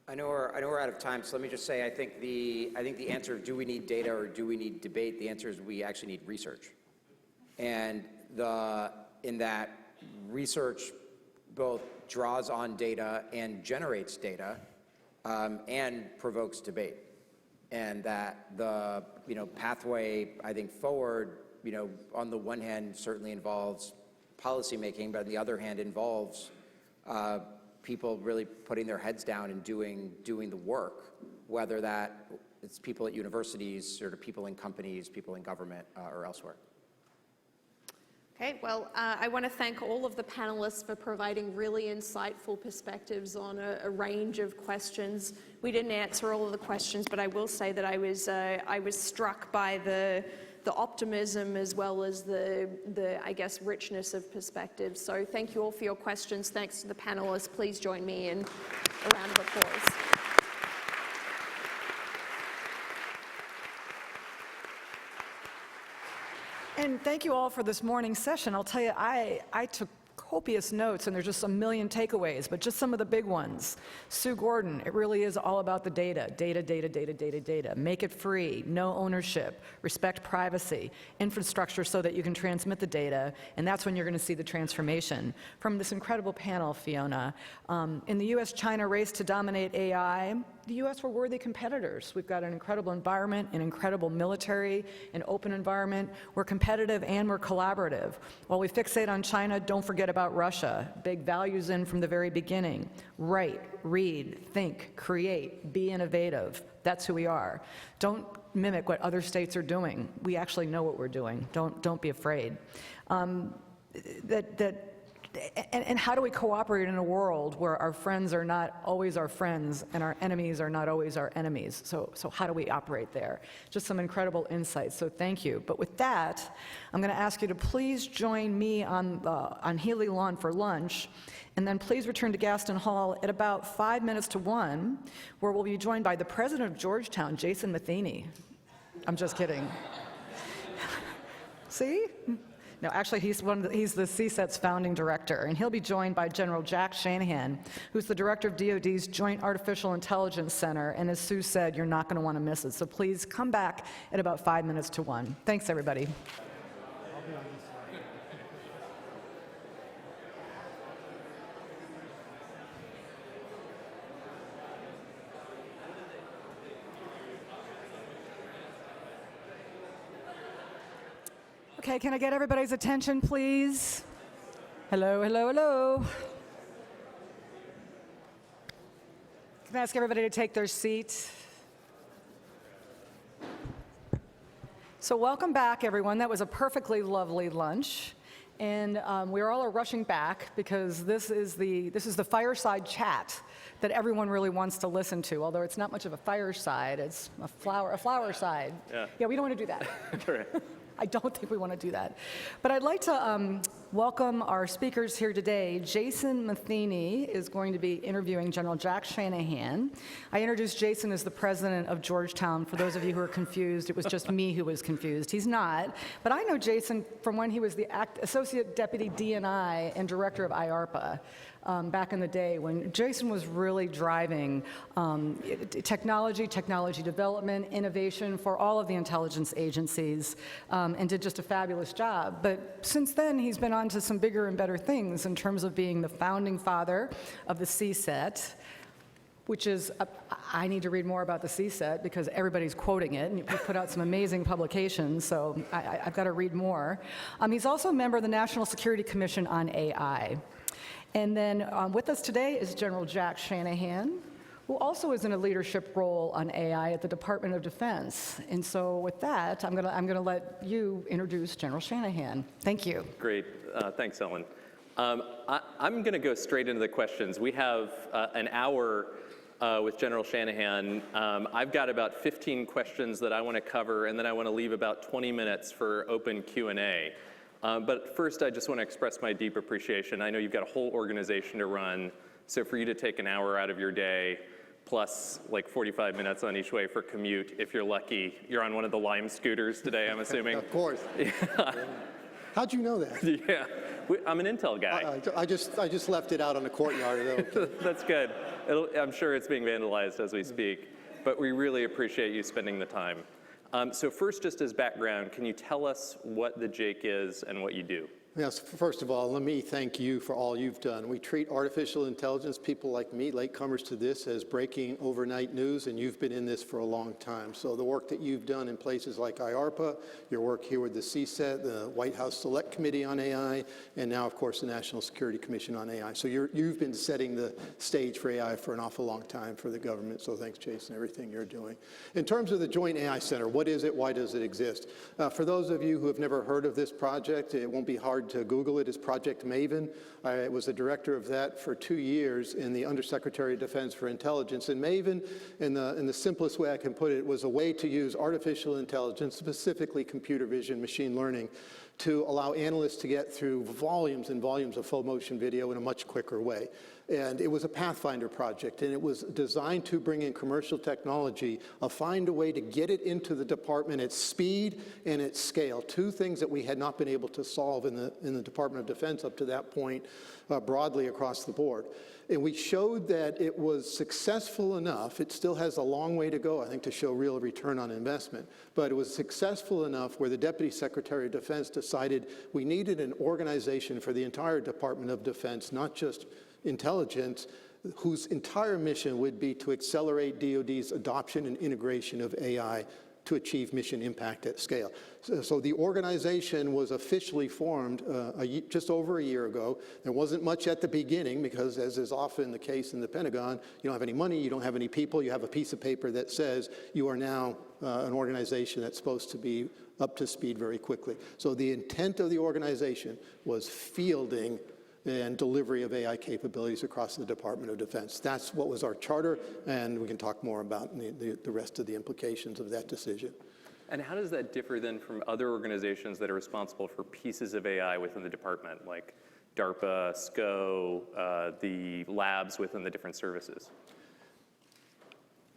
I know we're out of time, so let me just say, I think the answer, do we need data or do we need debate? The answer is we actually need research. And in that research both draws on data and generates data and provokes debate. And that the pathway, I think, forward, on the one hand certainly involves policymaking, but on the other hand involves people really putting their heads down and doing the work, whether that it's people at universities or people in companies, people in government, or elsewhere. Okay, well, I want to thank all of the panelists for providing really insightful perspectives on a range of questions. We didn't answer all of the questions, but I will say that I was struck by the optimism as well as the I guess, richness of perspective. So thank you all for your questions. Thanks to the panelists. Please join me in a round of applause. And thank you all for this morning's session. I'll tell you, I took copious notes, and there's just a million takeaways, but just some of the big ones. Sue Gordon, it really is all about the data. Data, data, data, data, data. Make it free, no ownership, respect privacy, infrastructure so that you can transmit the data, and that's when you're going to see the transformation. From this incredible panel, Fiona, in the US-China race to dominate AI, the US were worthy competitors. We've got an incredible environment, an incredible military, an open environment. We're competitive and we're collaborative. While we fixate on China, don't forget about Russia. Big values in from the very beginning. Write, read, think, create, be innovative. That's who we are. Don't mimic what other states are doing. We actually know what we're doing. Don't be afraid. And how do we cooperate in a world where our friends are not always our friends and our enemies are not always our enemies? So how do we operate there? Just some incredible insights, so thank you. But with that, I'm going to ask you to please join me on Healy Lawn for lunch, and then please return to Gaston Hall at about 5 minutes to 1, where we'll be joined by the president of Georgetown, Jason Matheny. I'm just kidding. See? No, actually, he's the CSET's founding director, and he'll be joined by General Jack Shanahan, who's the director of DoD's Joint Artificial Intelligence Center, and as Sue said, you're not going to want to miss it. So please come back at about 5 minutes to 1. Thanks, everybody. Okay, can I get everybody's attention, please? Hello, hello, hello. Can I ask everybody to take their seat? So welcome back, everyone. That was a perfectly lovely lunch. And we all are rushing back because this is the fireside chat that everyone really wants to listen to, although it's not much of a fireside, it's a flower side. Yeah, we don't want to do that. Correct. I don't think we want to do that. But I'd like to welcome our speakers here today. Jason Matheny is going to be interviewing General Jack Shanahan. I introduced Jason as the president of Georgetown. For those of you who are confused, it was just me who was confused. He's not. But I know Jason from when he was the Associate Deputy DNI and Director of IARPA. Back in the day when Jason was really driving technology development, innovation for all of the intelligence agencies, and did just a fabulous job. But since then, he's been on to some bigger and better things in terms of being the founding father of the CSET, which is, I need to read more about the CSET because everybody's quoting it, and you put out some amazing publications, so I've got to read more. He's also a member of the National Security Commission on AI. And then with us today is General Jack Shanahan, who also is in a leadership role on AI at the Department of Defense. And so with that, I'm gonna let you introduce General Shanahan. Thank you. Great, thanks, Ellen. I'm gonna go straight into the questions. We have an hour with General Shanahan. I've got about 15 questions that I wanna cover, and then I wanna leave about 20 minutes for open Q&A. But first, I just want to express my deep appreciation. I know you've got a whole organization to run, so for you to take an hour out of your day, plus like 45 minutes on each way for commute, if you're lucky. You're on one of the Lime scooters today, I'm assuming? Of course. Yeah. How'd you know that? Yeah, I'm an Intel guy. I just left it out on the courtyard. That's good. I'm sure it's being vandalized as we speak, but we really appreciate you spending the time. So first, just as background, can you tell us what the JAIC is and what you do? Yes, first of all, let me thank you for all you've done. We treat artificial intelligence, people like me, latecomers to this, as breaking overnight news, and you've been in this for a long time. So the work that you've done in places like IARPA, your work here with the CSET, the White House Select Committee on AI, and now, of course, the National Security Commission on AI. So you've been setting the stage for AI for an awful long time for the government. So thanks, Jason, everything you're doing. In terms of the Joint AI Center, what is it? Why does it exist? For those of you who have never heard of this project, it won't be hard to Google it. It's Project Maven. I was the director of that for 2 years in the Undersecretary of Defense for Intelligence. And Maven, in the simplest way I can put it, was a way to use artificial intelligence, specifically computer vision, machine learning, to allow analysts to get through volumes and volumes of full motion video in a much quicker way. And it was a Pathfinder project, and it was designed to bring in commercial technology, find a way to get it into the department at speed and at scale, two things that we had not been able to solve in the Department of Defense up to that point broadly across the board. And we showed that it was successful enough. It still has a long way to go, I think, to show real return on investment. But it was successful enough where the Deputy Secretary of Defense decided we needed an organization for the entire Department of Defense, not just intelligence, whose entire mission would be to accelerate DoD's adoption and integration of AI to achieve mission impact at scale. So the organization was officially formed just over a year ago. There wasn't much at the beginning because, as is often the case in the Pentagon, you don't have any money, you don't have any people, you have a piece of paper that says you are now an organization that's supposed to be up to speed very quickly. So the intent of the organization was fielding and delivery of AI capabilities across the Department of Defense. That's what was our charter, and we can talk more about the rest of the implications of that decision. And how does that differ then from other organizations that are responsible for pieces of AI within the department, like DARPA, SCO, the labs within the different services?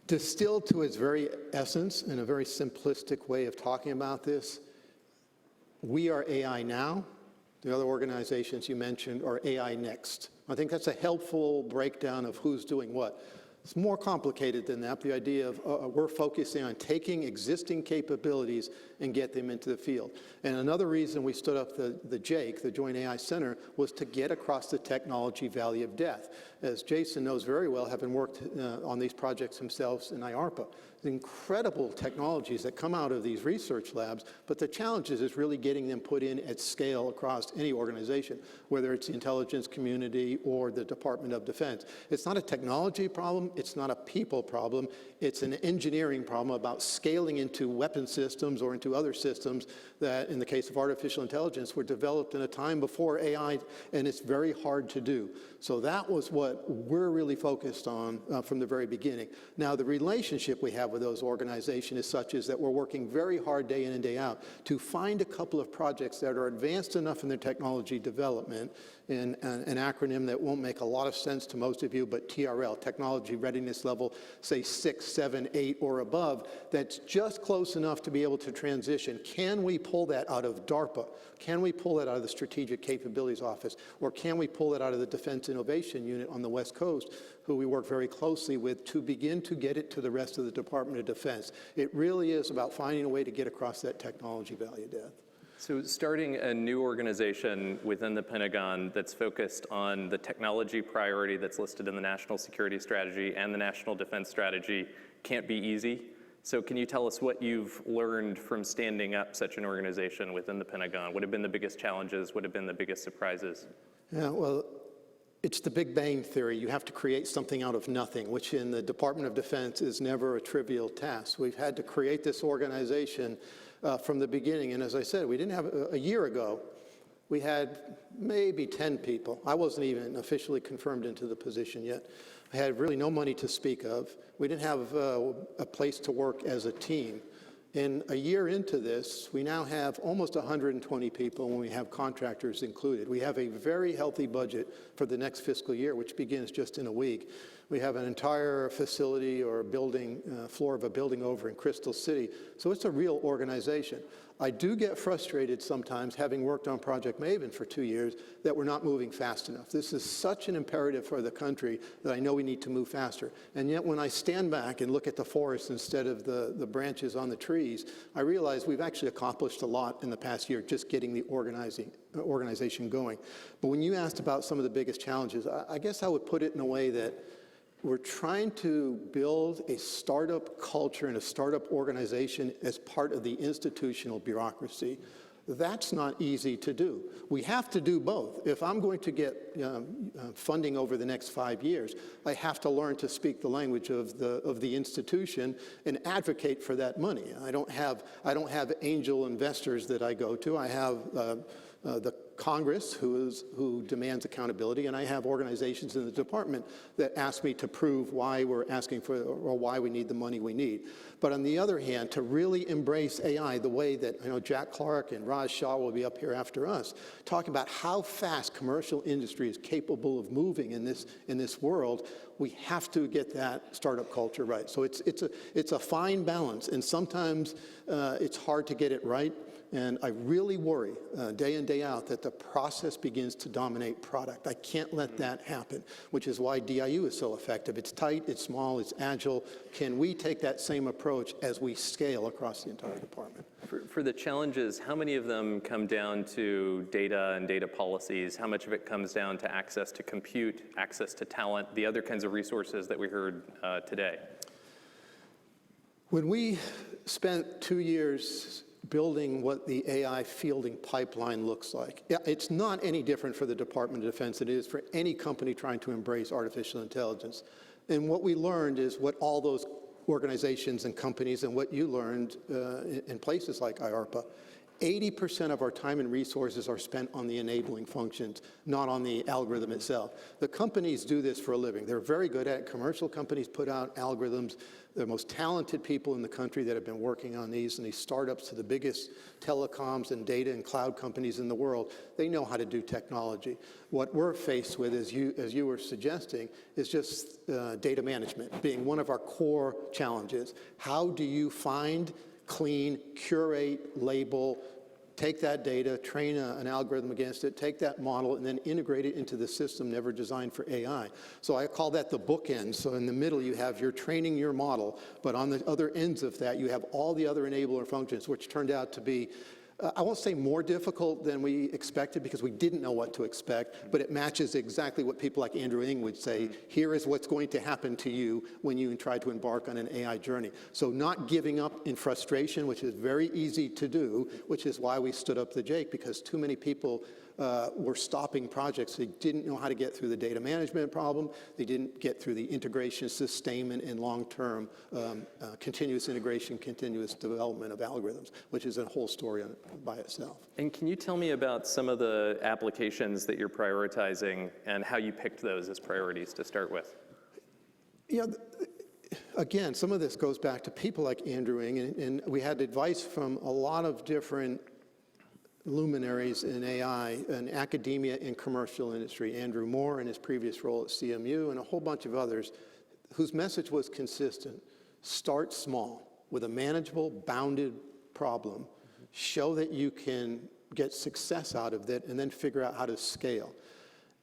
Distilled to its very essence, in a very simplistic way of talking about this, we are AI now. The other organizations you mentioned are AI next. I think that's a helpful breakdown of who's doing what. It's more complicated than that. The idea of we're focusing on taking existing capabilities and get them into the field. And another reason we stood up the JAIC, the Joint AI Center, was to get across the technology valley of death. As Jason knows very well, having worked on these projects himself in IARPA, the incredible technologies that come out of these research labs, but the challenge is really getting them put in at scale across any organization, whether it's the intelligence community or the Department of Defense. It's not a technology problem, it's not a people problem, it's an engineering problem about scaling into weapon systems or into other systems that, in the case of artificial intelligence, were developed in a time before AI, and it's very hard to do. So that was what we're really focused on from the very beginning. Now, the relationship we have with those organizations is such as that we're working very hard day in and day out to find a couple of projects that are advanced enough in their technology development, in an acronym that won't make a lot of sense to most of you, but TRL, Technology Readiness Level, say 6, 7, 8, or above, that's just close enough to be able to transition. Can we pull that out of DARPA? Can we pull that out of the Strategic Capabilities Office? Or can we pull it out of the Defense Innovation Unit on the West Coast, who we work very closely with, to begin to get it to the rest of the Department of Defense? It really is about finding a way to get across that technology valley of death. So starting a new organization within the Pentagon that's focused on the technology priority that's listed in the National Security Strategy and the National Defense Strategy can't be easy. So can you tell us what you've learned from standing up such an organization within the Pentagon? What have been the biggest challenges? What have been the biggest surprises? Yeah, well, it's the Big Bang Theory. You have to create something out of nothing, which in the Department of Defense is never a trivial task. We've had to create this organization from the beginning. And as I said, we didn't have, a year ago, we had maybe 10 people. I wasn't even officially confirmed into the position yet. I had really no money to speak of. We didn't have a place to work as a team. And a year into this, we now have almost 120 people when we have contractors included. We have a very healthy budget for the next fiscal year, which begins just in a week. We have an entire facility or building, floor of a building over in Crystal City. So it's a real organization. I do get frustrated sometimes, having worked on Project Maven for 2 years, that we're not moving fast enough. This is such an imperative for the country that I know we need to move faster. And yet when I stand back and look at the forest instead of the branches on the trees, I realize we've actually accomplished a lot in the past year just getting the organization going. But when you asked about some of the biggest challenges, I guess I would put it in a way that we're trying to build a startup culture and a startup organization as part of the institutional bureaucracy. That's not easy to do. We have to do both. If I'm going to get funding over the next 5 years, I have to learn to speak the language of the institution and advocate for that money. I don't have angel investors that I go to. I have the Congress, who demands accountability, and I have organizations in the department that ask me to prove why we're asking for, or why we need the money we need. But on the other hand, to really embrace AI the way that Jack Clark and Raj Shah will be up here after us, talking about how fast commercial industry is capable of moving in this world, we have to get that startup culture right. So it's a fine balance, and sometimes it's hard to get it right. And I really worry day in, day out that the process begins to dominate product. I can't let that happen, which is why DIU is so effective. It's tight, it's small, it's agile. Can we take that same approach as we scale across the entire department? For the challenges, how many of them come down to data and data policies? How much of it comes down to access to compute, access to talent, the other kinds of resources that we heard today? When we spent 2 years building what the AI fielding pipeline looks like. Yeah, it's not any different for the Department of Defense than it is for any company trying to embrace artificial intelligence. And what we learned is what all those organizations and companies and what you learned in places like IARPA, 80% of our time and resources are spent on the enabling functions, not on the algorithm itself. The companies do this for a living. They're very good at it. Commercial companies put out algorithms. The most talented people in the country that have been working on these, and these startups to the biggest telecoms and data and cloud companies in the world, they know how to do technology. What we're faced with, as you were suggesting, is just data management being one of our core challenges. How do you find, clean, curate, label, take that data, train an algorithm against it, take that model, and then integrate it into the system never designed for AI. So I call that the bookends. So in the middle, you have your training your model, but on the other ends of that, you have all the other enabler functions, which turned out to be I won't say more difficult than we expected because we didn't know what to expect, but it matches exactly what people like Andrew Ng would say, here is what's going to happen to you when you try to embark on an AI journey. So not giving up in frustration, which is very easy to do, which is why we stood up the JAIC, because too many people were stopping projects. They didn't know how to get through the data management problem. They didn't get through the integration, sustainment, and long-term continuous integration, continuous development of algorithms, which is a whole story by itself. And can you tell me about some of the applications that you're prioritizing and how you picked those as priorities to start with? Yeah, again, some of this goes back to people like Andrew Ng, and we had advice from a lot of different luminaries in AI, in academia and commercial industry, Andrew Moore in his previous role at CMU, and a whole bunch of others, whose message was consistent. Start small with a manageable, bounded problem. Show that you can get success out of it, and then figure out how to scale.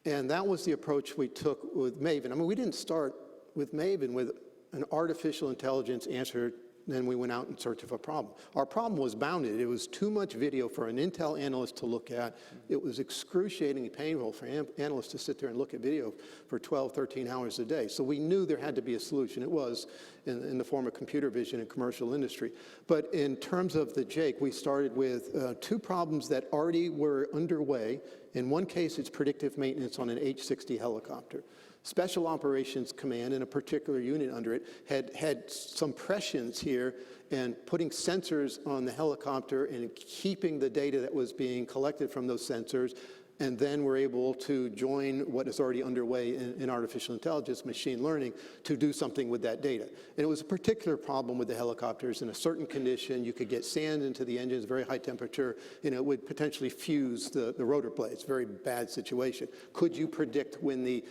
And that was the approach we took with Maven. I mean, we didn't start with Maven with an artificial intelligence answer. Then we went out in search of a problem. Our problem was bounded. It was too much video for an Intel analyst to look at. It was excruciatingly painful for analysts to sit there and look at video for 12, 13 hours a day. So we knew there had to be a solution. It was in the form of computer vision in commercial industry. But in terms of the JAIC, we started with two problems that already were underway. In one case, it's predictive maintenance on an H-60 helicopter. Special Operations Command and a particular unit under it had some prescience here and putting sensors on the helicopter and keeping the data that was being collected from those sensors, and then we're able to join what is already underway in artificial intelligence, machine learning, to do something with that data. And it was a particular problem with the helicopters. In a certain condition, you could get sand into the engines, very high temperature, and it would potentially fuse the rotor blades. Very bad situation. Could you predict when the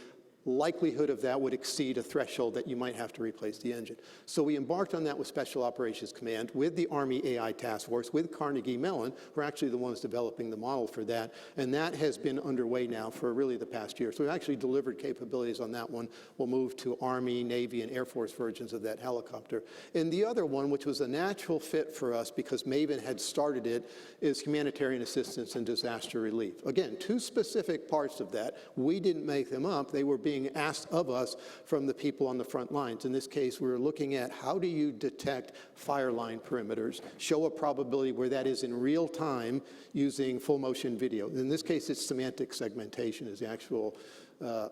likelihood of that would exceed a threshold that you might have to replace the engine? So we embarked on that with Special Operations Command, with the Army AI Task Force, with Carnegie Mellon. We're actually the ones developing the model for that, and that has been underway now for really the past year. So we've actually delivered capabilities on that one. We'll move to Army, Navy, and Air Force versions of that helicopter. And the other one, which was a natural fit for us because Maven had started it, is humanitarian assistance and disaster relief. Again, two specific parts of that. We didn't make them up. They were being asked of us from the people on the front lines. In this case, we were looking at how do you detect fire line perimeters, show a probability where that is in real time using full motion video. In this case, it's semantic segmentation is the actual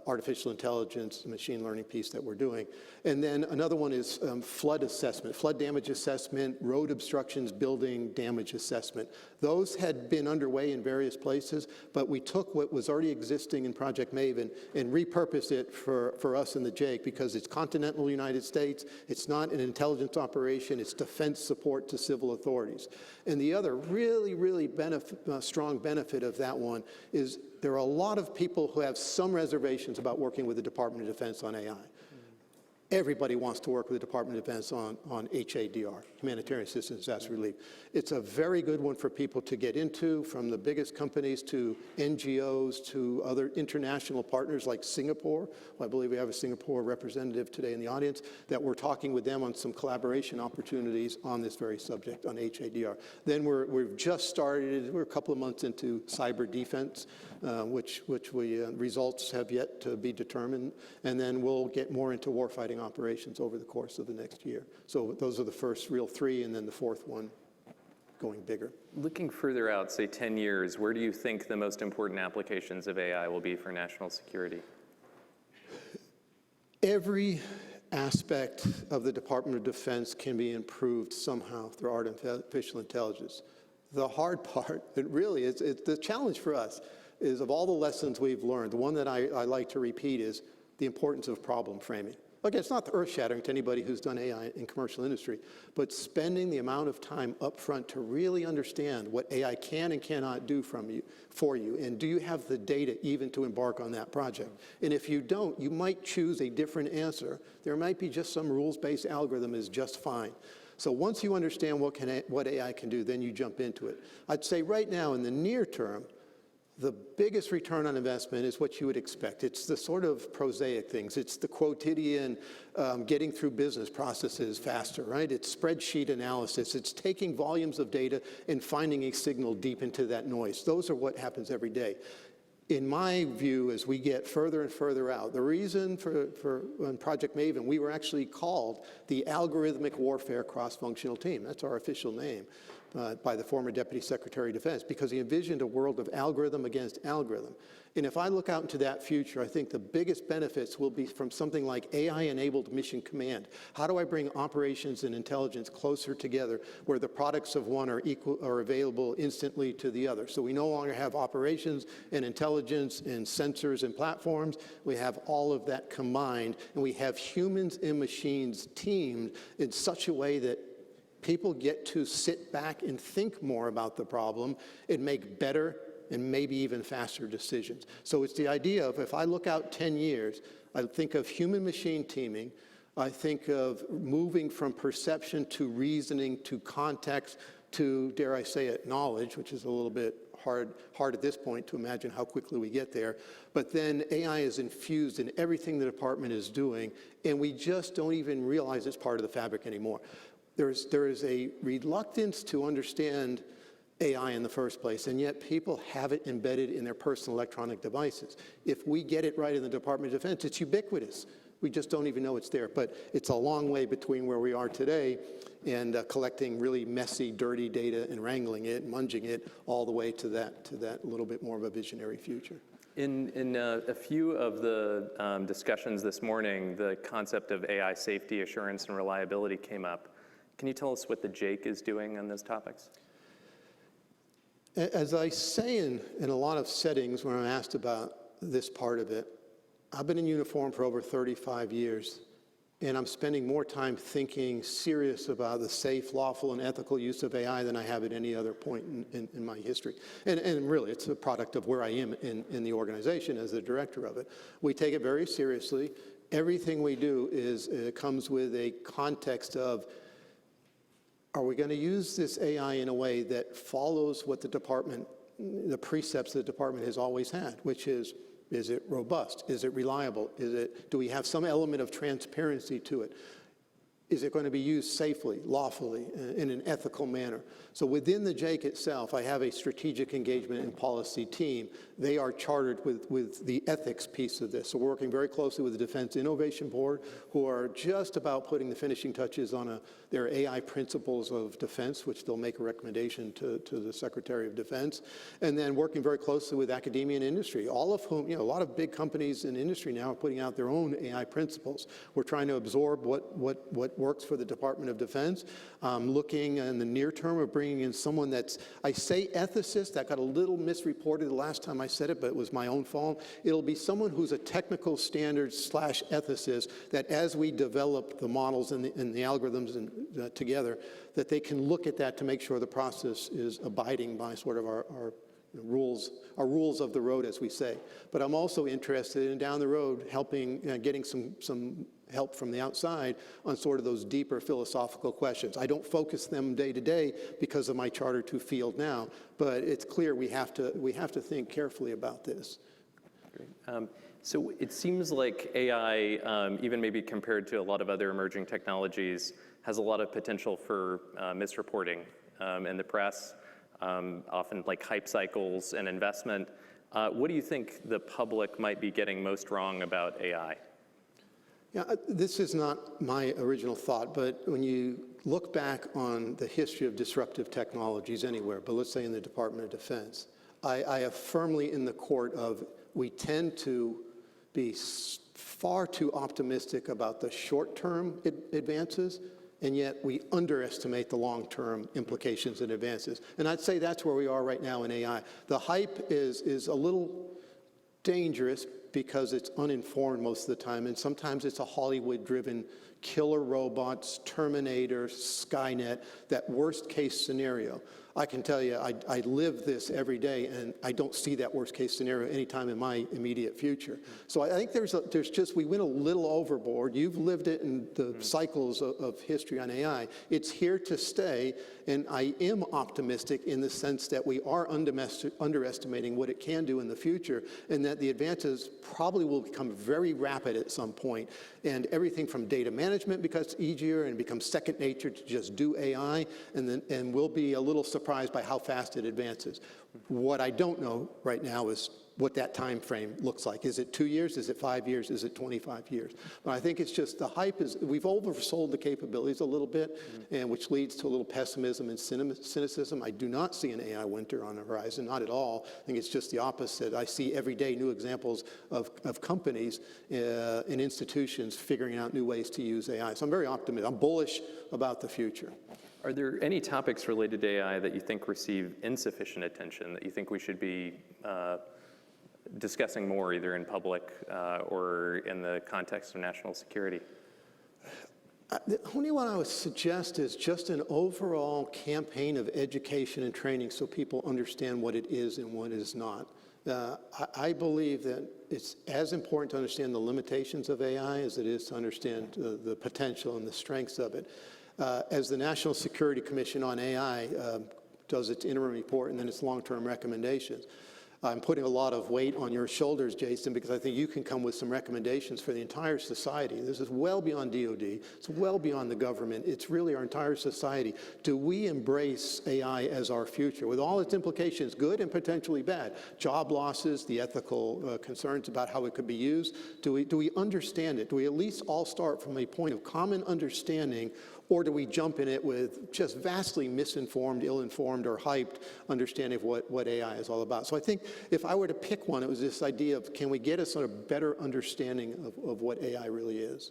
artificial intelligence, machine learning piece that we're doing. And then another one is flood assessment, flood damage assessment, road obstructions, building damage assessment. Those had been underway in various places, but we took what was already existing in Project Maven and repurposed it for us in the JAIC because it's continental United States, it's not an intelligence operation, it's defense support to civil authorities. And the other really strong benefit of that one is there are a lot of people who have some reservations about working with the Department of Defense on AI. Everybody wants to work with the Department of Defense on HADR, Humanitarian Assistance Disaster Relief. It's a very good one for people to get into, from the biggest companies to NGOs to other international partners like Singapore. Well, I believe we have a Singapore representative today in the audience that we're talking with them on some collaboration opportunities on this very subject, on HADR. Then we've just started, we're a couple of months into cyber defense, which results have yet to be determined. And then we'll get more into warfighting doubling operations over the course of the next year. So those are the first real 3, and then the 4th one going bigger. Looking further out, say 10 years, where do you think the most important applications of AI will be for national security? Every aspect of the Department of Defense can be improved somehow through artificial intelligence. The hard part, it really is, the challenge for us is, of all the lessons we've learned, the one that I like to repeat is the importance of problem framing. Again, it's not earth-shattering to anybody who's done AI in commercial industry, but spending the amount of time up front to really understand what AI can and cannot do for you, and do you have the data even to embark on that project? And if you don't, you might choose a different answer. There might be just some rules-based algorithm is just fine. So once you understand what AI can do, then you jump into it. I'd say right now, in the near term, the biggest return on investment is what you would expect. It's the sort of prosaic things. It's the quotidian getting through business processes faster, right? It's spreadsheet analysis. It's taking volumes of data and finding a signal deep into that noise. Those are what happens every day. In my view, as we get further and further out, the reason for on Project Maven, we were actually called the Algorithmic Warfare Cross-Functional Team. That's our official name. By the former Deputy Secretary of Defense, because he envisioned a world of algorithm against algorithm. And if I look out into that future, I think the biggest benefits will be from something like AI-enabled mission command. How do I bring operations and intelligence closer together where the products of one are available instantly to the other? So we no longer have operations and intelligence and sensors and platforms. We have all of that combined, and we have humans and machines teamed in such a way that people get to sit back and think more about the problem and make better and maybe even faster decisions. So it's the idea of, if I look out 10 years, I think of human-machine teaming. I think of moving from perception to reasoning to context to, dare I say it, knowledge, which is a little bit hard at this point to imagine how quickly we get there. But then AI is infused in everything the department is doing, and we just don't even realize it's part of the fabric anymore. There is a reluctance to understand AI in the first place, and yet people have it embedded in their personal electronic devices. If we get it right in the Department of Defense, it's ubiquitous. We just don't even know it's there. But it's a long way between where we are today and collecting really messy, dirty data and wrangling it, munging it, all the way to that little bit more of a visionary future. In a few of the discussions this morning, the concept of AI safety, assurance, and reliability came up. Can you tell us what the JAIC is doing on those topics? As I say in a lot of settings when I'm asked about this part of it, I've been in uniform for over 35 years, and I'm spending more time thinking serious about the safe, lawful, and ethical use of AI than I have at any other point in my history. And really, it's a product of where I am in the organization as the director of it. We take it very seriously. Everything we do comes with a context of, are we going to use this AI in a way that follows what the precepts the department has always had, which is it robust? Is it reliable? Do we have some element of transparency to it? Is it going to be used safely, lawfully, in an ethical manner? So within the JAIC itself, I have a strategic engagement and policy team. They are chartered with the ethics piece of this. So we're working very closely with the Defense Innovation Board, who are just about putting the finishing touches on their AI principles of defense, which they'll make a recommendation to the Secretary of Defense. And then working very closely with academia and industry, all of whom, a lot of big companies in industry now are putting out their own AI principles. We're trying to absorb what works for the Department of Defense. Looking in the near term of bringing in someone that's, I say ethicist, that got a little misreported the last time I said it, but it was my own fault. It'll be someone who's a technical standards / ethicist, that as we develop the models and the algorithms together, that they can look at that to make sure the process is abiding by sort of our rules of the road, as we say. But I'm also interested in down the road helping, getting some help from the outside on sort of those deeper philosophical questions. I don't focus them day to day because of my Charter 2 field now, but it's clear we have to think carefully about this. Great. So it seems like AI, even maybe compared to a lot of other emerging technologies, has a lot of potential for misreporting in the press, often like hype cycles and investment. What do you think the public might be getting most wrong about AI? Yeah, this is not my original thought, but when you look back on the history of disruptive technologies anywhere, but let's say in the Department of Defense, I have firmly in the court of we tend to be far too optimistic about the short-term advances, and yet we underestimate the long-term implications and advances. And I'd say that's where we are right now in AI. The hype is a little dangerous because it's uninformed most of the time, and sometimes it's a Hollywood-driven killer robots, Terminator, Skynet, that worst-case scenario. I can tell you, I live this every day, and I don't see that worst-case scenario anytime in my immediate future. So I think we went a little overboard. You've lived it in the cycles of history on AI. It's here to stay, and I am optimistic in the sense that we are underestimating what it can do in the future, and that the advances probably will become very rapid at some point. And everything from data management becomes easier and becomes second nature to just do AI, and we'll be a little surprised by how fast it advances. What I don't know right now is what that time frame looks like. Is it 2 years? Is it 5 years? Is it 25 years? But I think it's just the hype is, we've oversold the capabilities a little bit, and which leads to a little pessimism and cynicism. I do not see an AI winter on the horizon, not at all. I think it's just the opposite. I see every day new examples of companies and institutions figuring out new ways to use AI. So I'm very optimistic. I'm bullish about the future. Are there any topics related to AI that you think receive insufficient attention, that you think we should be discussing more, either in public or in the context of national security? The only one I would suggest is just an overall campaign of education and training so people understand what it is and what it is not. I believe that it's as important to understand the limitations of AI as it is to understand the potential and the strengths of it. As the National Security Commission on AI does its interim report and then its long-term recommendations, I'm putting a lot of weight on your shoulders, Jason, because I think you can come with some recommendations for the entire society. This is well beyond DOD. It's well beyond the government. It's really our entire society. Do we embrace AI as our future with all its implications, good and potentially bad? Job losses, the ethical concerns about how it could be used. Do we understand it? Do we at least all start from a point of common understanding, or do we jump in it with just vastly misinformed, ill-informed, or hyped understanding of what AI is all about? So I think if I were to pick one, it was this idea of, can we get a sort of better understanding of what AI really is?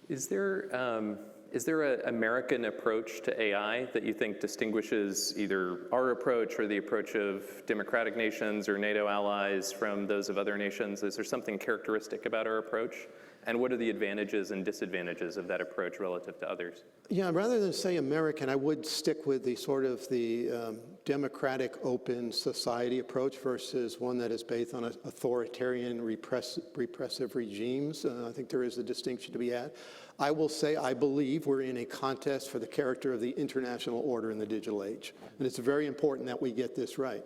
Is there an American approach to AI that you think distinguishes either our approach or the approach of democratic nations or NATO allies from those of other nations? Is there something characteristic about our approach? And what are the advantages and disadvantages of that approach relative to others? Yeah, rather than say American, I would stick with the sort of the democratic open society approach versus one that is based on authoritarian repressive regimes. I think there is a distinction to be had. I will say I believe we're in a contest for the character of the international order in the digital age. And it's very important that we get this right.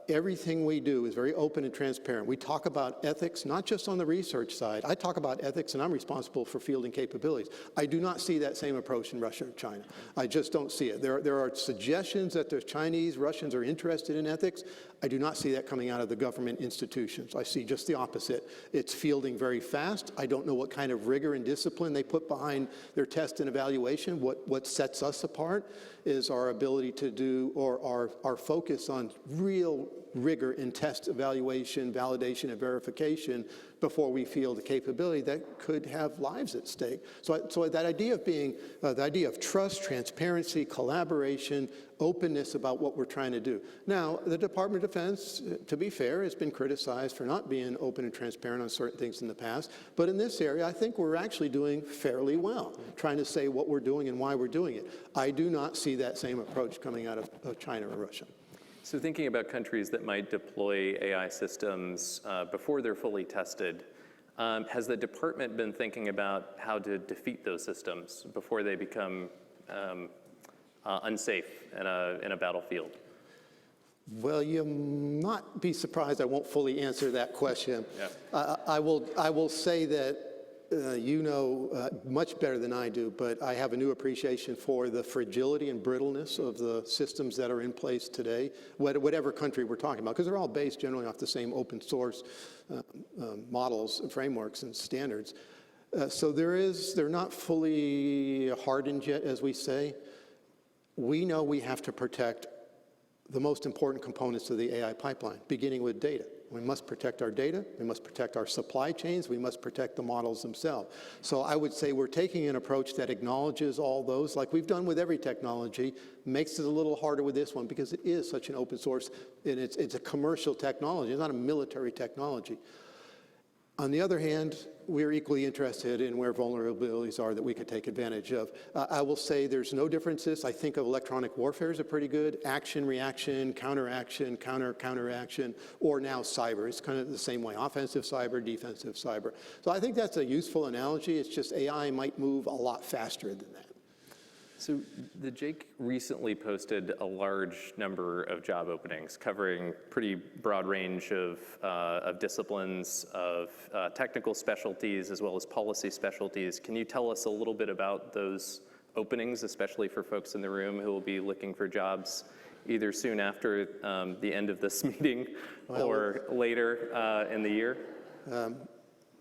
Everything we do is very open and transparent. We talk about ethics, not just on the research side. I talk about ethics, and I'm responsible for fielding capabilities. I do not see that same approach in Russia or China. I just don't see it. There are suggestions that the Chinese, Russians are interested in ethics. I do not see that coming out of the government institutions. I see just the opposite. It's fielding very fast. I don't know what kind of rigor and discipline they put behind their test and evaluation. What sets us apart is our ability to do, or our focus on real rigor in test evaluation, validation, and verification before we field the capability that could have lives at stake. So that idea of being, the idea of trust, transparency, collaboration, openness about what we're trying to do. Now, the Department of Defense, to be fair, has been criticized for not being open and transparent on certain things in the past. But in this area, I think we're actually doing fairly well, trying to say what we're doing and why we're doing it. I do not see that same approach coming out of China or Russia. So thinking about countries that might deploy AI systems before they're fully tested, has the department been thinking about how to defeat those systems before they become unsafe in a battlefield? Well, you'll not be surprised I won't fully answer that question. Yeah. I will say that you know much better than I do, but I have a new appreciation for the fragility and brittleness of the systems that are in place today, whatever country we're talking about, because they're all based generally off the same open source models, frameworks, and standards. So they're not fully hardened yet, as we say. We know we have to protect the most important components of the AI pipeline, beginning with data. We must protect our data, we must protect our supply chains, we must protect the models themselves. So I would say we're taking an approach that acknowledges all those, like we've done with every technology, makes it a little harder with this one because it is such an open source, and it's a commercial technology, it's not a military technology. On the other hand, we're equally interested in where vulnerabilities are that we could take advantage of. I will say there's no differences. I think of electronic warfare as a pretty good action, reaction, counteraction, counteraction, or now cyber. It's kind of the same way, offensive cyber, defensive cyber. So I think that's a useful analogy. It's just AI might move a lot faster than that. So the JAIC recently posted a large number of job openings covering pretty broad range of disciplines, of technical specialties, as well as policy specialties. Can you tell us a little bit about those openings, especially for folks in the room who will be looking for jobs either soon after the end of this meeting or later in the year?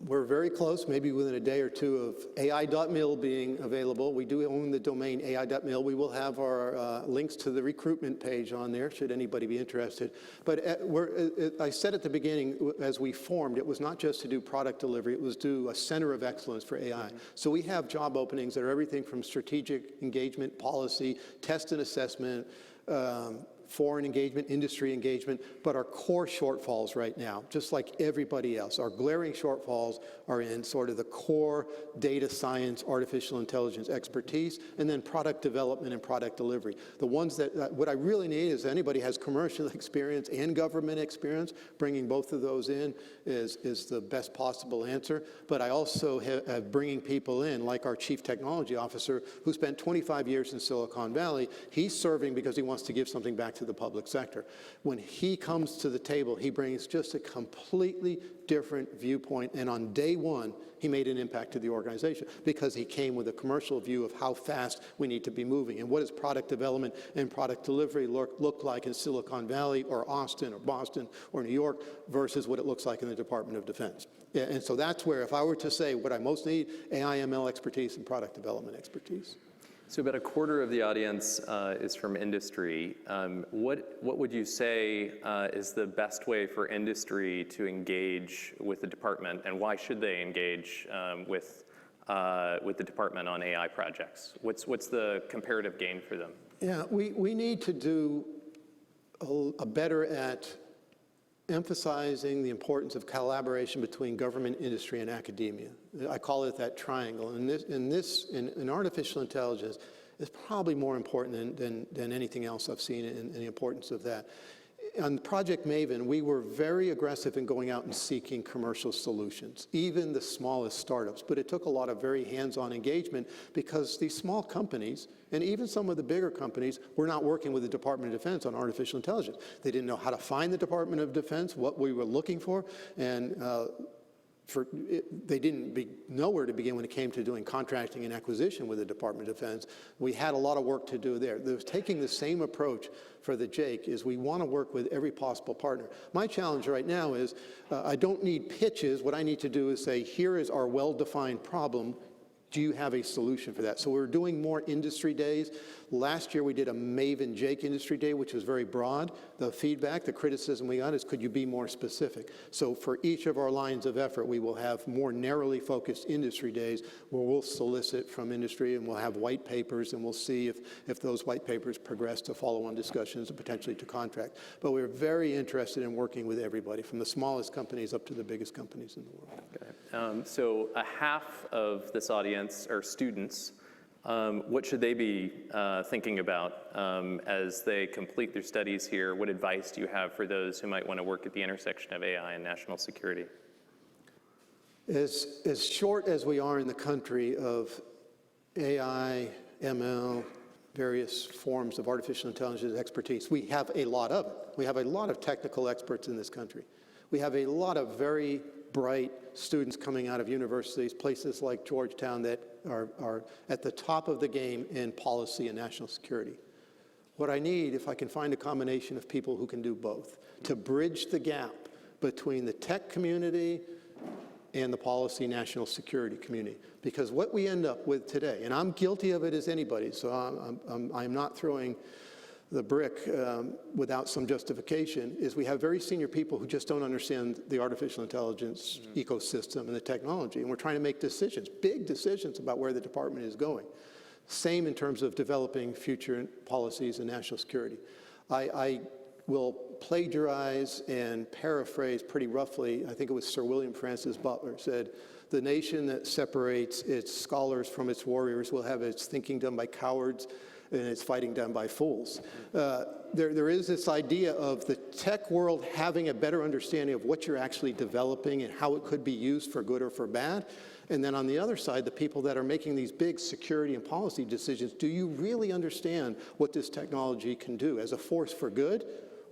We're very close, maybe within a day or two, of AI.mil being available. We do own the domain AI.mil. We will have our links to the recruitment page on there, should anybody be interested. But I said at the beginning, as we formed, it was not just to do product delivery, it was to do a center of excellence for AI. So we have job openings that are everything from strategic engagement, policy, test and assessment, foreign engagement, industry engagement, but our core shortfalls right now, just like everybody else, our glaring shortfalls are in sort of the core data science, artificial intelligence expertise, and then product development and product delivery. The ones that, what I really need is anybody has commercial experience and government experience, bringing both of those in is the best possible answer. But I also have bringing people in, like our chief technology officer, who spent 25 years in Silicon Valley. He's serving because he wants to give something back to the public sector. When he comes to the table, he brings just a completely different viewpoint, and on day one, he made an impact to the organization because he came with a commercial view of how fast we need to be moving and what does product development and product delivery look like in Silicon Valley or Austin or Boston or New York versus what it looks like in the Department of Defense. Yeah, and so that's where, if I were to say what I most need, AI/ML expertise and product development expertise. So about a quarter of the audience is from industry. What would you say is the best way for industry to engage with the department, and why should they engage with the department on AI projects? What's the comparative gain for them? Yeah, we need to do a better at emphasizing the importance of collaboration between government, industry, and academia. I call it that triangle. And in artificial intelligence, it's probably more important than anything else I've seen in the importance of that. On Project Maven, we were very aggressive in going out and seeking commercial solutions, even the smallest startups. But it took a lot of very hands-on engagement because these small companies, and even some of the bigger companies, were not working with the Department of Defense on artificial intelligence. They didn't know how to find the Department of Defense, what we were looking for, and they didn't know where to begin when it came to doing contracting and acquisition with the Department of Defense. We had a lot of work to do there. There's taking the same approach for the JAIC is we want to work with every possible partner. My challenge right now is I don't need pitches. What I need to do is say, here is our well-defined problem. Do you have a solution for that? So we're doing more industry days. Last year we did a Maven JAIC industry day, which was very broad. The feedback, the criticism we got is, could you be more specific? So for each of our lines of effort, we will have more narrowly focused industry days where we'll solicit from industry and we'll have white papers and we'll see if those white papers progress to follow-on discussions and potentially to contract. But we're very interested in working with everybody, from the smallest companies up to the biggest companies in the world. Okay. So a half of this audience are students. What should they be thinking about as they complete their studies here? What advice do you have for those who might want to work at the intersection of AI and national security? As short as we are in the country of AI, ML, various forms of artificial intelligence expertise, we have a lot of it. We have a lot of technical experts in this country. We have a lot of very bright students coming out of universities, places like Georgetown, that are at the top of the game in policy and national security. What I need, if I can find a combination of people who can do both, to bridge the gap between the tech community and the policy national security community. Because what we end up with today, and I'm guilty of it as anybody, so I'm not throwing the brick without some justification, is we have very senior people who just don't understand the artificial intelligence ecosystem and the technology. And we're trying to make decisions, big decisions about where the department is going. Same in terms of developing future policies and national security. I will plagiarize and paraphrase pretty roughly, I think it was Sir William Francis Butler said, "The nation that separates its scholars from its warriors will have its thinking done by cowards and its fighting done by fools." There is this idea of the tech world having a better understanding of what you're actually developing and how it could be used for good or for bad. And then on the other side, the people that are making these big security and policy decisions, do you really understand what this technology can do as a force for good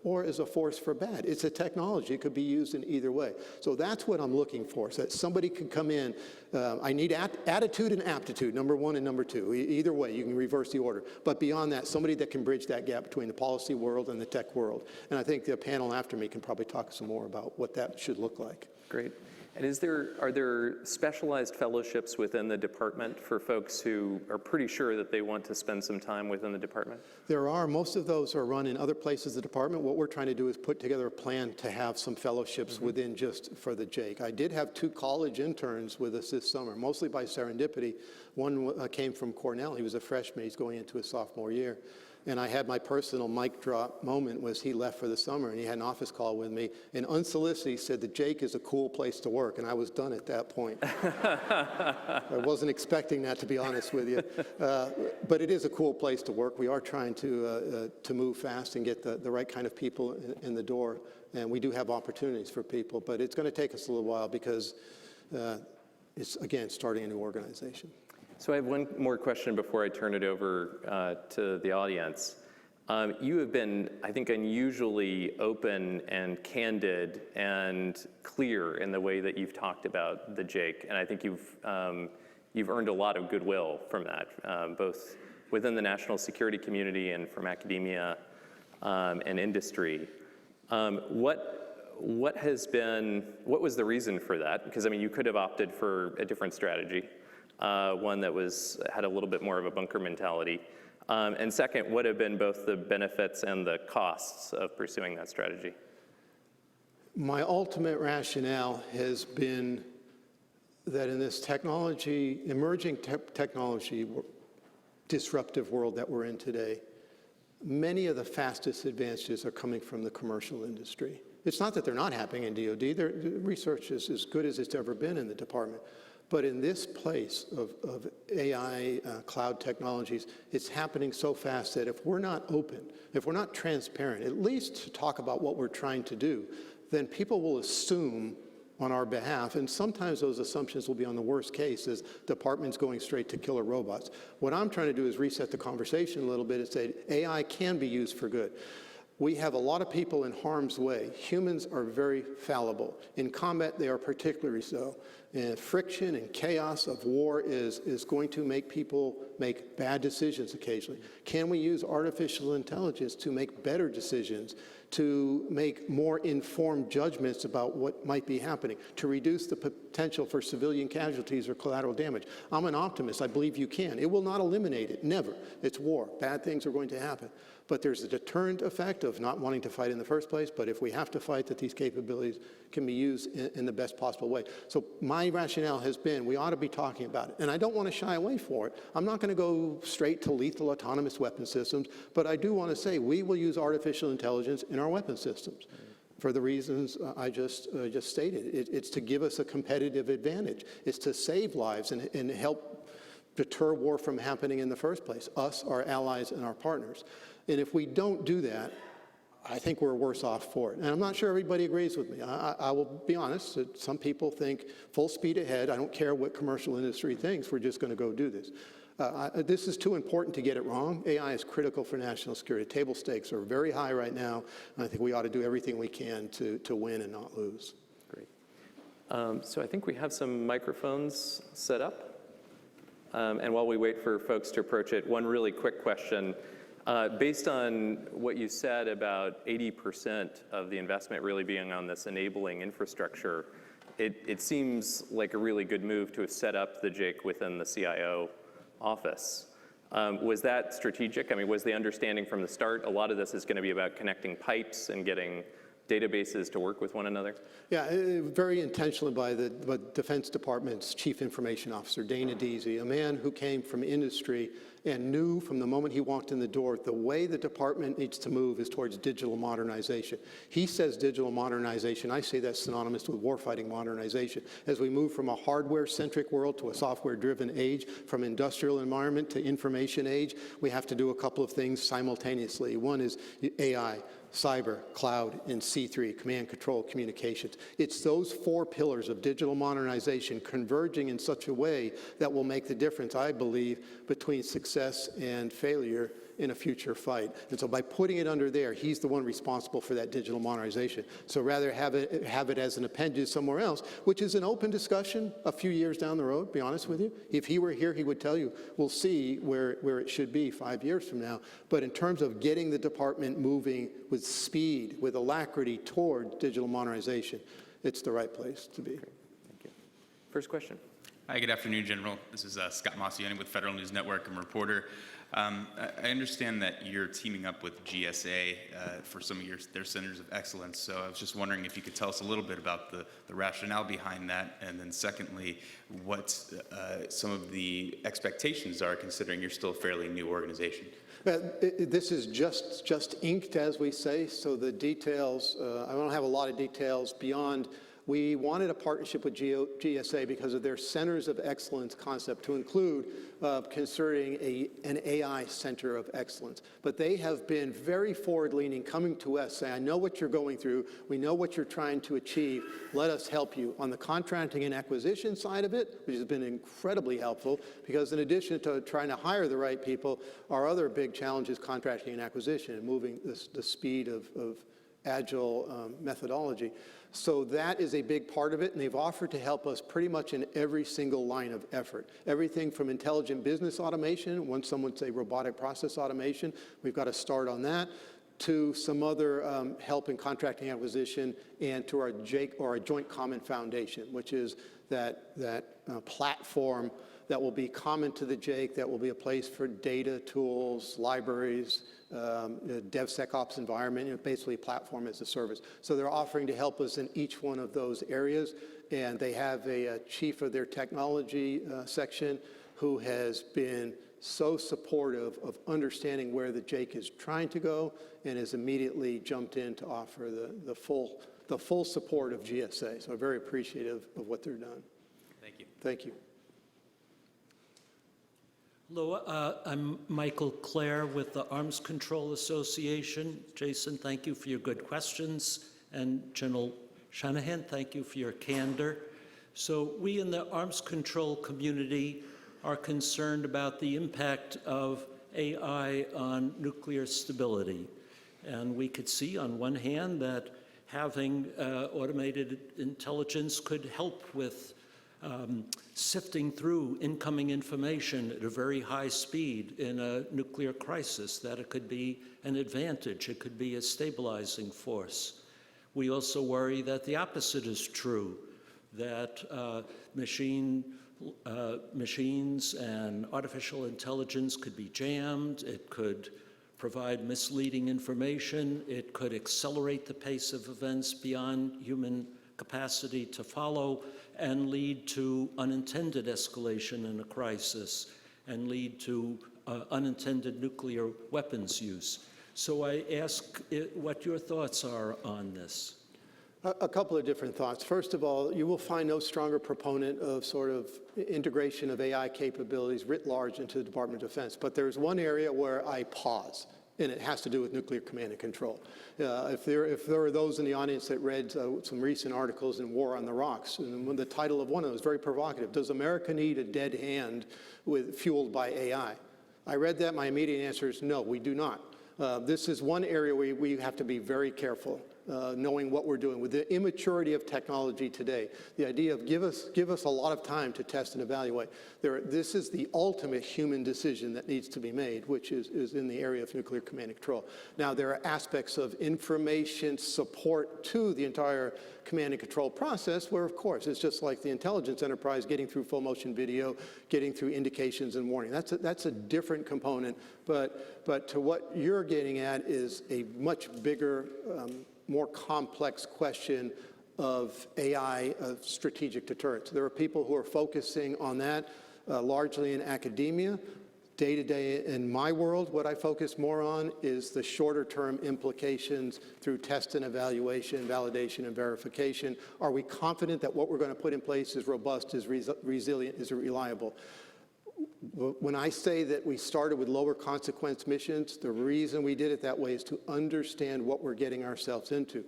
or as a force for bad? It's a technology. It could be used in either way. So that's what I'm looking for, so that somebody could come in. I need attitude and aptitude, number one and number two. Either way, you can reverse the order. But beyond that, somebody that can bridge that gap between the policy world and the tech world. And I think the panel after me can probably talk some more about what that should look like. Great. And are there specialized fellowships within the department for folks who are pretty sure that they want to spend some time within the department? There are. Most of those are run in other places of the department. What we're trying to do is put together a plan to have some fellowships within just for the JAIC. I did have 2 college interns with us this summer, mostly by serendipity. One came from Cornell. He was a freshman. He's going into his sophomore year. And I had my personal mic drop moment was he left for the summer and he had an office call with me. And unsolicited, he said, "The JAIC is a cool place to work." And I was done at that point. I wasn't expecting that, to be honest with you. But it is a cool place to work. We are trying to move fast and get the right kind of people in the door. And we do have opportunities for people. But it's going to take us a little while because it's, again, starting a new organization. So I have one more question before I turn it over to the audience. You have been, I think, unusually open and candid and clear in the way that you've talked about the JAIC, and I think you've earned a lot of goodwill from that, both within the national security community and from academia and industry. What was the reason for that? Because I mean, you could have opted for a different strategy. One that had a little bit more of a bunker mentality. And second, what have been both the benefits and the costs of pursuing that strategy? My ultimate rationale has been that in this emerging technology, disruptive world that we're in today, many of the fastest advances are coming from the commercial industry. It's not that they're not happening in DoD. The research is as good as it's ever been in the department. But in this place of AI, cloud technologies, it's happening so fast that if we're not open, if we're not transparent, at least to talk about what we're trying to do, then people will assume on our behalf, and sometimes those assumptions will be on the worst case, as departments going straight to killer robots. What I'm trying to do is reset the conversation a little bit and say AI can be used for good. We have a lot of people in harm's way. Humans are very fallible. In combat, they are particularly so. And friction and chaos of war is going to make people make bad decisions occasionally. Can we use artificial intelligence to make better decisions, to make more informed judgments about what might be happening, to reduce the potential for civilian casualties or collateral damage? I'm an optimist. I believe you can. It will not eliminate it, never. It's war. Bad things are going to happen. But there's a deterrent effect of not wanting to fight in the first place, but if we have to fight, that these capabilities can be used in the best possible way. So my rationale has been we ought to be talking about it. And I don't want to shy away from it. I'm not going to go straight to lethal autonomous weapon systems, but I do want to say we will use artificial intelligence in our weapon systems for the reasons I just stated. It's to give us a competitive advantage. It's to save lives and help deter war from happening in the first place, us, our allies, and our partners. And if we don't do that, I think we're worse off for it. And I'm not sure everybody agrees with me. I will be honest, that some people think full speed ahead. I don't care what commercial industry thinks. We're just going to go do this. This is too important to get it wrong. AI is critical for national security. Table stakes are very high right now, and I think we ought to do everything we can to win and not lose. Great. So I think we have some microphones set up. And while we wait for folks to approach it, one really quick question. Based on what you said about 80% of the investment really being on this enabling infrastructure, it seems like a really good move to have set up the JAIC within the CIO office. Was that strategic? I mean, was the understanding from the start, a lot of this is going to be about connecting pipes and getting databases to work with one another? Yeah, very intentionally by the Defense Department's Chief Information Officer, Dana Deasy, a man who came from industry and knew from the moment he walked in the door the way the department needs to move is towards digital modernization. He says digital modernization. I say that's synonymous with warfighting modernization. As we move from a hardware-centric world to a software-driven age, from industrial environment to information age, we have to do a couple of things simultaneously. One is AI, cyber, cloud, and C3, command, control, communications. It's those four pillars of digital modernization converging in such a way that will make the difference, I believe, between success and failure in a future fight. And so by putting it under there, he's the one responsible for that digital modernization. So rather have it as an appendage somewhere else, which is an open discussion a few years down the road, be honest with you. If he were here, he would tell you, we'll see where it should be 5 years from now. But in terms of getting the department moving with speed, with alacrity toward digital modernization, it's the right place to be. Thank you. First question. Hi, good afternoon, General. This is Scott Massiani with Federal News Network. I'm a reporter. I understand that you're teaming up with GSA for some of their centers of excellence. So I was just wondering if you could tell us a little bit about the rationale behind that, and then secondly, what some of the expectations are, considering you're still a fairly new organization. This is just inked, as we say, so the details, I don't have a lot of details beyond. We wanted a partnership with GSA because of their centers of excellence concept to include concerning an AI center of excellence. But they have been very forward-leaning, coming to us saying, I know what you're going through. We know what you're trying to achieve. Let us help you. On the contracting and acquisition side of it, which has been incredibly helpful, because in addition to trying to hire the right people, our other big challenge is contracting and acquisition and moving the speed of agile methodology. So that is a big part of it, and they've offered to help us pretty much in every single line of effort. Everything from intelligent business automation, once someone would say robotic process automation, we've got to start on that, to some other help in contracting acquisition, and to our JAIC, or our Joint Common Foundation, which is that platform that will be common to the JAIC, that will be a place for data, tools, libraries, DevSecOps environment, basically a platform as a service. So they're offering to help us in each one of those areas, and they have a chief of their technology section who has been so supportive of understanding where the JAIC is trying to go, and has immediately jumped in to offer the full support of GSA. So I'm very appreciative of what they're done. Thank you. Thank you. Hello, I'm Michael Clare with the Arms Control Association. Jason, thank you for your good questions. And General Shanahan, thank you for your candor. So we in the arms control community are concerned about the impact of AI on nuclear stability. And we could see on one hand that having automated intelligence could help with sifting through incoming information at a very high speed in a nuclear crisis, that it could be an advantage, it could be a stabilizing force. We also worry that the opposite is true, that machines and artificial intelligence could be jammed, it could provide misleading information, it could accelerate the pace of events beyond human capacity to follow, and lead to unintended escalation in a crisis, and lead to unintended nuclear weapons use. So I ask what your thoughts are on this. A couple of different thoughts. First of all, you will find no stronger proponent of sort of integration of AI capabilities writ large into the Department of Defense. But there's one area where I pause, and it has to do with nuclear command and control. If there are those in the audience that read some recent articles in War on the Rocks, and the title of one of them was very provocative, Does America Need a Dead Hand fueled by AI? I read that, my immediate answer is no, we do not. This is one area where we have to be very careful, knowing what we're doing. With the immaturity of technology today, the idea of give us a lot of time to test and evaluate. This is the ultimate human decision that needs to be made, which is in the area of nuclear command and control. Now, there are aspects of information support to the entire command and control process where, of course, it's just like the intelligence enterprise getting through full motion video, getting through indications and warning. That's a different component, but to what you're getting at is a much bigger, more complex question of AI, of strategic deterrence. There are people who are focusing on that largely in academia. Day to day in my world, what I focus more on is the shorter term implications through test and evaluation, validation and verification. Are we confident that what we're going to put in place is robust, is resilient, is reliable? When I say that we started with lower consequence missions, the reason we did it that way is to understand what we're getting ourselves into.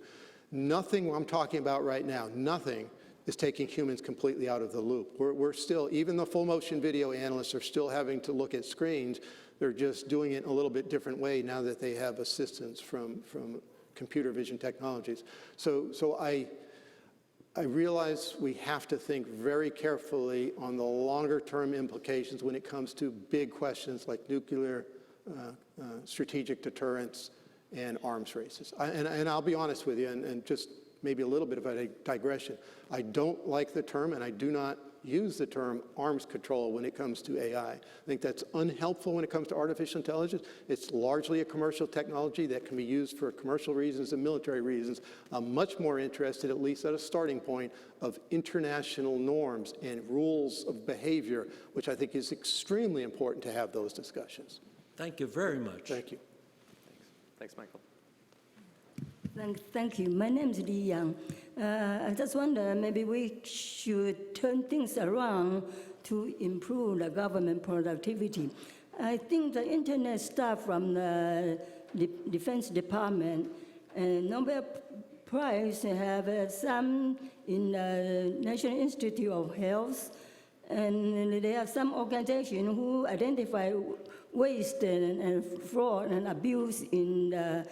Nothing I'm talking about right now, nothing is taking humans completely out of the loop. We're still, even the full motion video analysts are still having to look at screens. They're just doing it in a little bit different way now that they have assistance from computer vision technologies. So I realize we have to think very carefully on the longer term implications when it comes to big questions like nuclear strategic deterrence and arms races. And I'll be honest with you, and just maybe a little bit of a digression. I don't like the term, and I do not use the term arms control when it comes to AI. I think that's unhelpful when it comes to artificial intelligence. It's largely a commercial technology that can be used for commercial reasons and military reasons. I'm much more interested, at least at a starting point, of international norms and rules of behavior, which I think is extremely important to have those discussions. Thank you very much. Thank you. Thanks, Michael. Thank you. My name is Li Yang. I just wonder, maybe we should turn things around to improve the government productivity. I think the internet staff from the Defense Department and Nobel Prize have some in the National Institute of Health, and there are some organizations who identify waste and fraud and abuse in the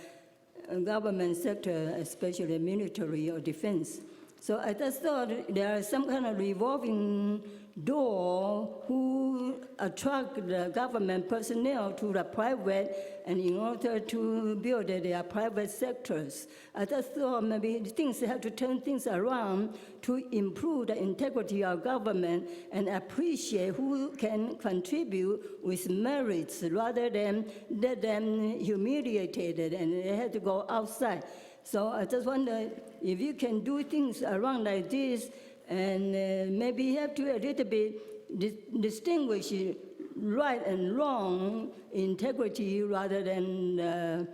government sector, especially military or defense. So I just thought there is some kind of revolving door who attract the government personnel to the private, and in order to build their private sectors. I just thought maybe things have to turn things around to improve the integrity of government and appreciate who can contribute with merits rather than let them humiliated and they have to go outside. So I just wonder if you can do things around like this, and maybe you have to a little bit distinguish right and wrong, integrity rather than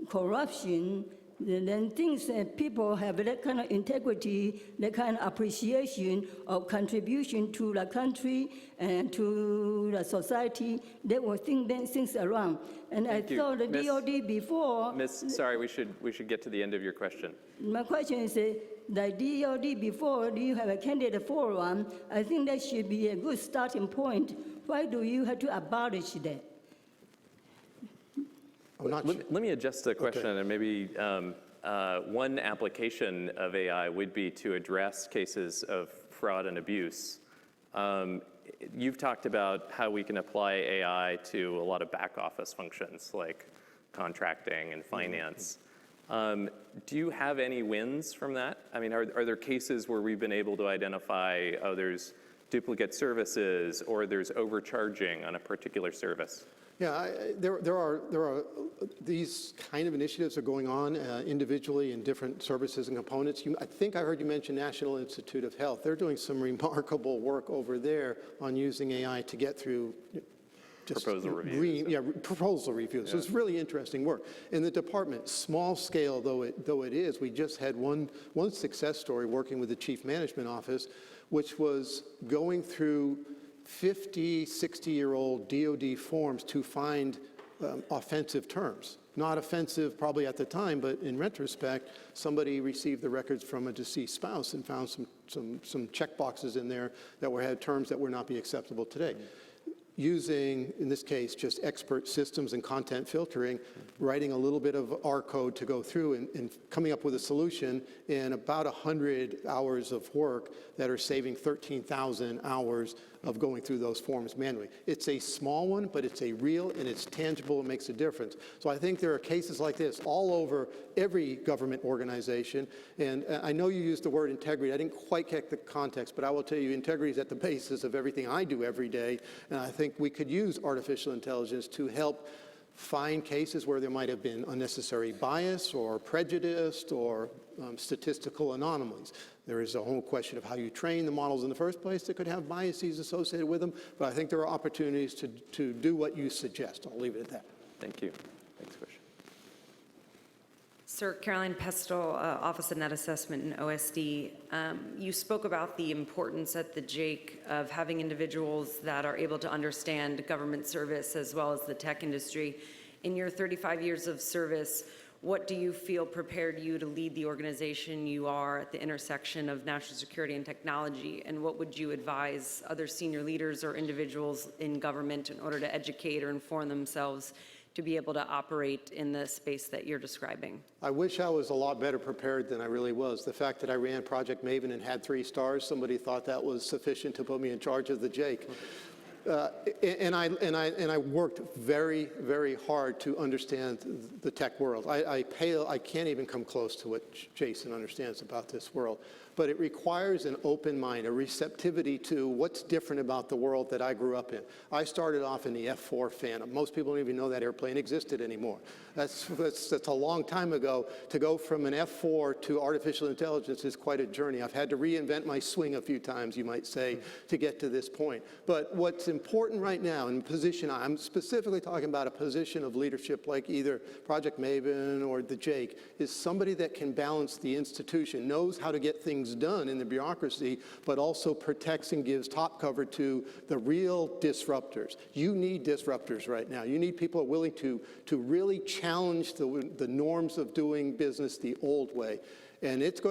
corruption. Then things that people have that kind of integrity, that kind of appreciation of contribution to the country and to the society, they will think things around. And I thought the DOD before. Miss, sorry, we should get to the end of your question. My question is, the DOD before, do you have a candidate forum? I think that should be a good starting point. Why do you have to abolish that? Let me adjust the question, and maybe one application of AI would be to address cases of fraud and abuse. You've talked about how we can apply AI to a lot of back office functions like contracting and finance. Do you have any wins from that? I mean, are there cases where we've been able to identify, oh, there's duplicate services or there's overcharging on a particular service? Yeah, there are these kind of initiatives are going on individually in different services and components. I think I heard you mention National Institute of Health. They're doing some remarkable work over there on using AI to get through proposal reviews. Proposal reviews. Yeah. So it's really interesting work. In the department, small scale though it is, we just had one success story working with the Chief Management Office, which was going through 50, 60-year-old DOD forms to find offensive terms. Not offensive probably at the time, but in retrospect, somebody received the records from a deceased spouse and found some check boxes in there that had terms that would not be acceptable today. using, in this case, just expert systems and content filtering, writing a little bit of our code to go through and coming up with a solution in about 100 hours of work that are saving 13,000 hours of going through those forms manually. It's a small one, but it's a real and it's tangible and makes a difference. So I think there are cases like this all over every government organization. And I know you used the word integrity. I didn't quite get the context, but I will tell you integrity is at the basis of everything I do every day. And I think we could use artificial intelligence to help find cases where there might have been unnecessary bias or prejudice or statistical anomalies. There is a whole question of how you train the models in the first place that could have biases associated with them, but I think there are opportunities to do what you suggest. I'll leave it at that. Thank you. Next question. Sir, Caroline Pestel, Office of Net Assessment and OSD. You spoke about the importance at the JAIC of having individuals that are able to understand government service as well as the tech industry. In your 35 years of service, what do you feel prepared you to lead the organization you are at the intersection of national security and technology? And what would you advise other senior leaders or individuals in government in order to educate or inform themselves to be able to operate in the space that you're describing? I wish I was a lot better prepared than I really was. The fact that I ran Project Maven and had 3 stars, somebody thought that was sufficient to put me in charge of the JAIC. And I worked very, very hard to understand the tech world. I can't even come close to what Jason understands about this world. But it requires an open mind, a receptivity to what's different about the world that I grew up in. I started off in the F-4 Phantom. Most people don't even know that airplane existed anymore. That's a long time ago. To go from an F-4 to artificial intelligence is quite a journey. I've had to reinvent my swing a few times, you might say, to get to this point. But what's important right now in position, I'm specifically talking about a position of leadership like either Project Maven or the JAIC, is somebody that can balance the institution, knows how to get things done in the bureaucracy, but also protects and gives top cover to the real disruptors. You need disruptors right now. You need people who are willing to really challenge the norms of doing business the old way. And it's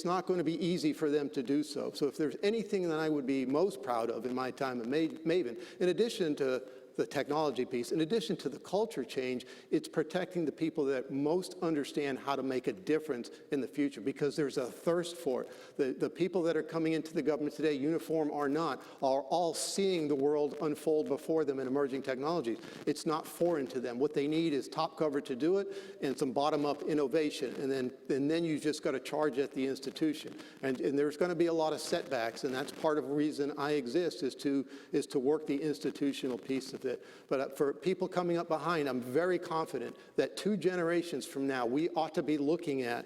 not going to be easy for them to do so. So if there's anything that I would be most proud of in my time at Maven, in addition to the technology piece, in addition to the culture change, it's protecting the people that most understand how to make a difference in the future, because there's a thirst for it. The people that are coming into the government today, uniform or not, are all seeing the world unfold before them in emerging technologies. It's not foreign to them. What they need is top cover to do it and some bottom-up innovation, and then you just got to charge at the institution. And there's going to be a lot of setbacks, and that's part of the reason I exist, is to work the institutional piece of it. But for people coming up behind, I'm very confident that 2 generations from now, we ought to be looking at,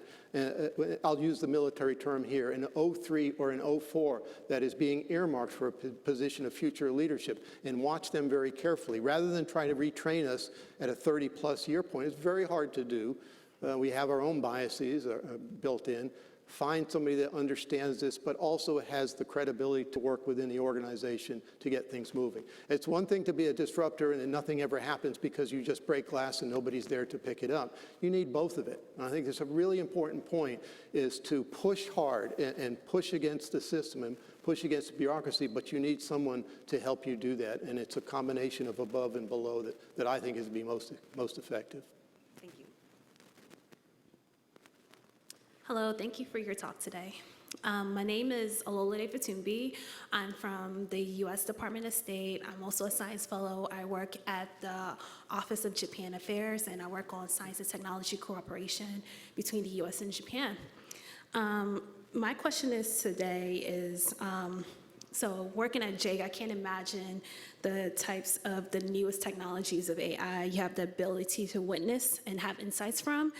I'll use the military term here, an 03 or an 04 that is being earmarked for a position of future leadership, and watch them very carefully. Rather than try to retrain us at a 30-plus year point, it's very hard to do. We have our own biases built in. Find somebody that understands this, but also has the credibility to work within the organization to get things moving. It's one thing to be a disruptor and then nothing ever happens because you just break glass and nobody's there to pick it up. You need both of it. And I think there's a really important point is to push hard and push against the system and push against the bureaucracy, but you need someone to help you do that. And it's a combination of above and below that I think is to be most effective. Hello, thank you for your talk today. My name is Ololade Fatumbi. I'm from the U.S. Department of State. I'm also a science fellow. I work at the Office of Japan Affairs, and I work on science and technology cooperation between the U.S. and Japan. My question today is, so working at JAIC, I can't imagine the types of the newest technologies of AI you have the ability to witness and have insights from.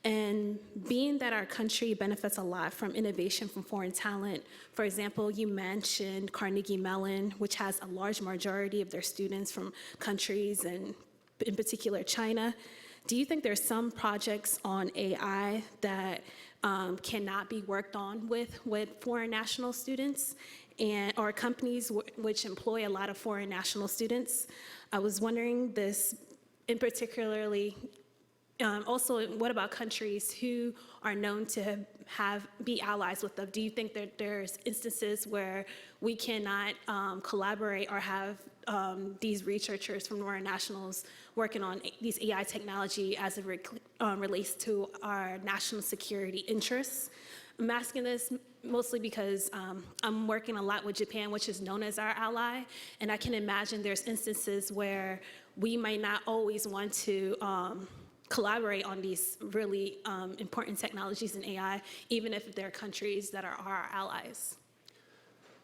And being that our country benefits a lot from innovation from foreign talent, for example, you mentioned Carnegie Mellon, which has a large majority of their students from countries, and in particular China. Do you think there's some projects on AI that cannot be worked on with foreign national students, or companies which employ a lot of foreign national students? I was wondering this in particularly Also, what about countries who are known to be allies with them? Do you think that there's instances where we cannot collaborate or have these researchers from foreign nationals working on these AI technology as it relates to our national security interests? I'm asking this mostly because I'm working a lot with Japan, which is known as our ally, and I can imagine there's instances where we might not always want to collaborate on these really important technologies in AI, even if they're countries that are our allies.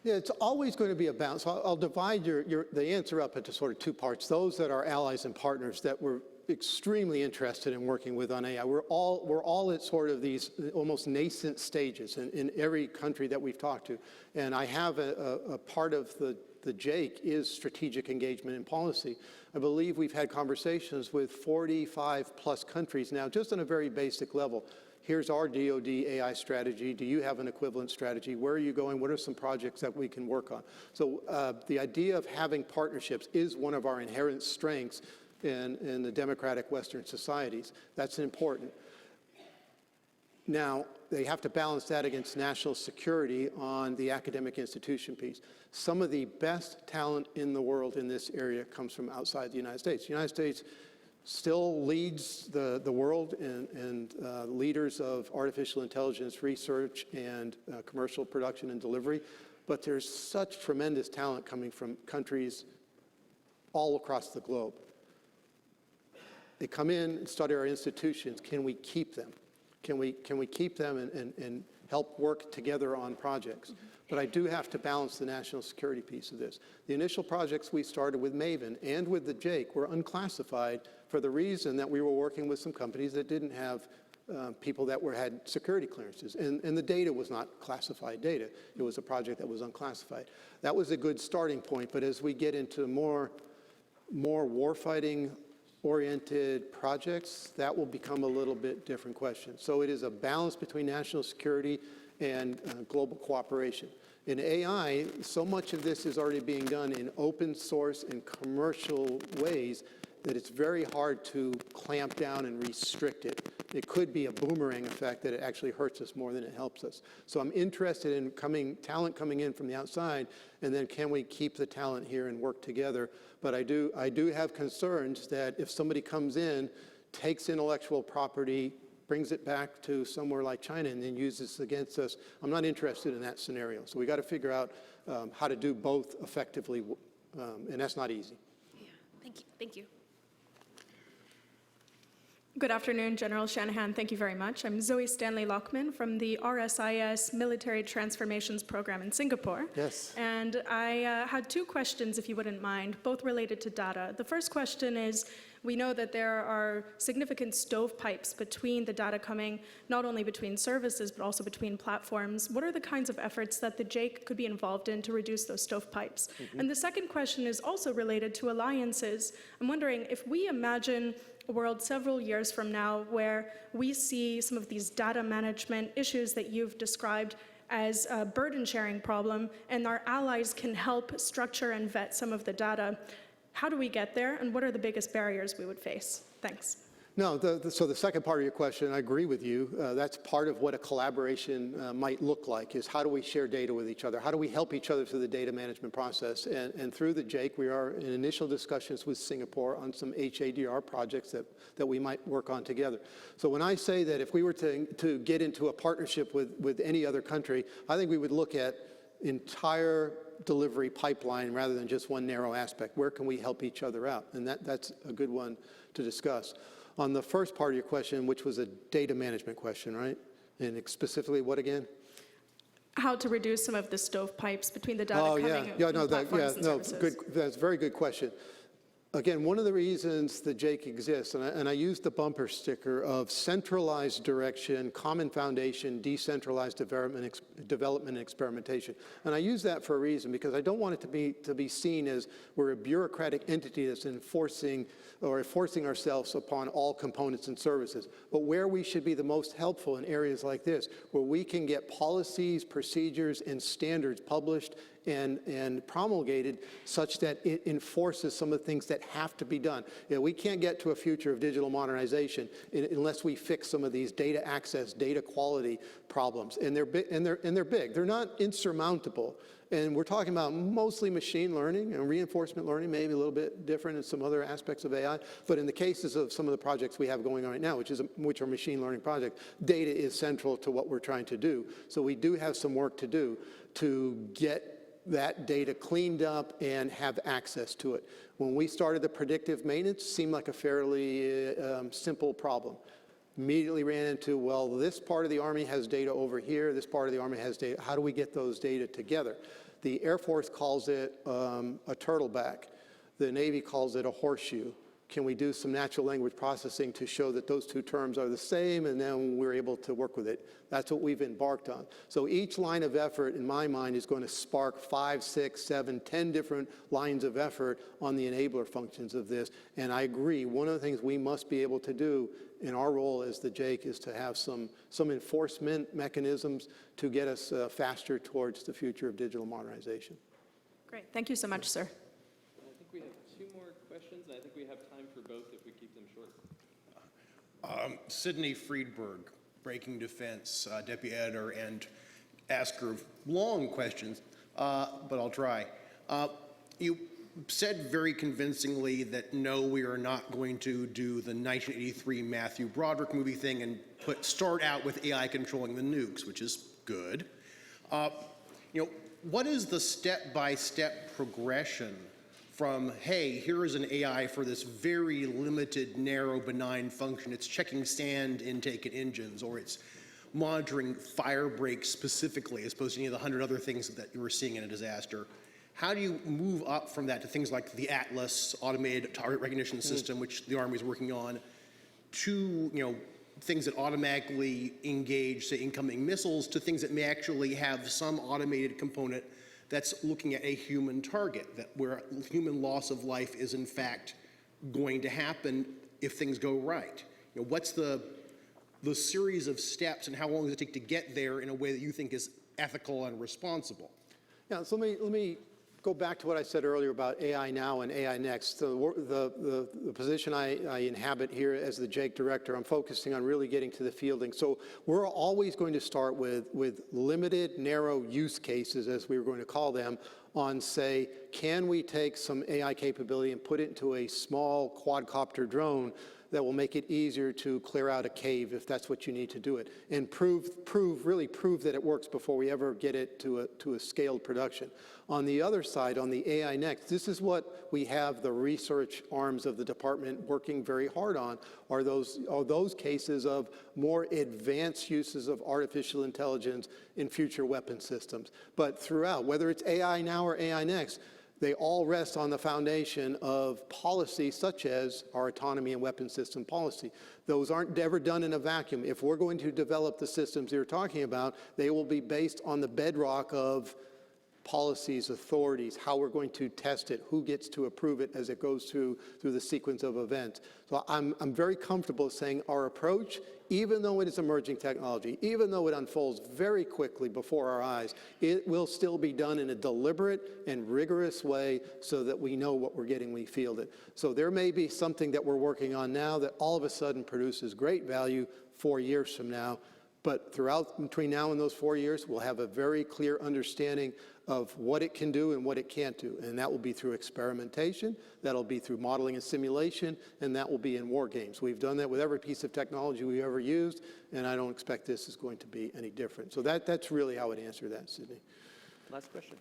Yeah, it's always going to be a balance. So I'll divide the answer up into sort of two parts. Those that are allies and partners that we're extremely interested in working with on AI. We're all at sort of these almost nascent stages in every country that we've talked to. And I have a part of the JAIC is strategic engagement and policy. I believe we've had conversations with 45 plus countries now, just on a very basic level. Here's our DoD AI strategy. Do you have an equivalent strategy? Where are you going? What are some projects that we can work on? So the idea of having partnerships is one of our inherent strengths in the democratic Western societies. That's important. Now, they have to balance that against national security on the academic institution piece. Some of the best talent in the world in this area comes from outside the United States. The United States still leads the world and leaders of artificial intelligence research and commercial production and delivery, but there's such tremendous talent coming from countries all across the globe. They come in and study our institutions. Can we keep them? Can we keep them and help work together on projects? But I do have to balance the national security piece of this. The initial projects we started with Maven and with the JAIC were unclassified for the reason that we were working with some companies that didn't have people that had security clearances. And the data was not classified data. It was a project that was unclassified. That was a good starting point, but as we get into more warfighting oriented projects, that will become a little bit different question. So it is a balance between national security and global cooperation. In AI, so much of this is already being done in open source and commercial ways that it's very hard to clamp down and restrict it. It could be a boomerang effect that it actually hurts us more than it helps us. So I'm interested in talent coming in from the outside, and then can we keep the talent here and work together? But I do have concerns that if somebody comes in, takes intellectual property, brings it back to somewhere like China and then uses it against us, I'm not interested in that scenario. So we got to figure out how to do both effectively, and that's not easy. Yeah, thank you. Thank you. Good afternoon, General Shanahan. Thank you very much. I'm Zoe Stanley Lockman from the RSIS Military Transformations Program in Singapore. Yes. And I had two questions, if you wouldn't mind, both related to data. The first question is, we know that there are significant stovepipes between the data coming, not only between services, but also between platforms. What are the kinds of efforts that the JAIC could be involved in to reduce those stovepipes? And the second question is also related to alliances. I'm wondering if we imagine a world several years from now where we see some of these data management issues that you've described as a burden sharing problem, and our allies can help structure and vet some of the data. How do we get there, and what are the biggest barriers we would face? Thanks. No, so the second part of your question, I agree with you. That's part of what a collaboration might look like, is how do we share data with each other? How do we help each other through the data management process? And through the JAIC, we are in initial discussions with Singapore on some HADR projects that we might work on together. So when I say that if we were to get into a partnership with any other country, I think we would look at entire delivery pipeline rather than just one narrow aspect. Where can we help each other out? And that's a good one to discuss. On the first part of your question, which was a data management question, right? And specifically what again? How to reduce some of the stovepipes between the data coming from platforms and services. That's a very good question. Again, one of the reasons the JAIC exists, and I use the bumper sticker of centralized direction, common foundation, decentralized development and experimentation. And I use that for a reason, because I don't want it to be seen as we're a bureaucratic entity that's enforcing ourselves upon all components and services. But where we should be the most helpful in areas like this, where we can get policies, procedures, and standards published and promulgated such that it enforces some of the things that have to be done. You know, we can't get to a future of digital modernization unless we fix some of these data access, data quality problems. And they're big. They're not insurmountable. And we're talking about mostly machine learning and reinforcement learning, maybe a little bit different in some other aspects of AI. But in the cases of some of the projects we have going on right now, which are machine learning projects, data is central to what we're trying to do. So we do have some work to do to get that data cleaned up and have access to it. When we started the predictive maintenance, it seemed like a fairly simple problem. Immediately ran into, well, this part of the Army has data over here, this part of the Army has data. How do we get those data together? The Air Force calls it a turtleback. The Navy calls it a horseshoe. Can we do some natural language processing to show that those two terms are the same, and then we're able to work with it? That's what we've embarked on. So each line of effort, in my mind, is going to spark 5, 6, 7, 10 different lines of effort on the enabler functions of this. And I agree, one of the things we must be able to do in our role as the JAIC is to have some enforcement mechanisms to get us faster towards the future of digital modernization. Great. Thank you so much, sir. I think we have 2 more questions, and I think we have time for both if we keep them short. Sydney Friedberg, Breaking Defense, deputy editor and asker of long questions, but I'll try. You said very convincingly that no, we are not going to do the 1983 Matthew Broderick movie thing and start out with AI controlling the nukes, which is good. What is the step-by-step progression from, hey, here is an AI for this very limited, narrow, benign function. It's checking sand intake in engines, or it's monitoring fire breaks specifically, as opposed to any of the 100 other things that you were seeing in a disaster. How do you move up from that to things like the Atlas automated target recognition system, which the Army is working on, to things that automatically engage, say, incoming missiles, to things that may actually have some automated component that's looking at a human target, where human loss of life is in fact going to happen if things go right? What's the series of steps, and how long does it take to get there in a way that you think is ethical and responsible? Yeah, so let me go back to what I said earlier about AI now and AI next. The position I inhabit here as the JAIC director, I'm focusing on really getting to the fielding. So we're always going to start with limited, narrow use cases, as we were going to call them, on, say, can we take some AI capability and put it into a small quadcopter drone that will make it easier to clear out a cave if that's what you need to do it, and really prove that it works before we ever get it to a scaled production. On the other side, on the AI Next, this is what we have the research arms of the department working very hard on, are those cases of more advanced uses of artificial intelligence in future weapon systems. But throughout, whether it's AI now or AI Next, they all rest on the foundation of policy such as our autonomy and weapon system policy. Those aren't ever done in a vacuum. If we're going to develop the systems you're talking about, they will be based on the bedrock of policies, authorities, how we're going to test it, who gets to approve it as it goes through the sequence of events. So I'm very comfortable saying our approach, even though it is emerging technology, even though it unfolds very quickly before our eyes, it will still be done in a deliberate and rigorous way so that we know what we're getting when we field it. So there may be something that we're working on now that all of a sudden produces great value 4 years from now. But between now and those 4 years, we'll have a very clear understanding of what it can do and what it can't do. And that will be through experimentation, that'll be through modeling and simulation, and that will be in war games. We've done that with every piece of technology we've ever used, and I don't expect this is going to be any different. So that's really how I would answer that, Sydney. Last question.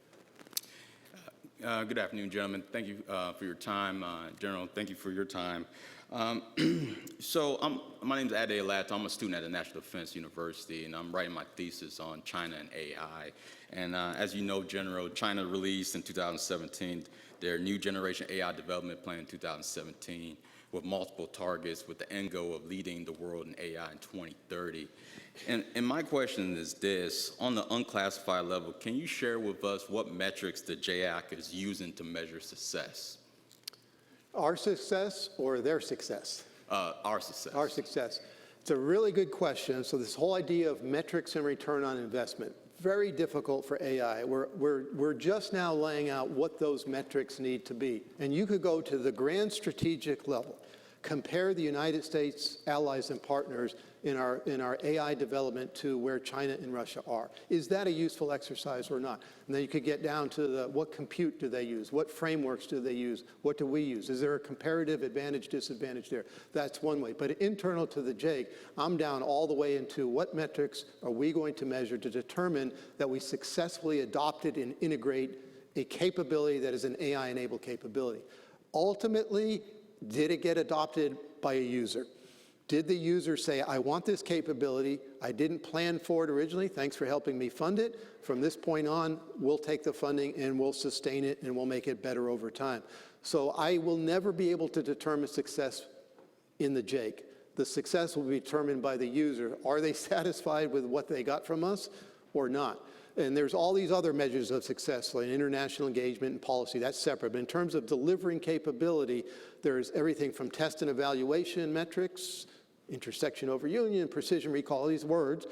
Good afternoon, gentlemen. Thank you for your time. General, thank you for your time. My name is Ade Alat. I'm a student at the National Defense University, and I'm writing my thesis on China and AI. And as you know, General, China released in 2017 their new generation AI development plan in 2017 with multiple targets with the end goal of leading the world in AI in 2030. And my question is this: on the unclassified level, can you share with us what metrics the JAIC is using to measure success? Our success or their success? Our success. Our success. It's a really good question. So this whole idea of metrics and return on investment, very difficult for AI. We're just now laying out what those metrics need to be. And you could go to the grand strategic level, compare the United States, allies, and partners in our AI development to where China and Russia are. Is that a useful exercise or not? And then you could get down to what compute do they use? What frameworks do they use? What do we use? Is there a comparative advantage, disadvantage there? That's one way. But internal to the JAIC, I'm down all the way into what metrics are we going to measure to determine that we successfully adopted and integrate a capability that is an AI-enabled capability. Ultimately, did it get adopted by a user? Did the user say, I want this capability, I didn't plan for it originally, thanks for helping me fund it. From this point on, we'll take the funding and we'll sustain it and we'll make it better over time. So I will never be able to determine success in the JAIC. The success will be determined by the user. Are they satisfied with what they got from us or not? And there's all these other measures of success, like international engagement and policy, that's separate. But in terms of delivering capability, there's everything from test and evaluation metrics, intersection over union, precision recall, these words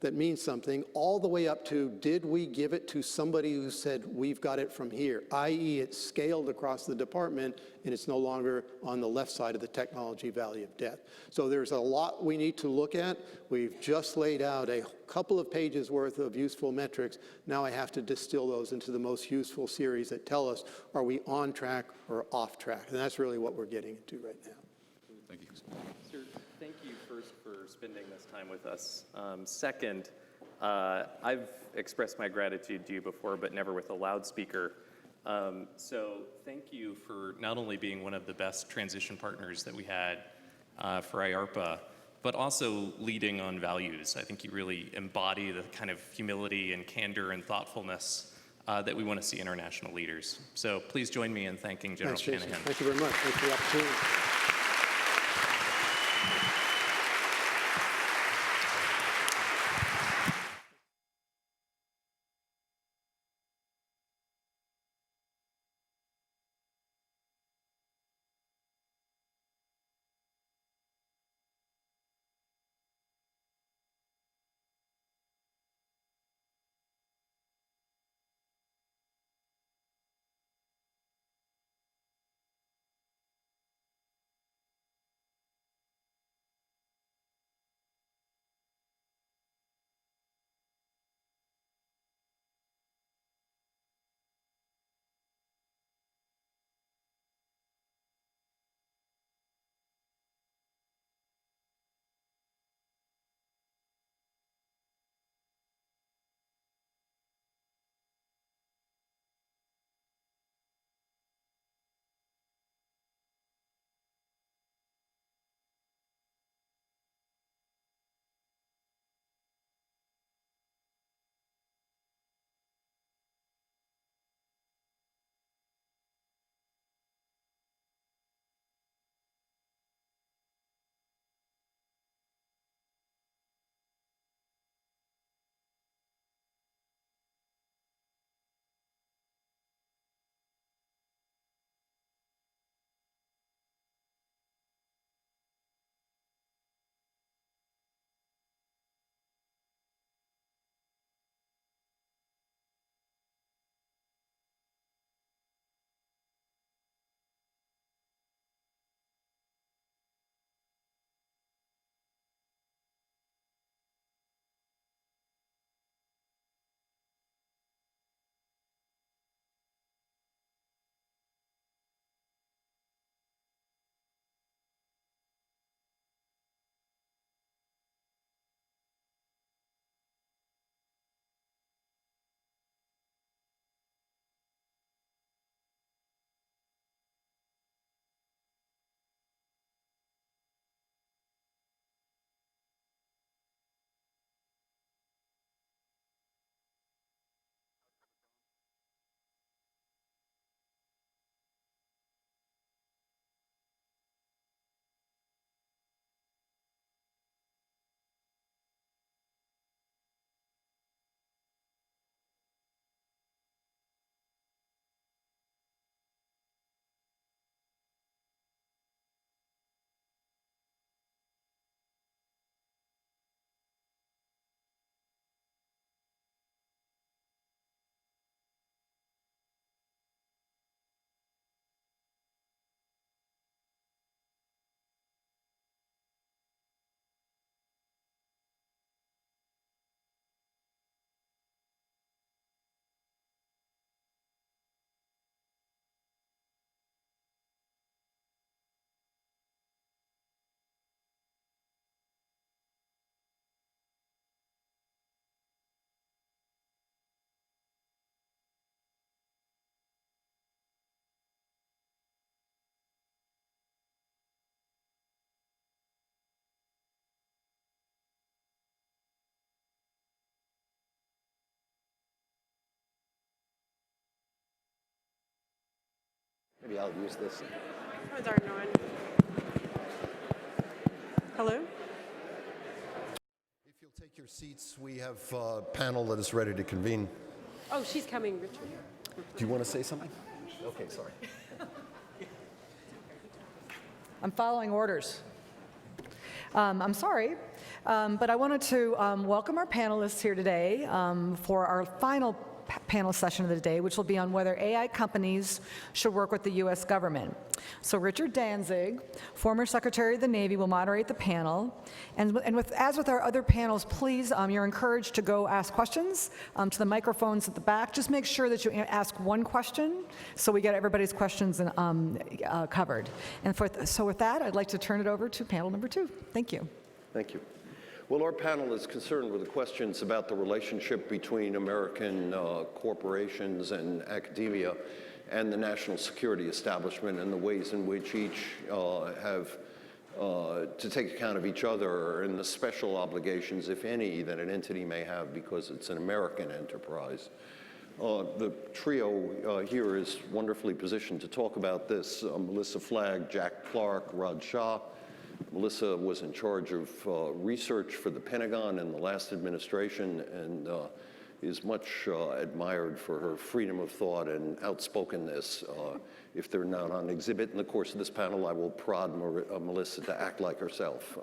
that mean something, all the way up to, did we give it to somebody who said, we've got it from here, i.e. it's scaled across the department and it's no longer on the left side of the technology valley of death. So there's a lot we need to look at. We've just laid out a couple of pages worth of useful metrics. Now I have to distill those into the most useful series that tell us, are we on track or off track? And that's really what we're getting into right now. Thank you. Sir, thank you first for spending this time with us. Second, I've expressed my gratitude to you before, but never with a loudspeaker. So thank you for not only being one of the best transition partners that we had for IARPA, but also leading on values. I think you really embody the kind of humility and candor and thoughtfulness that we want to see international leaders. So please join me in thanking General Thanks, Jason. Shanahan. Thank you very much. Thanks for the opportunity. maybe I'll use this. Oh, darn, no one. Hello? If you'll take your seats, we have a panel that is ready to convene. Oh, she's coming, Richard. Do you want to say something? Okay, sorry. I'm following orders. I'm sorry, but I wanted to welcome our panelists here today for our final panel session of the day, which will be on whether AI companies should work with the U.S. government. So Richard Danzig, former Secretary of the Navy, will moderate the panel. And as with our other panels, please, you're encouraged to go ask questions to the microphones at the back. Just make sure that you ask one question so we get everybody's questions covered. And so with that, I'd like to turn it over to panel number 2. Thank you. Thank you. Well, our panel is concerned with the questions about the relationship between American corporations and academia and the national security establishment and the ways in which each have to take account of each other and the special obligations, if any, that an entity may have because it's an American enterprise. The trio here is wonderfully positioned to talk about this. Melissa Flagg, Jack Clark, Raj Shah. Melissa was in charge of research for the Pentagon in the last administration and is much admired for her freedom of thought and outspokenness. If they're not on exhibit in the course of this panel, I will prod Melissa to act like herself.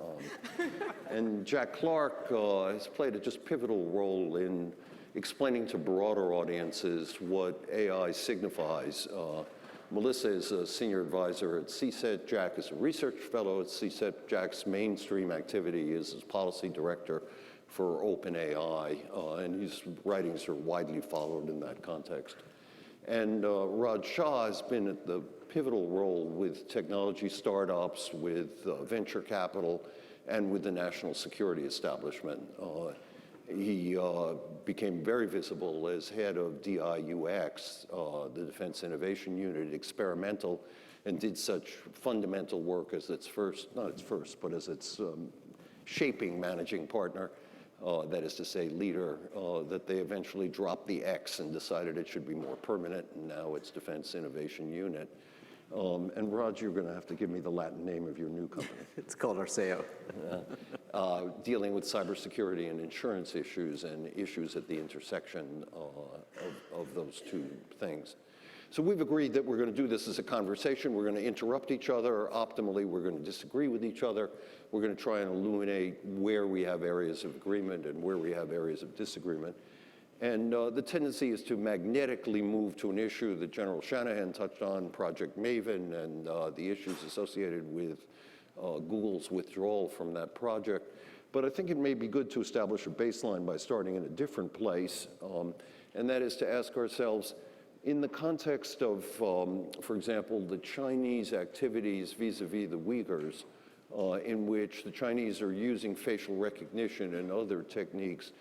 And Jack Clark has played a just pivotal role in explaining to broader audiences what AI signifies. Melissa is a senior advisor at CSET. Jack is a research fellow at CSET. Jack's mainstream activity is as policy director for OpenAI, and his writings are widely followed in that context. And Raj Shah has been at the pivotal role with technology startups, with venture capital, and with the national security establishment. He became very visible as head of DIUX, the Defense Innovation Unit, experimental, and did such fundamental work as its first, not its first, but as its shaping managing partner, that is to say leader, that they eventually dropped the X and decided it should be more permanent, and now it's Defense Innovation Unit. And Raj, you're going to have to give me the Latin name of your new company. It's called Arceo. Dealing with cybersecurity and insurance issues and issues at the intersection of those two things. So we've agreed that we're going to do this as a conversation. We're going to interrupt each other. Optimally, we're going to disagree with each other. We're going to try and illuminate where we have areas of agreement and where we have areas of disagreement. And the tendency is to magnetically move to an issue that General Shanahan touched on, Project Maven, and the issues associated with Google's withdrawal from that project. But I think it may be good to establish a baseline by starting in a different place, and that is to ask ourselves, in the context of, for example, the Chinese activities vis-a-vis the Uyghurs, in which the Chinese are using facial recognition and other techniques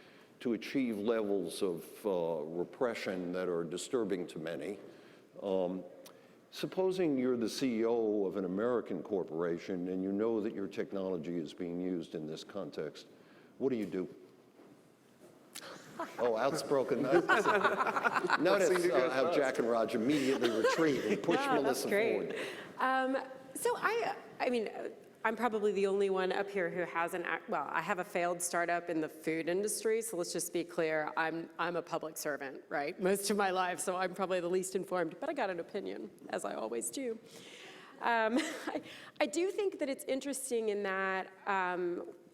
to achieve levels of repression that are disturbing to many. Supposing you're the CEO of an American corporation and you know that your technology is being used in this context, what do you do? Oh, outspoken. Notice how Jack and Raj immediately retreat and push Melissa forward. So I mean, I'm probably the only one up here who hasn't, well, I have a failed startup in the food industry, so let's just be clear, I'm a public servant, right, most of my life, so I'm probably the least informed, but I got an opinion, as I always do. I do think that it's interesting in that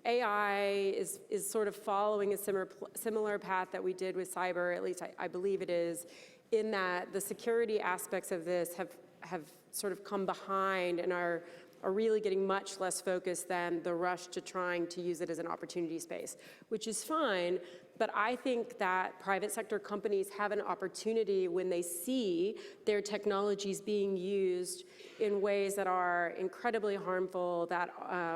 AI is sort of following a similar path that we did with cyber, at least I believe it is, in that the security aspects of this have sort of come behind and are really getting much less focused than the rush to trying to use it as an opportunity space, which is fine, but I think that private sector companies have an opportunity when they see their technologies being used in ways that are incredibly harmful, that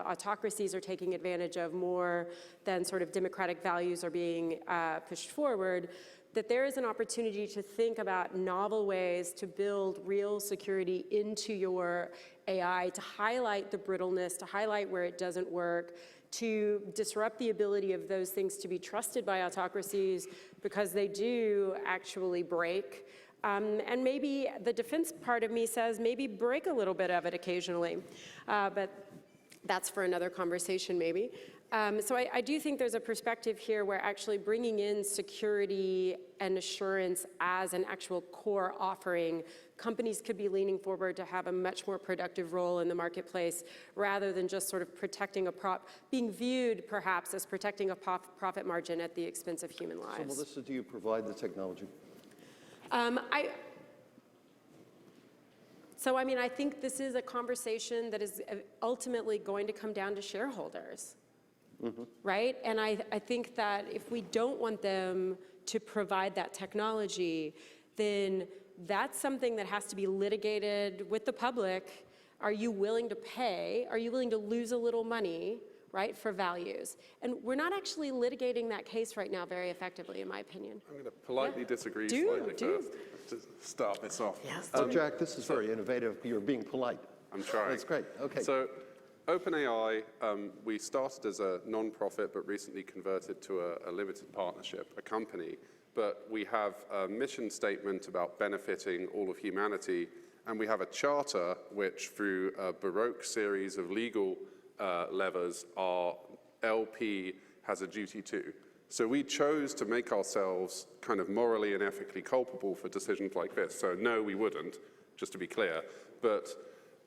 autocracies are taking advantage of more than sort of democratic values are being pushed forward, that there is an opportunity to think about novel ways to build real security into your AI, to highlight the brittleness, to highlight where it doesn't work, to disrupt the ability of those things to be trusted by autocracies because they do actually break. And maybe the defense part of me says maybe break a little bit of it occasionally. But that's for another conversation maybe. So I do think there's a perspective here where actually bringing in security and assurance as an actual core offering, companies could be leaning forward to have a much more productive role in the marketplace rather than just sort of protecting being viewed perhaps as protecting a profit margin at the expense of human lives. So Melissa, do you provide the technology? So I mean, I think this is a conversation that is ultimately going to come down to shareholders. Right? And I think that if we don't want them to provide that technology, then that's something that has to be litigated with the public. Are you willing to pay? Are you willing to lose a little money, right, for values? And we're not actually litigating that case right now very effectively, in my opinion. I'm going to politely disagree slightly first to start this off. Yes. Jack, this is very innovative. You're being polite. I'm trying. That's great. Okay. So OpenAI, we started as a non-profit but recently converted to a limited partnership, a company. But we have a mission statement about benefiting all of humanity, and we have a charter which, through a Baroque series of legal levers, our LP has a duty to. So we chose to make ourselves kind of morally and ethically culpable for decisions like this. So no, we wouldn't, just to be clear. But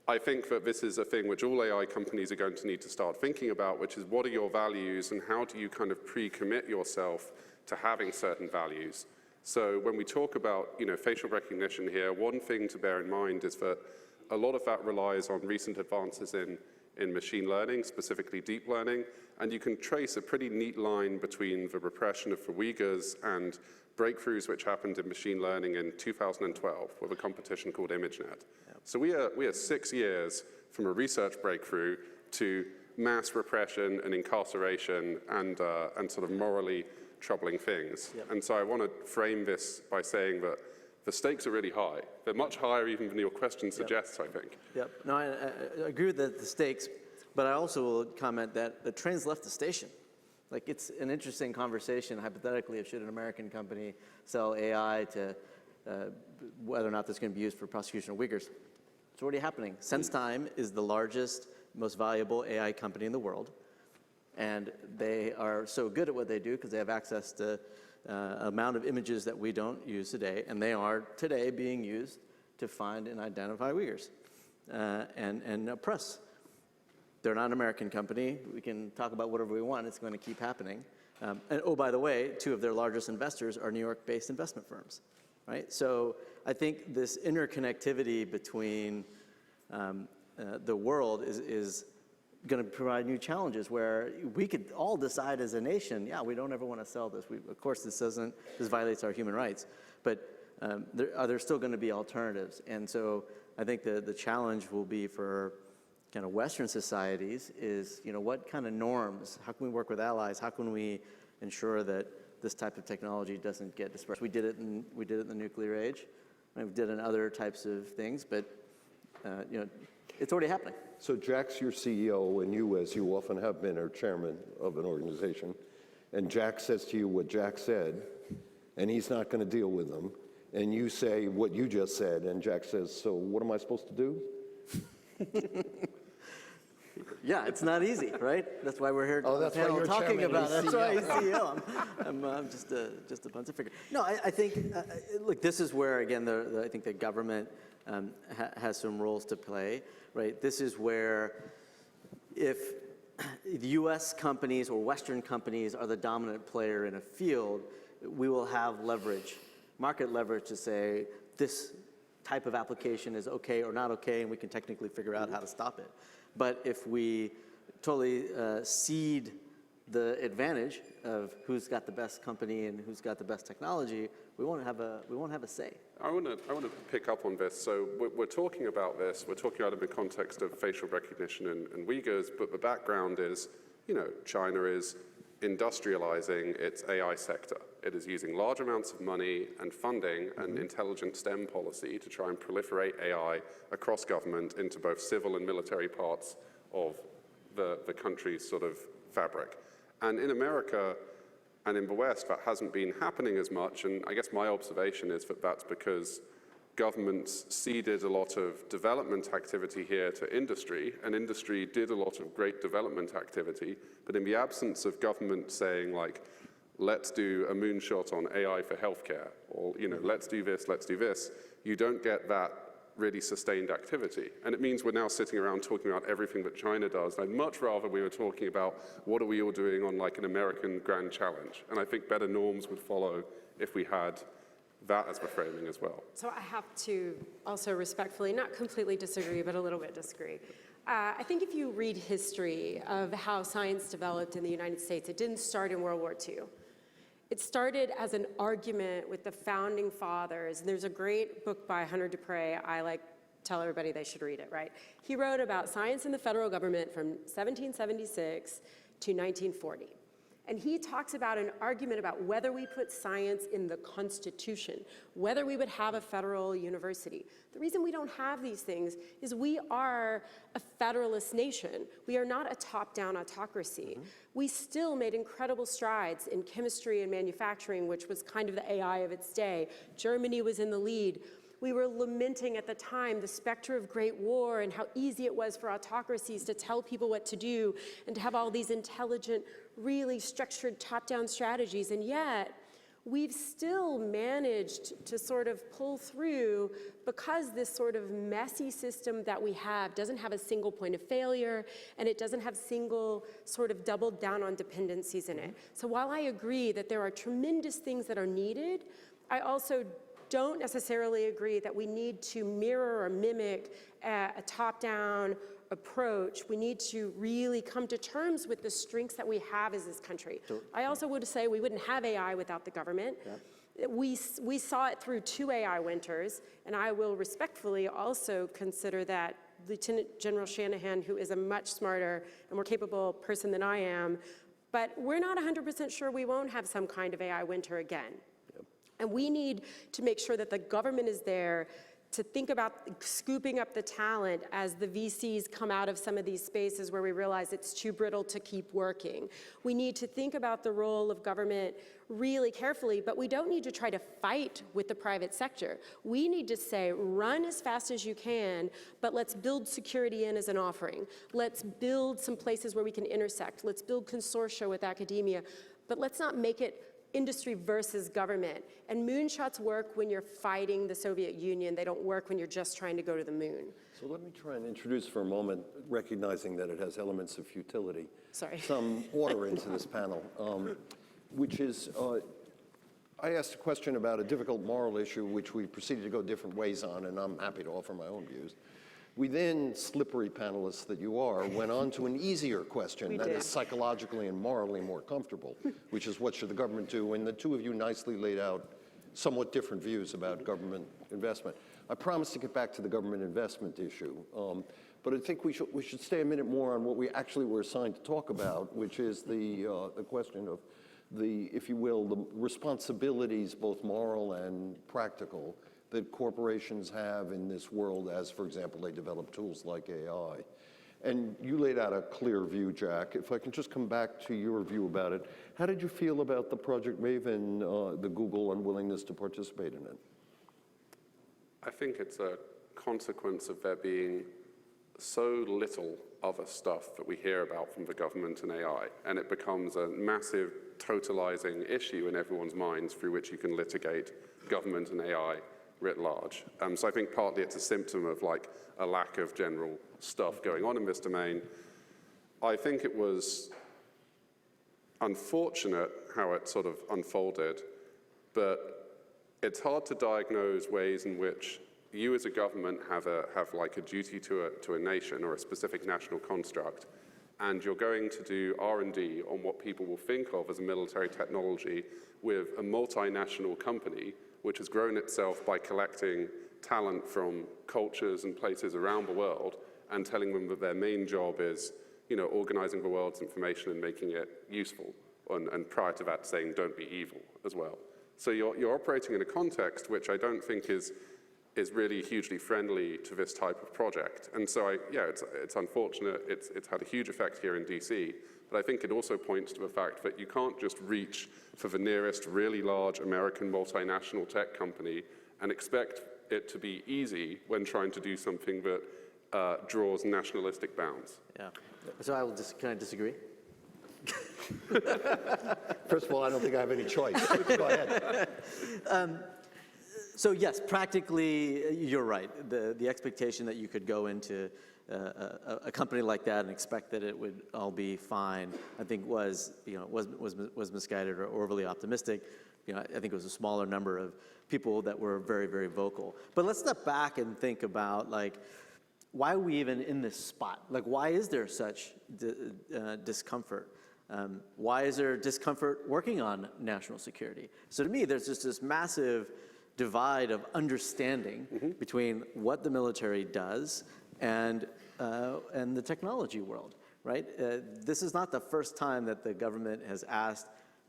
I think that this is a thing which all AI companies are going to need to start thinking about, which is what are your values and how do you kind of pre-commit yourself to having certain values. So when we talk about, facial recognition here, one thing to bear in mind is that a lot of that relies on recent advances in machine learning, specifically deep learning, and you can trace a pretty neat line between the repression of the Uyghurs and breakthroughs which happened in machine learning in 2012 with a competition called ImageNet. So we are 6 years from a research breakthrough to mass repression and incarceration and sort of morally troubling things. And so I want to frame this by saying that the stakes are really high. They're much higher even than your question suggests, I think. No, I agree with the stakes, but I also will comment that the train's left the station. Like, it's an interesting conversation, hypothetically, of should an American company sell AI to whether or not that's going to be used for prosecution of Uyghurs. It's already happening. SenseTime is the largest, most valuable AI company in the world, and they are so good at what they do because they have access to amount of images that we don't use today, and they are today being used to find and identify Uyghurs and oppress. They're not an American company. We can talk about whatever we want. It's going to keep happening. And oh, by the way, 2 of their largest investors are New York-based investment firms, right? So I think this interconnectivity between the world is going to provide new challenges where we could all decide as a nation, yeah, we don't ever want to sell this. Of course, this violates our human rights, but are there still going to be alternatives? And so I think the challenge will be for kind of Western societies is, what kind of norms? How can we work with allies? How can we ensure that this type of technology doesn't get dispersed? We did it in the nuclear age. We did it in other types of things, but it's already happening. So Jack's your CEO, and you, as you often have been, are chairman of an organization. And Jack says to you what Jack said, and he's not going to deal with them. And you say what you just said, and Jack says, so what am I supposed to do? Yeah, it's not easy, right? That's why we're here on the panel talking about it. That's why he's CEO. I'm just a pontificator. No, I think, look, this is where, again, I think the government has some roles to play, right? This is where if the U.S. companies or Western companies are the dominant player in a field, we will have leverage, market leverage to say this type of application is okay or not okay, and we can technically figure out how to stop it. But if we totally cede the advantage of who's got the best company and who's got the best technology, we won't have a say. I want to pick up on this. So we're talking about this. We're talking out of the context of facial recognition and Uyghurs, but the background is, China is industrializing its AI sector. It is using large amounts of money and funding and intelligent STEM policy to try and proliferate AI across government into both civil and military parts of the country's sort of fabric. And in America, And in the West, that hasn't been happening as much. And I guess my observation is that that's because governments ceded a lot of development activity here to industry, and industry did a lot of great development activity. But in the absence of government saying, like, let's do a moonshot on AI for healthcare, or, you know, let's do this, you don't get that really sustained activity. And it means we're now sitting around talking about everything that China does. I'd much rather we were talking about what are we all doing on like an American grand challenge. And I think better norms would follow if we had that as the framing as well. So I have to also respectfully, not completely disagree, but a little bit disagree. I think if you read history of how science developed in the United States, it didn't start in World War II. It started as an argument with the founding fathers. And there's a great book by Hunter Dupre. I tell everybody they should read it, right? He wrote about science in the federal government from 1776 to 1940. And he talks about an argument about whether we put science in the Constitution, whether we would have a federal university. The reason we don't have these things is we are a federalist nation. We are not a top-down autocracy. We still made incredible strides in chemistry and manufacturing, which was kind of the AI of its day. Germany was in the lead. We were lamenting at the time the specter of great war and how easy it was for autocracies to tell people what to do and to have all these intelligent, really structured top-down strategies. And yet, we've still managed to sort of pull through because this sort of messy system that we have doesn't have a single point of failure, and it doesn't have single sort of doubled down on dependencies in it. So while I agree that there are tremendous things that are needed, I also don't necessarily agree that we need to mirror or mimic a top-down approach. We need to really come to terms with the strengths that we have as this country. I also would say we wouldn't have AI without the government. Yeah. We saw it through 2 AI winters, and I will respectfully also consider that Lieutenant General Shanahan, who is a much smarter and more capable person than I am, but we're not 100% sure we won't have some kind of AI winter again. And we need to make sure that the government is there to think about scooping up the talent as the VCs come out of some of these spaces where we realize it's too brittle to keep working. We need to think about the role of government really carefully, but we don't need to try to fight with the private sector. We need to say, run as fast as you can, but let's build security in as an offering. Let's build some places where we can intersect. Let's build consortia with academia, but let's not make it industry versus government. And moonshots work when you're fighting the Soviet Union. They don't work when you're just trying to go to the moon. So let me try and introduce for a moment, recognizing that it has elements of futility, Sorry. some order into this panel, which is, I asked a question about a difficult moral issue, which we proceeded to go different ways on, and I'm happy to offer my own views. We then, slippery panelists that you are, went on to an easier question that is psychologically and morally more comfortable, which is what should the government do? And the two of you nicely laid out somewhat different views about government investment. I promised to get back to the government investment issue, but I think we should stay a minute more on what we actually were assigned to talk about, which is the question of the, if you will, the responsibilities, both moral and practical, that corporations have in this world as, for example, they develop tools like AI. And you laid out a clear view, Jack. If I can just come back to your view about it, how did you feel about the Project Maven, the Google unwillingness to participate in it? I think it's a consequence of there being so little other stuff that we hear about from the government and AI, and it becomes a massive totalizing issue in everyone's minds through which you can litigate government and AI writ large. So I think partly it's a symptom of like a lack of general stuff going on in this domain. I think it was unfortunate how it sort of unfolded, but it's hard to diagnose ways in which you as a government have like a duty to a nation or a specific national construct, and you're going to do R&D on what people will think of as a military technology with a multinational company which has grown itself by collecting talent from cultures and places around the world and telling them that their main job is, you know, organizing the world's information and making it useful, and prior to that saying don't be evil as well. So you're operating in a context which I don't think is really hugely friendly to this type of project. And so it's unfortunate, it's had a huge effect here in DC, But I think it also points to the fact that you can't just reach for the nearest really large American multinational tech company and expect it to be easy when trying to do something that draws nationalistic bounds. Yeah. So I will can I disagree? First of all, I don't think I have any choice. Go ahead. So yes, practically, you're right. The expectation that you could go into a company like that and expect that it would all be fine, I think was misguided or overly optimistic. I think it was a smaller number of people that were very, very vocal. But let's step back and think about why are we even in this spot? Why is there such discomfort? Why is there discomfort working on national security? So to me, there's just this massive divide of understanding between what the military does and the technology world, right? This is not the first time that the government has asked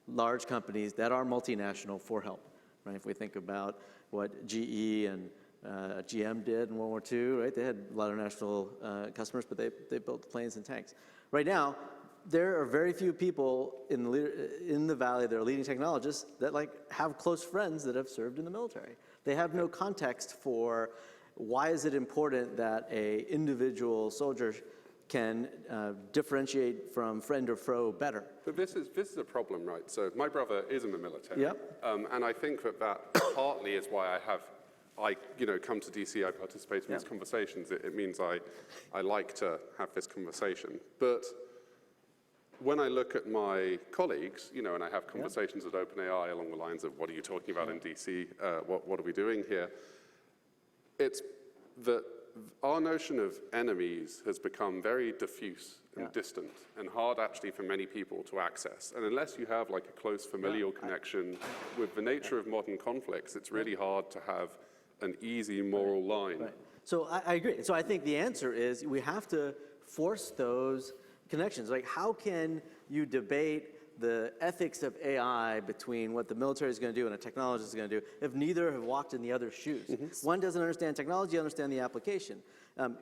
large companies that are multinational for help, right? If we think about what GE and GM did in World War II, right? They had a lot of national customers, but they built planes and tanks. Right now, there are very few people in the Valley that are leading technologists that have close friends that have served in the military. They have no context for why is it important that a individual soldier can differentiate from friend or foe better. But this is a problem, right? So my brother is in the military. Yep. And I think that partly is why I come to DC, I participate in these conversations. It means I like to have this conversation. But when I look at my colleagues, and I have conversations at OpenAI along the lines of, what are you talking about in DC? What are we doing here? It's that our notion of enemies has become very diffuse and distant and hard actually for many people to access. And unless you have a close familial connection with the nature of modern conflicts, it's really hard to have an easy moral line. Right. So I agree. So I think the answer is we have to force those connections. How can you debate the ethics of AI between what the military is going to do and a technologist is going to do if neither have walked in the other's shoes? One doesn't understand technology, understand the application.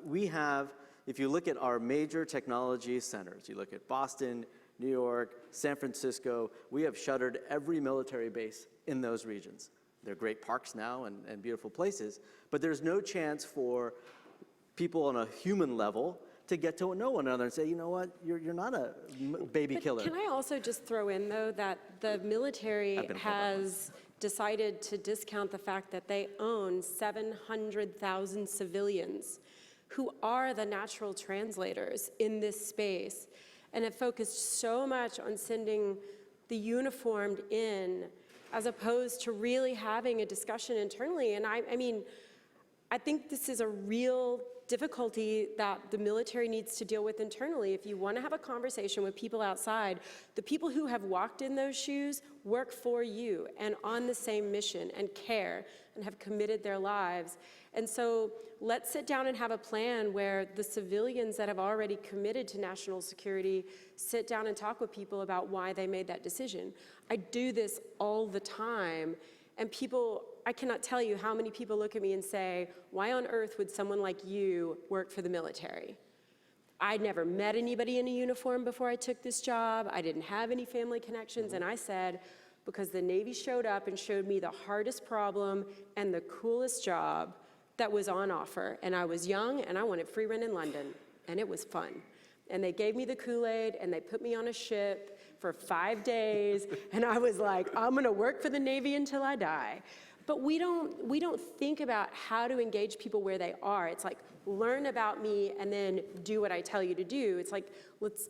We have, if you look at our major technology centers, you look at Boston, New York, San Francisco, we have shuttered every military base in those regions. They're great parks now and beautiful places, but there's no chance for people on a human level to get to know one another and say, you know what, you're not a baby killer. Can I also just throw in, though, that the military has decided to discount the fact that they own 700,000 civilians who are the natural translators in this space and have focused so much on sending the uniformed in as opposed to really having a discussion internally. And I mean, I think this is a real difficulty that the military needs to deal with internally. If you want to have a conversation with people outside, the people who have walked in those shoes work for you and on the same mission and care and have committed their lives. And so let's sit down and have a plan where the civilians that have already committed to national security sit down and talk with people about why they made that decision. I do this all the time, and people, I cannot tell you how many people look at me and say, why on earth would someone like you work for the military? I'd never met anybody in a uniform before I took this job. I didn't have any family connections. And I said, because the Navy showed up and showed me the hardest problem and the coolest job that was on offer. And I was young and I wanted free rent in London, and it was fun. And they gave me the Kool-Aid and they put me on a ship for 5 days. And I was like, I'm gonna work for the Navy until I die. But we don't think about how to engage people where they are. It's like, learn about me and then do what I tell you to do. It's like, let's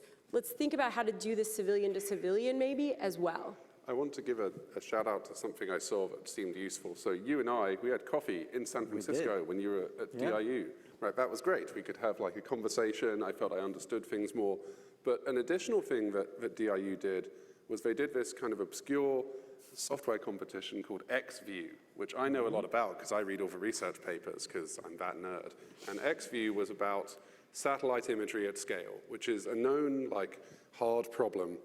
think about how to do this civilian to civilian maybe as well. I want to give a shout out to something I saw that seemed useful. So you and I, we had coffee in San Francisco when you were at DIU. Right, that was great. We could have like a conversation. I felt I understood things more. But an additional thing that DIU did was they did this kind of obscure software competition called XView, which I know a lot about because I read all the research papers because I'm that nerd. And XView was about satellite imagery at scale, which is a known like hard problem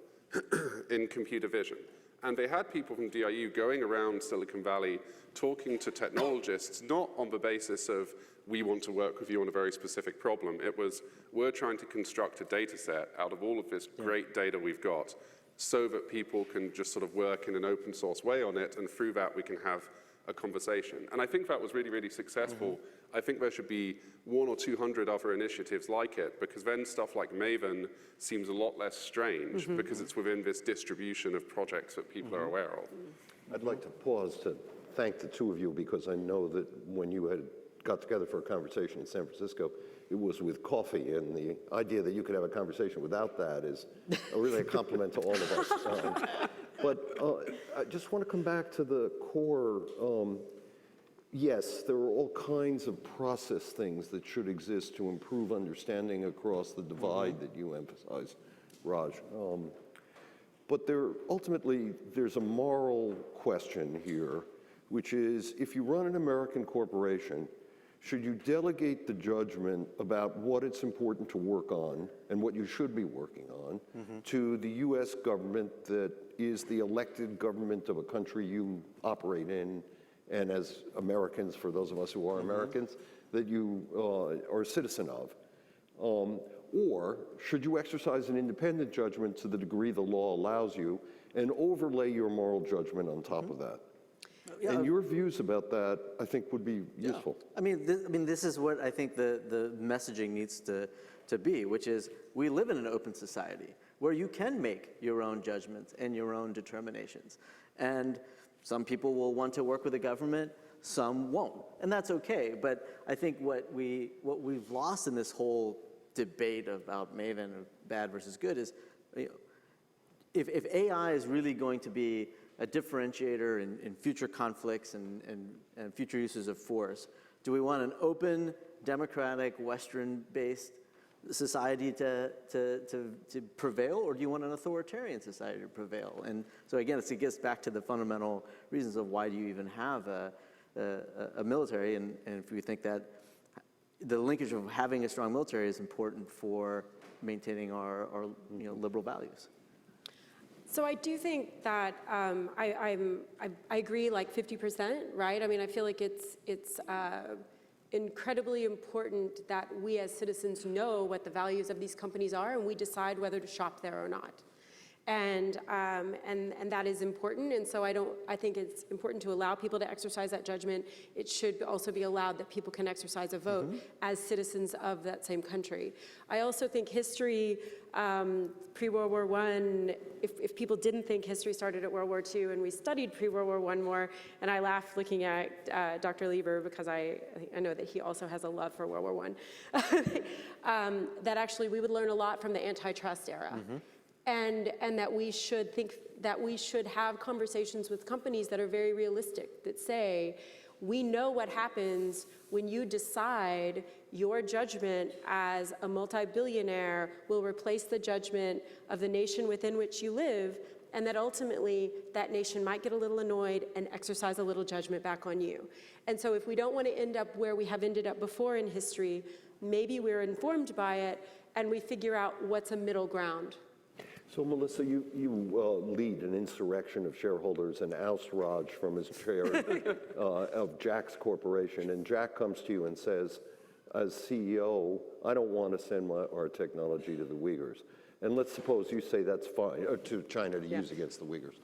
in computer vision. And they had people from DIU going around Silicon Valley talking to technologists, not on the basis of, we want to work with you on a very specific problem. It was, we're trying to construct a data set out of all of this great data we've got so that people can just sort of work in an open source way on it, and through that we can have a conversation. And I think that was really, really successful. I think there should be 100 or 200 other initiatives like it, because then stuff like Maven seems a lot less strange because it's within this distribution of projects that people are aware of. I'd like to pause to thank the two of you, because I know that when you had got together for a conversation in San Francisco, it was with coffee, and the idea that you could have a conversation without that is really a compliment to all of us. But I just want to come back to the core. Yes, there are all kinds of process things that should exist to improve understanding across the divide that you emphasize, Raj. But ultimately, there's a moral question here, which is, if you run an American corporation, should you delegate the judgment about what it's important to work on and what you should be working on to the U.S. government that is the elected government of a country you operate in, and as Americans, for those of us who are Americans, that you are a citizen of? Or should you exercise an independent judgment to the degree the law allows you and overlay your moral judgment on top of that? And your views about that, I think, would be useful. I mean, this is what I think the messaging needs to be, which is, we live in an open society where you can make your own judgments and your own determinations. And some people will want to work with the government, some won't. And that's okay. But I think what we've lost in this whole debate about Maven, bad versus good, is, if AI is really going to be a differentiator in future conflicts and future uses of force, do we want an open, democratic, Western-based society to prevail, or do you want an authoritarian society to prevail? And so again, it gets back to the fundamental reasons of why do you even have a military, and if we think that the linkage of having a strong military is important for maintaining our liberal values. So I do think that I agree, like 50%, right? I mean, I feel like it's incredibly important that we as citizens know what the values of these companies are, and we decide whether to shop there or not. And that is important, and so I think it's important to allow people to exercise that judgment. It should also be allowed that people can exercise a vote as citizens of that same country. I also think history, pre-World War I, if people didn't think history started at World War II, and we studied pre-World War I more, and I laugh looking at Dr. Lieber, because I know that he also has a love for World War I, that actually we would learn a lot from the antitrust era. And that we should have conversations with companies that are very realistic, that say, we know what happens when you decide your judgment as a multi-billionaire will replace the judgment of the nation within which you live, and that ultimately that nation might get a little annoyed and exercise a little judgment back on you. And so if we don't want to end up where we have ended up before in history, maybe we're informed by it and we figure out what's a middle ground. So, Melissa, you lead an insurrection of shareholders and oust Raj from his chair of Jack's Corporation. And Jack comes to you and says, as CEO, I don't want to send our technology to the Uyghurs. And let's suppose you say that's fine, or to China to use against the Uyghurs.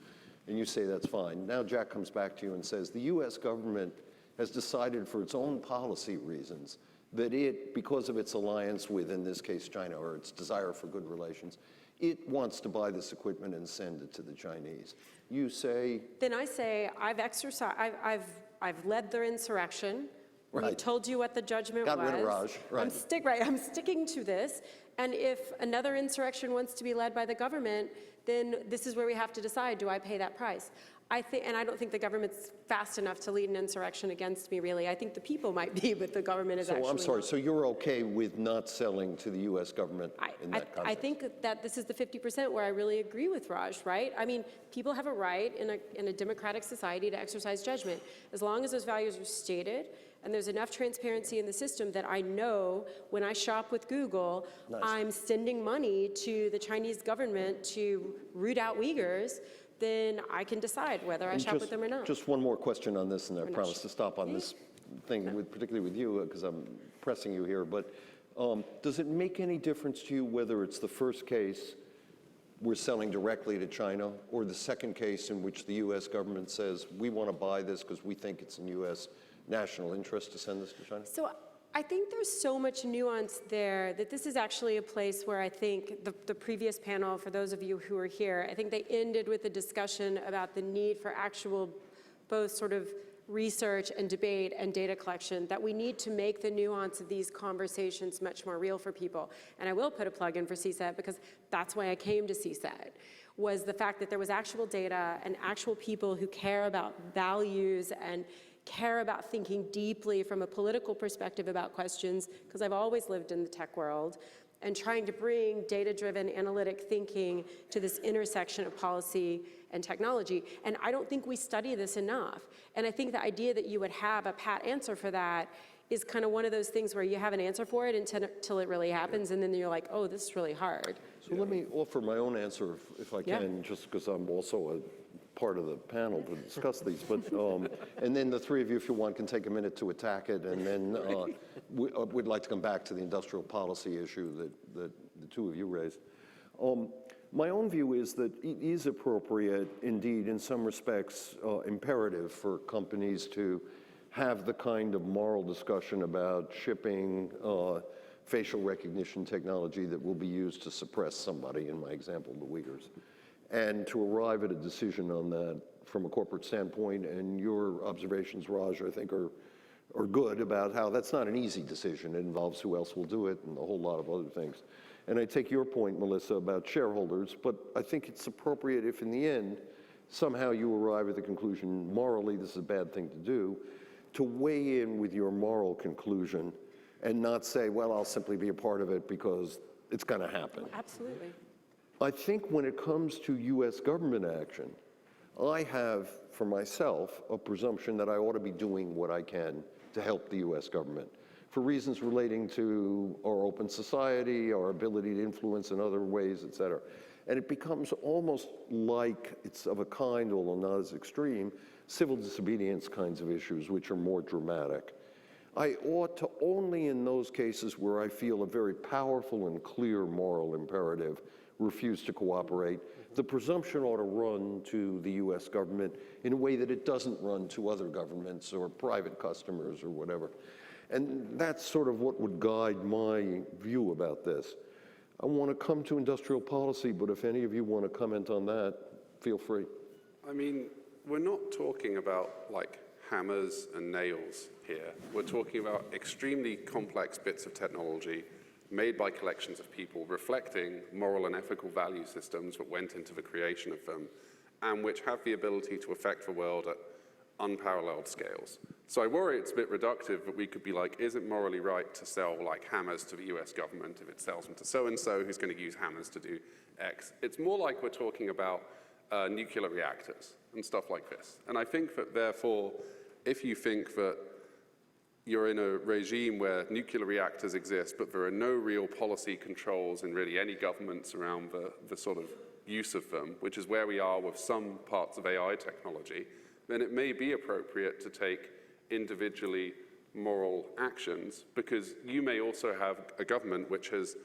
And you say that's fine. Now Jack comes back to you and says, the US government has decided for its own policy reasons that it, because of its alliance with, in this case, China, or its desire for good relations, it wants to buy this equipment and send it to the Chinese. You say? Then I say, I've led their insurrection. Right. We told you what the judgment was. Got rid of Raj, right. I'm sticking to this. And if another insurrection wants to be led by the government, then this is where we have to decide, do I pay that price? And I don't think the government's fast enough to lead an insurrection against me, really. I think the people might be, but the government is actually I'm sorry, not. so you're okay with not selling to the US government in that context? I think that this is the 50% where I really agree with Raj, right? I mean, people have a right in a democratic society to exercise judgment. As long as those values are stated, and there's enough transparency in the system that I know when I shop with Google, I'm sending money to the Chinese government to root out Uyghurs, then I can decide whether I And shop with them or not. Just one more question on this, and I promise to stop on this thing, particularly with you, because I'm pressing you here. But does it make any difference to you whether it's the first case we're selling directly to China, or the second case in which the U.S. government says, we want to buy this because we think it's in U.S. national interest to send this to China? So I think there's so much nuance there that this is actually a place where I think the previous panel, for those of you who are here, I think they ended with a discussion about the need for actual both sort of research and debate and data collection, that we need to make the nuance of these conversations much more real for people. And I will put a plug in for CSET, because that's why I came to CSET, was the fact that there was actual data and actual people who care about values and care about thinking deeply from a political perspective about questions, because I've always lived in the tech world, and trying to bring data-driven analytic thinking to this intersection of policy and technology. And I don't think we study this enough. And I think the idea that you would have a pat answer for that is kind of one of those things where you have an answer for it until it really happens, and then you're like, oh, this is really hard. So let me offer my own answer, if I can, just because I'm also a part of the panel to discuss these. But and then the three of you, if you want, can take a minute to attack it, and then we'd like to come back to the industrial policy issue that the two of you raised. My own view is that it is appropriate, indeed, in some respects, imperative for companies to have the kind of moral discussion about shipping facial recognition technology that will be used to suppress somebody, in my example, the Uyghurs, and to arrive at a decision on that from a corporate standpoint. And your observations, Raj, I think are good about how that's not an easy decision. It involves who else will do it and a whole lot of other things. And I take your point, Melissa, about shareholders, but I think it's appropriate if in the end somehow you arrive at the conclusion morally this is a bad thing to do, to weigh in with your moral conclusion and not say, well, I'll simply be a part of it because it's going to happen. Absolutely. I think when it comes to U.S. government action, I have, for myself, a presumption that I ought to be doing what I can to help the U.S. government for reasons relating to our open society, our ability to influence in other ways, et cetera. And it becomes almost like it's of a kind, although not as extreme, civil disobedience kinds of issues, which are more dramatic. I ought to only in those cases where I feel a very powerful and clear moral imperative refuse to cooperate. The presumption ought to run to the U.S. government in a way that it doesn't run to other governments or private customers or whatever. And that's sort of what would guide my view about this. I want to come to industrial policy, but if any of you want to comment on that, feel free. I mean, we're not talking about like hammers and nails here. We're talking about extremely complex bits of technology made by collections of people reflecting moral and ethical value systems that went into the creation of them, and which have the ability to affect the world at unparalleled scales. So I worry it's a bit reductive that we could be like, is it morally right to sell like hammers to the US government if it sells them to so-and-so who's going to use hammers to do X? It's more like we're talking about nuclear reactors and stuff like this. And I think that therefore, if you think that you're in a regime where nuclear reactors exist, but there are no real policy controls in really any governments around the sort of use of them, which is where we are with some parts of AI technology, then it may be appropriate to take individually moral actions, because you may also have a government which has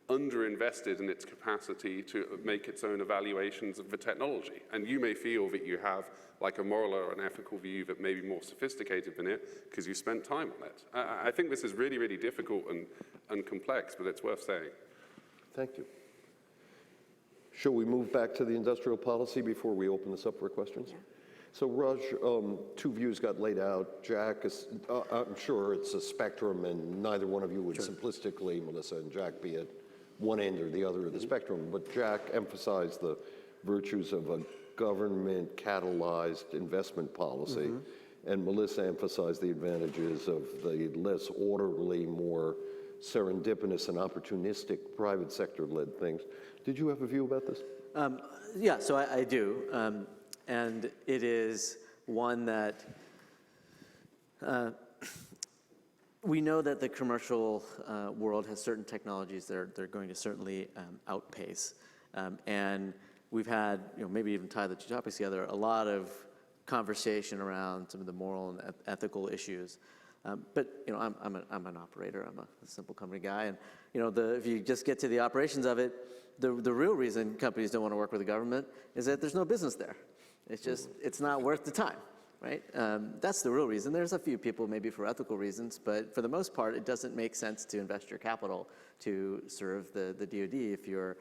underinvested in its capacity to make its own evaluations of the technology. And you may feel that you have like a moral or an ethical view that may be more sophisticated than it because you spent time on it. I think this is really, really difficult and complex, but it's worth saying. Thank you. Shall we move back to the industrial policy before we open this up for questions? Yeah. So Raj, two views got laid out. Jack, I'm sure it's a spectrum, and neither one of you would simplistically, Melissa and Jack, be at one end or the other of the spectrum, but Jack emphasized the virtues of a government-catalyzed investment policy, and Melissa emphasized the advantages of the less orderly, more serendipitous and opportunistic private sector-led things. Did you have a view about this? Yeah, so I do. And it is one that we know that the commercial world has certain technologies that they're going to certainly outpace. And we've had, maybe even tie the two topics together, a lot of conversation around some of the moral and ethical issues. But I'm an operator. I'm a simple company guy, and if you just get to the operations of it, the real reason companies don't want to work with the government is that there's no business there. It's not worth the time, right? That's the real reason. There's a few people maybe for ethical reasons, but for the most part, it doesn't make sense to invest your capital to serve the DoD if you're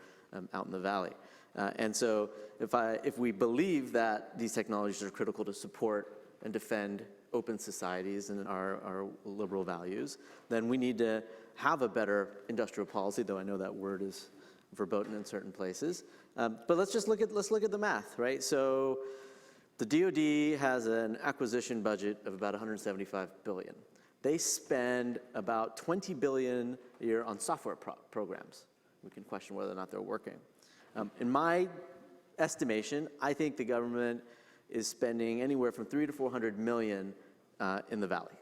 out in the valley. And so if we believe that these technologies are critical to support and defend open societies and our liberal values, then we need to have a better industrial policy, though I know that word is verboten in certain places. But let's look at the math, right? So the DoD has an acquisition budget of about $175 billion. They spend about $20 billion a year on software programs. We can question whether or not they're working. In my estimation, I think the government is spending anywhere from $300 to $400 million in the valley.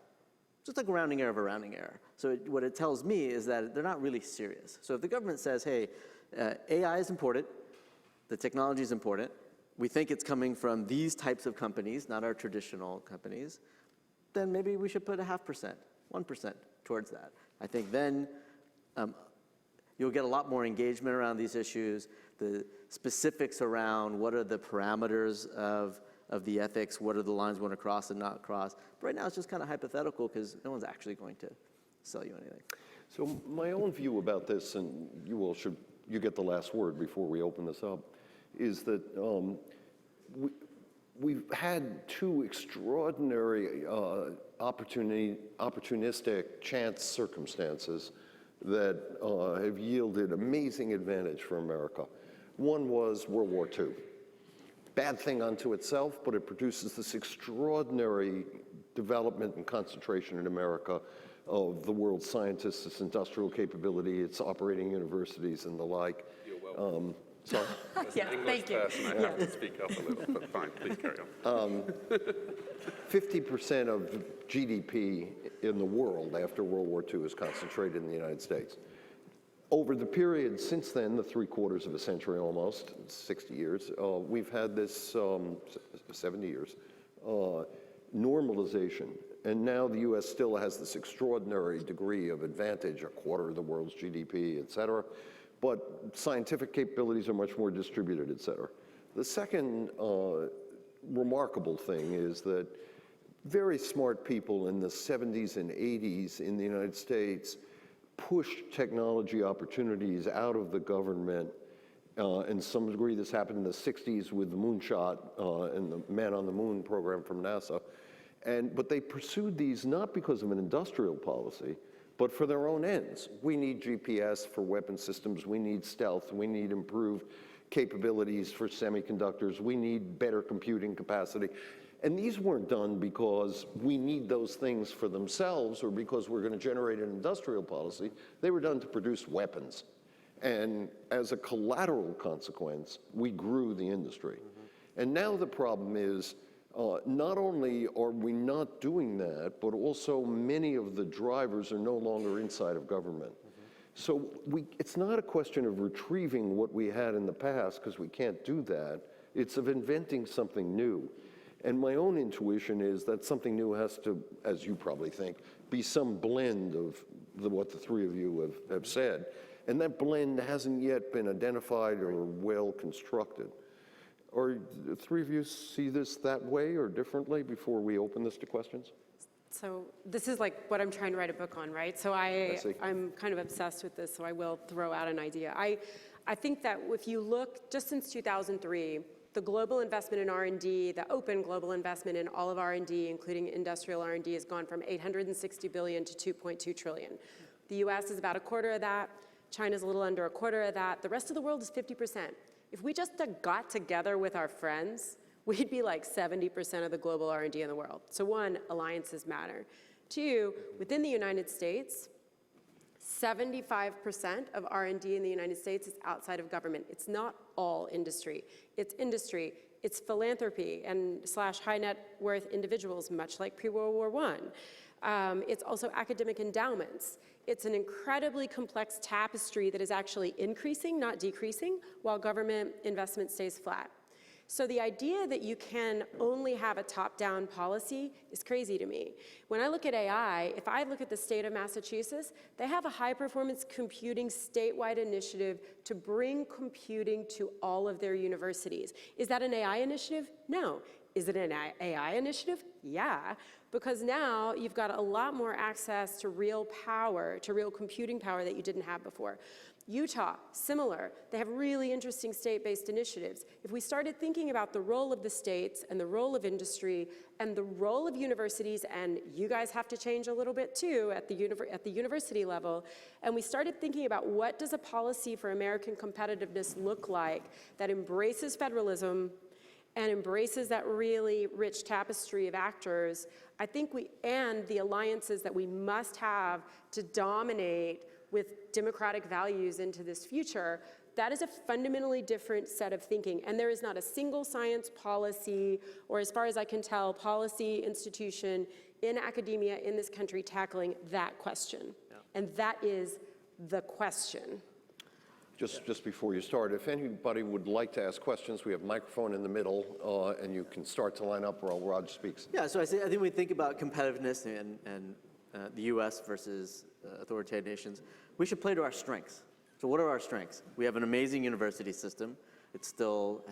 Just like a rounding error of a rounding error. So what it tells me is that they're not really serious. So if the government says, hey, AI is important, the technology is important, we think it's coming from these types of companies, not our traditional companies, then maybe we should put 0.5%, 1% towards that. I think then you'll get a lot more engagement around these issues, the specifics around what are the parameters of the ethics, what are the lines we want to cross and not cross. But right now it's just kind of hypothetical because no one's actually going to sell you anything. So my own view about this, and you get the last word before we open this up, is that we've had two extraordinary opportunistic chance circumstances that have yielded amazing advantage for America. One was World War II. Bad thing unto itself, but it produces this extraordinary development and concentration in America of the world's scientists, its industrial capability, its operating universities and the like. You're welcome. Sorry? As an English person, I have to speak up a little, but fine, please carry on. 50% of GDP in the world after World War II is concentrated in the United States. Over the period since then, the 3/4 of a century almost, 60 years, we've had this 70 years, normalization. And now the US still has this extraordinary degree of advantage, 1/4 of the world's GDP, et cetera. But scientific capabilities are much more distributed, et cetera. The second remarkable thing is that very smart people in the 70s and 80s in the United States pushed technology opportunities out of the government. In some degree, this happened in the 60s with the moonshot and the Man on the Moon program from NASA. But they pursued these not because of an industrial policy, but for their own ends. We need GPS for weapon systems. We need stealth. We need improved capabilities for semiconductors. We need better computing capacity. And these weren't done because we need those things for themselves or because we're going to generate an industrial policy. They were done to produce weapons. And as a collateral consequence, we grew the industry. And now the problem is, not only are we not doing that, but also many of the drivers are no longer inside of government. So it's not a question of retrieving what we had in the past, because we can't do that. It's of inventing something new. And my own intuition is that something new has to, as you probably think, be some blend of what the three of you have said. And that blend hasn't yet been identified or well constructed. Or the three of you see this that way or differently before we open this to questions? So this is like what I'm trying to write a book on, right? So I'm kind of obsessed with this, so I will throw out an idea. I think that if you look just since 2003, the global investment in R&D, the open global investment in all of R&D, including industrial R&D, has gone from $860 billion to $2.2 trillion. The US is about 1/4 of that. China's a little under 1/4 of that. The rest of the world is 50%. If we just got together with our friends, we'd be like 70% of the global R&D in the world. So one, alliances matter. Two, within the United States, 75% of R&D in the United States is outside of government. It's not all industry. It's philanthropy and / high net worth individuals, much like pre-World War I. It's also academic endowments. It's an incredibly complex tapestry that is actually increasing, not decreasing, while government investment stays flat. So the idea that you can only have a top-down policy is crazy to me. When I look at AI, if I look at the state of Massachusetts, they have a high-performance computing statewide initiative to bring computing to all of their universities. Is that an AI initiative? No. Is it an AI initiative? Yeah, because now you've got a lot more access to real power, to real computing power that you didn't have before. Utah, similar. They have really interesting state-based initiatives. If we started thinking about the role of the states and the role of industry and the role of universities, and you guys have to change a little bit too at the university level, and we started thinking about what does a policy for American competitiveness look like that embraces federalism and embraces that really rich tapestry of actors, I think and the alliances that we must have to dominate with democratic values into this future, that is a fundamentally different set of thinking. And there is not a single science policy, or as far as I can tell, policy institution in academia in this country tackling that question. Yeah. And that is the question. Just before you start, if anybody would like to ask questions, we have a microphone in the middle, and you can start to line up while Raj speaks. Yeah, so I think when we think about competitiveness and the U.S. versus authoritarian nations, we should play to our strengths. So what are our strengths? We have an amazing university system. It still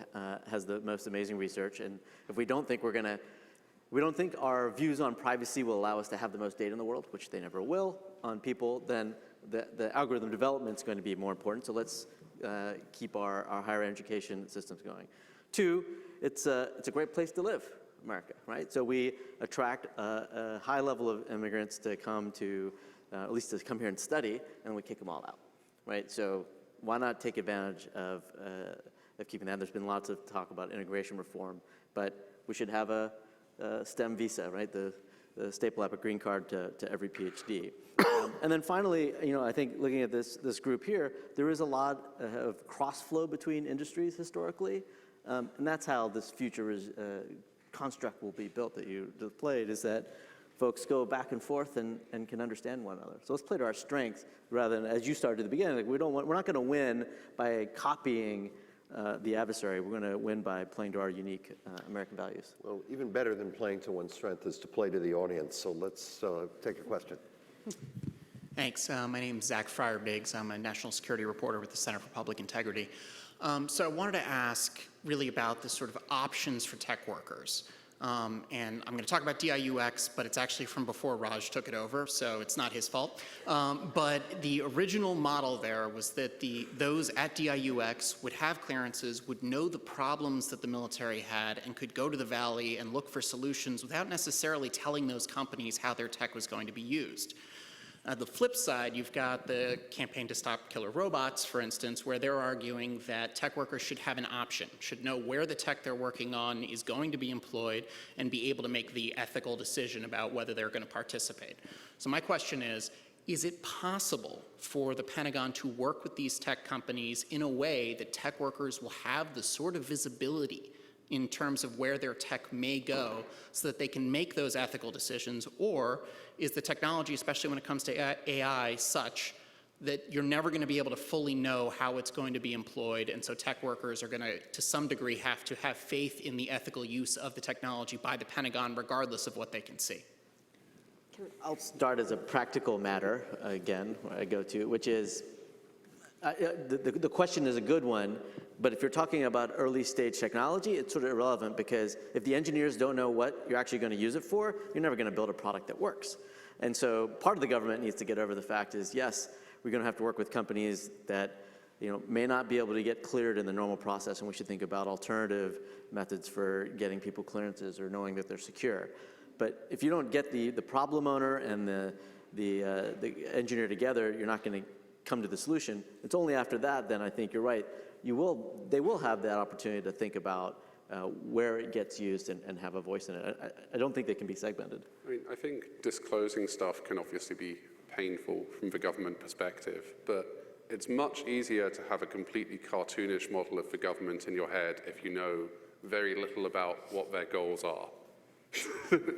has the most amazing research, and if we don't think we don't think our views on privacy will allow us to have the most data in the world, which they never will, on people, then the algorithm development is going to be more important. So let's keep our higher education systems going. Two, it's a great place to live, America, right? So we attract a high level of immigrants to come to, at least to come here and study, and we kick them all out, right? So why not take advantage of keeping that? There's been lots of talk about immigration reform, but we should have a STEM visa, right? The staple epic green card to every PhD. And then finally, I think looking at this group here, there is a lot of cross-flow between industries historically, and that's how this future construct will be built that you displayed, is that folks go back and forth and can understand one another. So let's play to our strengths rather than, as you started at the beginning, like we're not going to win by copying the adversary. We're going to win by playing to our unique American values. Well, even better than playing to one's strength is to play to the audience. So let's take a question. Thanks. My name is Zach Fryer-Biggs. I'm a national security reporter with the Center for Public Integrity. So I wanted to ask really about the sort of options for tech workers. And I'm going to talk about DIUX, but it's actually from before Raj took it over, so it's not his fault. But the original model there was that those at DIUX would have clearances, would know the problems that the military had, and could go to the Valley and look for solutions without necessarily telling those companies how their tech was going to be used. The flip side, you've got the Campaign to Stop Killer Robots, for instance, where they're arguing that tech workers should have an option, should know where the tech they're working on is going to be employed, and be able to make the ethical decision about whether they're going to participate. So my question is it possible for the Pentagon to work with these tech companies in a way that tech workers will have the sort of visibility in terms of where their tech may go so that they can make those ethical decisions? Or is the technology, especially when it comes to AI, such that you're never going to be able to fully know how it's going to be employed, and so tech workers are going to some degree, have to have faith in the ethical use of the technology by the Pentagon, regardless of what they can see? I'll start as a practical matter, again, where I go to, which is, the question is a good one, but if you're talking about early stage technology, it's sort of irrelevant, because if the engineers don't know what you're actually going to use it for, you're never going to build a product that works. And so part of the government needs to get over the fact is, yes, we're going to have to work with companies that may not be able to get cleared in the normal process, and we should think about alternative methods for getting people clearances or knowing that they're secure. But if you don't get the problem owner and the engineer together, you're not going to come to the solution. It's only after that, then I think you're right. They will have that opportunity to think about where it gets used and have a voice in it. I don't think they can be segmented. I mean, I think disclosing stuff can obviously be painful from the government perspective, but it's much easier to have a completely cartoonish model of the government in your head if you know very little about what their goals are.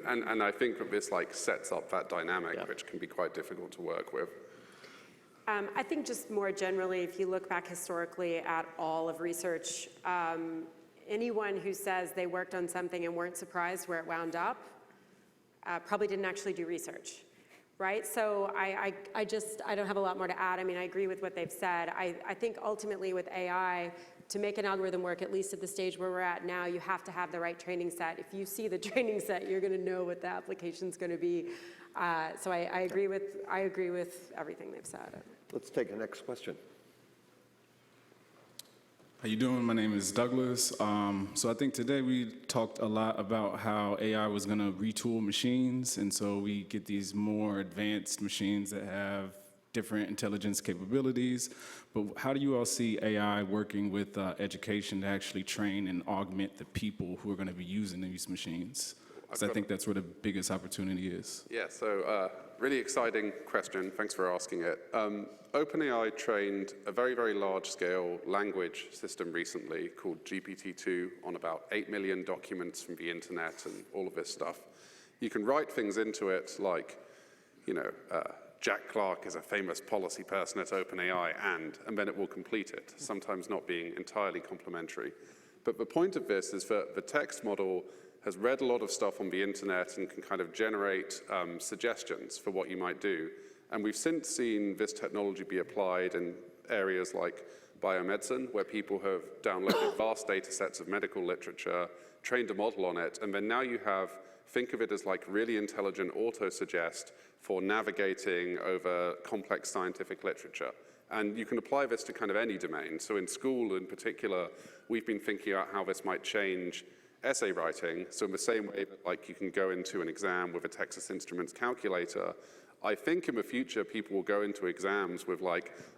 And I think that this sets up that dynamic, which can be quite difficult to work with. I think just more generally, if you look back historically at all of research, anyone who says they worked on something and weren't surprised where it wound up probably didn't actually do research, right? So I don't have a lot more to add. I mean, I agree with what they've said. I think ultimately with AI, to make an algorithm work, at least at the stage where we're at now, you have to have the right training set. If you see the training set, you're going to know what the application's going to be. So I agree with everything they've said. Let's take the next question. How you doing? My name is Douglas. So I think today we talked a lot about how AI was going to retool machines, and so we get these more advanced machines that have different intelligence capabilities. But how do you all see AI working with education to actually train and augment the people who are going to be using these machines? Because I think that's where the biggest opportunity is. Yeah, so really exciting question. Thanks for asking it. OpenAI trained a very, very large-scale language system recently called GPT-2 on about 8 million documents from the internet and all of this stuff. You can write things into it like, Jack Clark is a famous policy person at OpenAI, and then it will complete it, sometimes not being entirely complimentary. But the point of this is that the text model has read a lot of stuff on the internet and can kind of generate suggestions for what you might do. And we've since seen this technology be applied in areas like biomedicine, where people have downloaded vast data sets of medical literature, trained a model on it, and then now you have, think of it as like really intelligent auto-suggest for navigating over complex scientific literature. And you can apply this to kind of any domain. So in school in particular, we've been thinking about how this might change essay writing. So in the same way that you can go into an exam with a Texas Instruments calculator, I think in the future people will go into exams with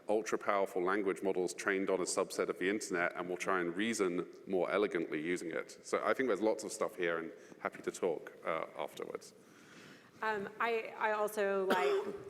ultra powerful language models trained on a subset of the internet and will try and reason more elegantly using it. So I think there's lots of stuff here and happy to talk afterwards. I also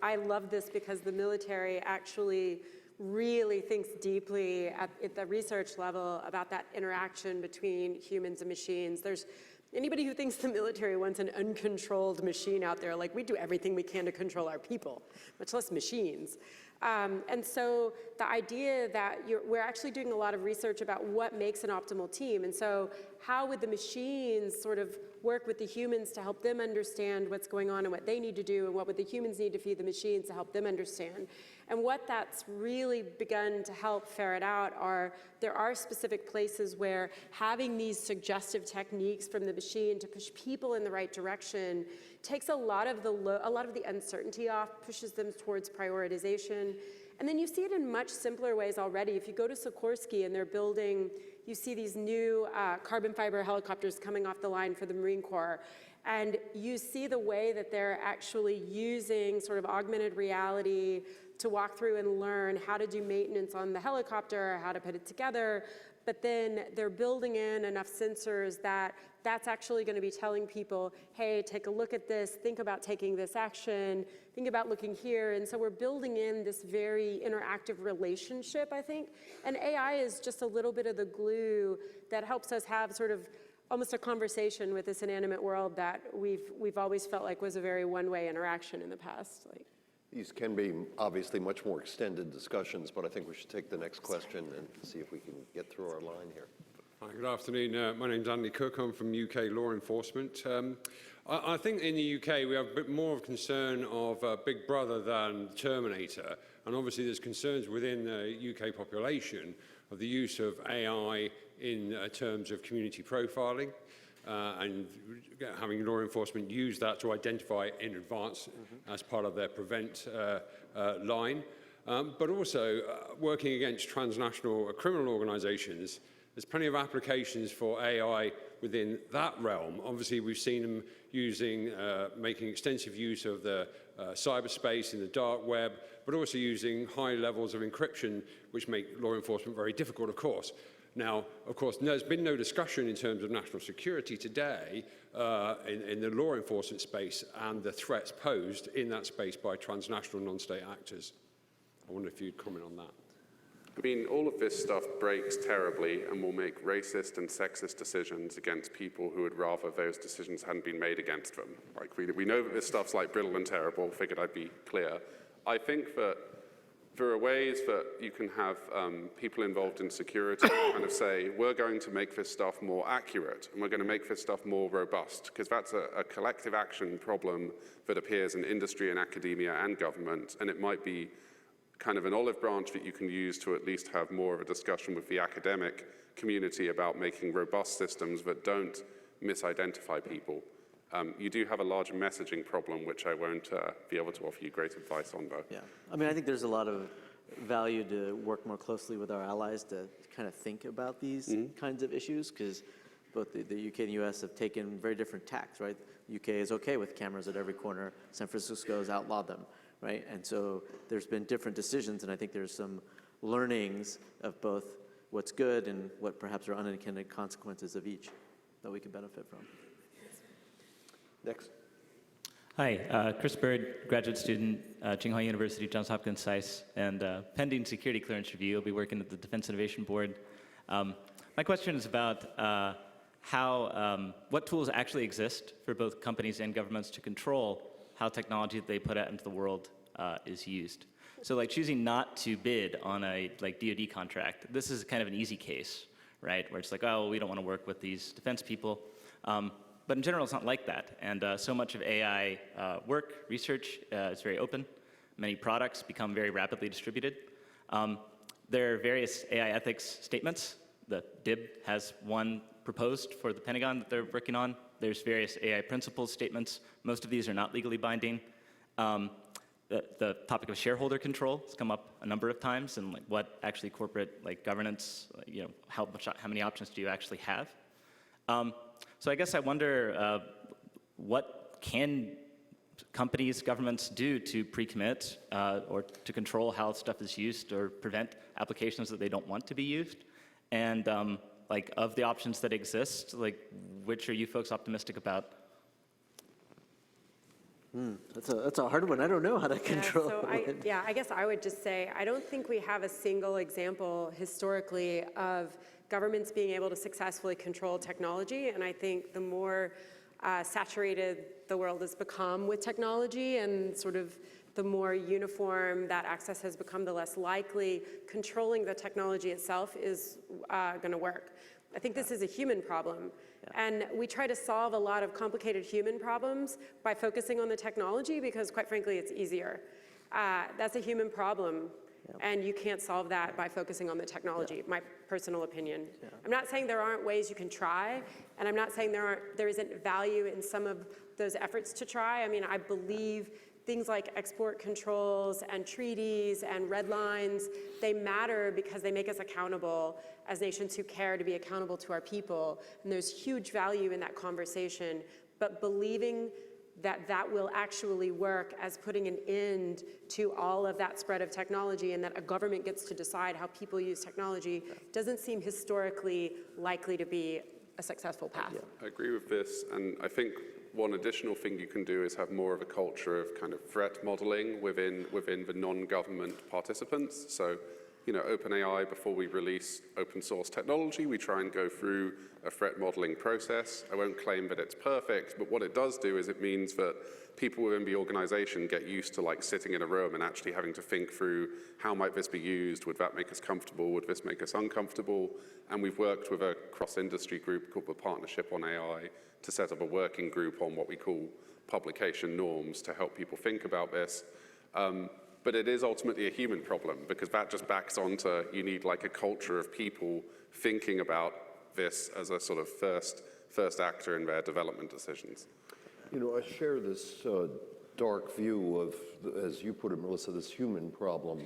I love this because the military actually really thinks deeply at the research level about that interaction between humans and machines. There's anybody who thinks the military wants an uncontrolled machine out there, we do everything we can to control our people, much less machines. And so the idea that we're actually doing a lot of research about what makes an optimal team. And so how would the machines sort of work with the humans to help them understand what's going on and what they need to do, and what would the humans need to feed the machines to help them understand? And what that's really begun to help ferret out there are specific places where having these suggestive techniques from the machine to push people in the right direction takes a lot of the uncertainty off, pushes them towards prioritization. And then you see it in much simpler ways already. If you go to Sikorsky and they're building, you see these new carbon fiber helicopters coming off the line for the Marine Corps. And you see the way that they're actually using sort of augmented reality to walk through and learn how to do maintenance on the helicopter, how to put it together. But then they're building in enough sensors that's actually going to be telling people, hey, take a look at this, think about taking this action, think about looking here. And so we're building in this very interactive relationship, I think. And AI is just a little bit of the glue that helps us have sort of almost a conversation with this inanimate world that we've always felt like was a very one-way interaction in the past. These can be obviously much more extended discussions, but I think we should take the next question and see if we can get through our line here. Hi, good afternoon. My name's Andy Cook. I'm from UK Law Enforcement. I think in the UK we have a bit more of a concern of Big Brother than Terminator, and obviously there's concerns within the UK population of the use of AI in terms of community profiling. And having law enforcement use that to identify in advance as part of their prevent line. But also working against transnational criminal organizations, there's plenty of applications for AI within that realm. Obviously, we've seen them making extensive use of the cyberspace in the dark web, but also using high levels of encryption, which make law enforcement very difficult, of course. Now, of course, there's been no discussion in terms of national security today in the law enforcement space and the threats posed in that space by transnational non-state actors. I wonder if you'd comment on that. I mean, all of this stuff breaks terribly and will make racist and sexist decisions against people who would rather those decisions hadn't been made against them. Like, we know that this stuff's like brittle and terrible, figured I'd be clear. I think that there are ways that you can have people involved in security kind of say, we're going to make this stuff more accurate, and we're going to make this stuff more robust, because that's a collective action problem that appears in industry and academia and government, and it might be kind of an olive branch that you can use to at least have more of a discussion with the academic community about making robust systems that don't misidentify people. You do have a larger messaging problem, which I won't be able to offer you great advice on, though. Yeah, I mean, I think there's a lot of value to work more closely with our allies to kind of think about these kinds of issues, because both the UK and the US have taken very different tacks, right? The UK is okay with cameras at every corner. San Francisco has outlawed them, right? And so there's been different decisions, and I think there's some learnings of both what's good and what perhaps are unintended consequences of each that we can benefit from. Next. Hi, Chris Bird, graduate student, Tsinghua University, Johns Hopkins SAIS, and pending security clearance review, I'll be working at the Defense Innovation Board. My question is about what tools actually exist for both companies and governments to control how technology that they put out into the world is used. So like choosing not to bid on a DoD contract, this is kind of an easy case, right? Where it's like, oh, well, we don't want to work with these defense people. But in general, it's not like that. And so much of AI work, research is very open. Many products become very rapidly distributed. There are various AI ethics statements. The DIB has one proposed for the Pentagon that they're working on. There's various AI principles statements. Most of these are not legally binding. The topic of shareholder control has come up a number of times, and what actually corporate governance, how many options do you actually have? So I guess I wonder what can companies, governments do to pre-commit or to control how stuff is used or prevent applications that they don't want to be used? And of the options that exist, which are you folks optimistic about? That's a hard one. I don't know how to control it. I guess I would just say, I don't think we have a single example historically of governments being able to successfully control technology. And I think the more saturated the world has become with technology and sort of the more uniform that access has become, the less likely controlling the technology itself is going to work. I think this is a human problem. And we try to solve a lot of complicated human problems by focusing on the technology because, quite frankly, it's easier. That's a human problem. And you can't solve that by focusing on the technology, my personal opinion. I'm not saying there aren't ways you can try, and I'm not saying there isn't value in some of those efforts to try. I mean, I believe things like export controls and treaties and red lines, they matter because they make us accountable as nations who care to be accountable to our people. And there's huge value in that conversation. But believing that that will actually work as putting an end to all of that spread of technology and that a government gets to decide how people use technology doesn't seem historically likely to be a successful path. I agree with this, and I think one additional thing you can do is have more of a culture of kind of threat modeling within the non-government participants. So, OpenAI, before we release open source technology, we try and go through a threat modeling process. I won't claim that it's perfect, but what it does do is it means that people within the organization get used to sitting in a room and actually having to think through how might this be used, would that make us comfortable, would this make us uncomfortable? And we've worked with a cross-industry group called the Partnership on AI to set up a working group on what we call publication norms to help people think about this. But it is ultimately a human problem because that just backs onto you need a culture of people thinking about this as a sort of first actor in their development decisions. I share this dark view of, as you put it, Melissa, this human problem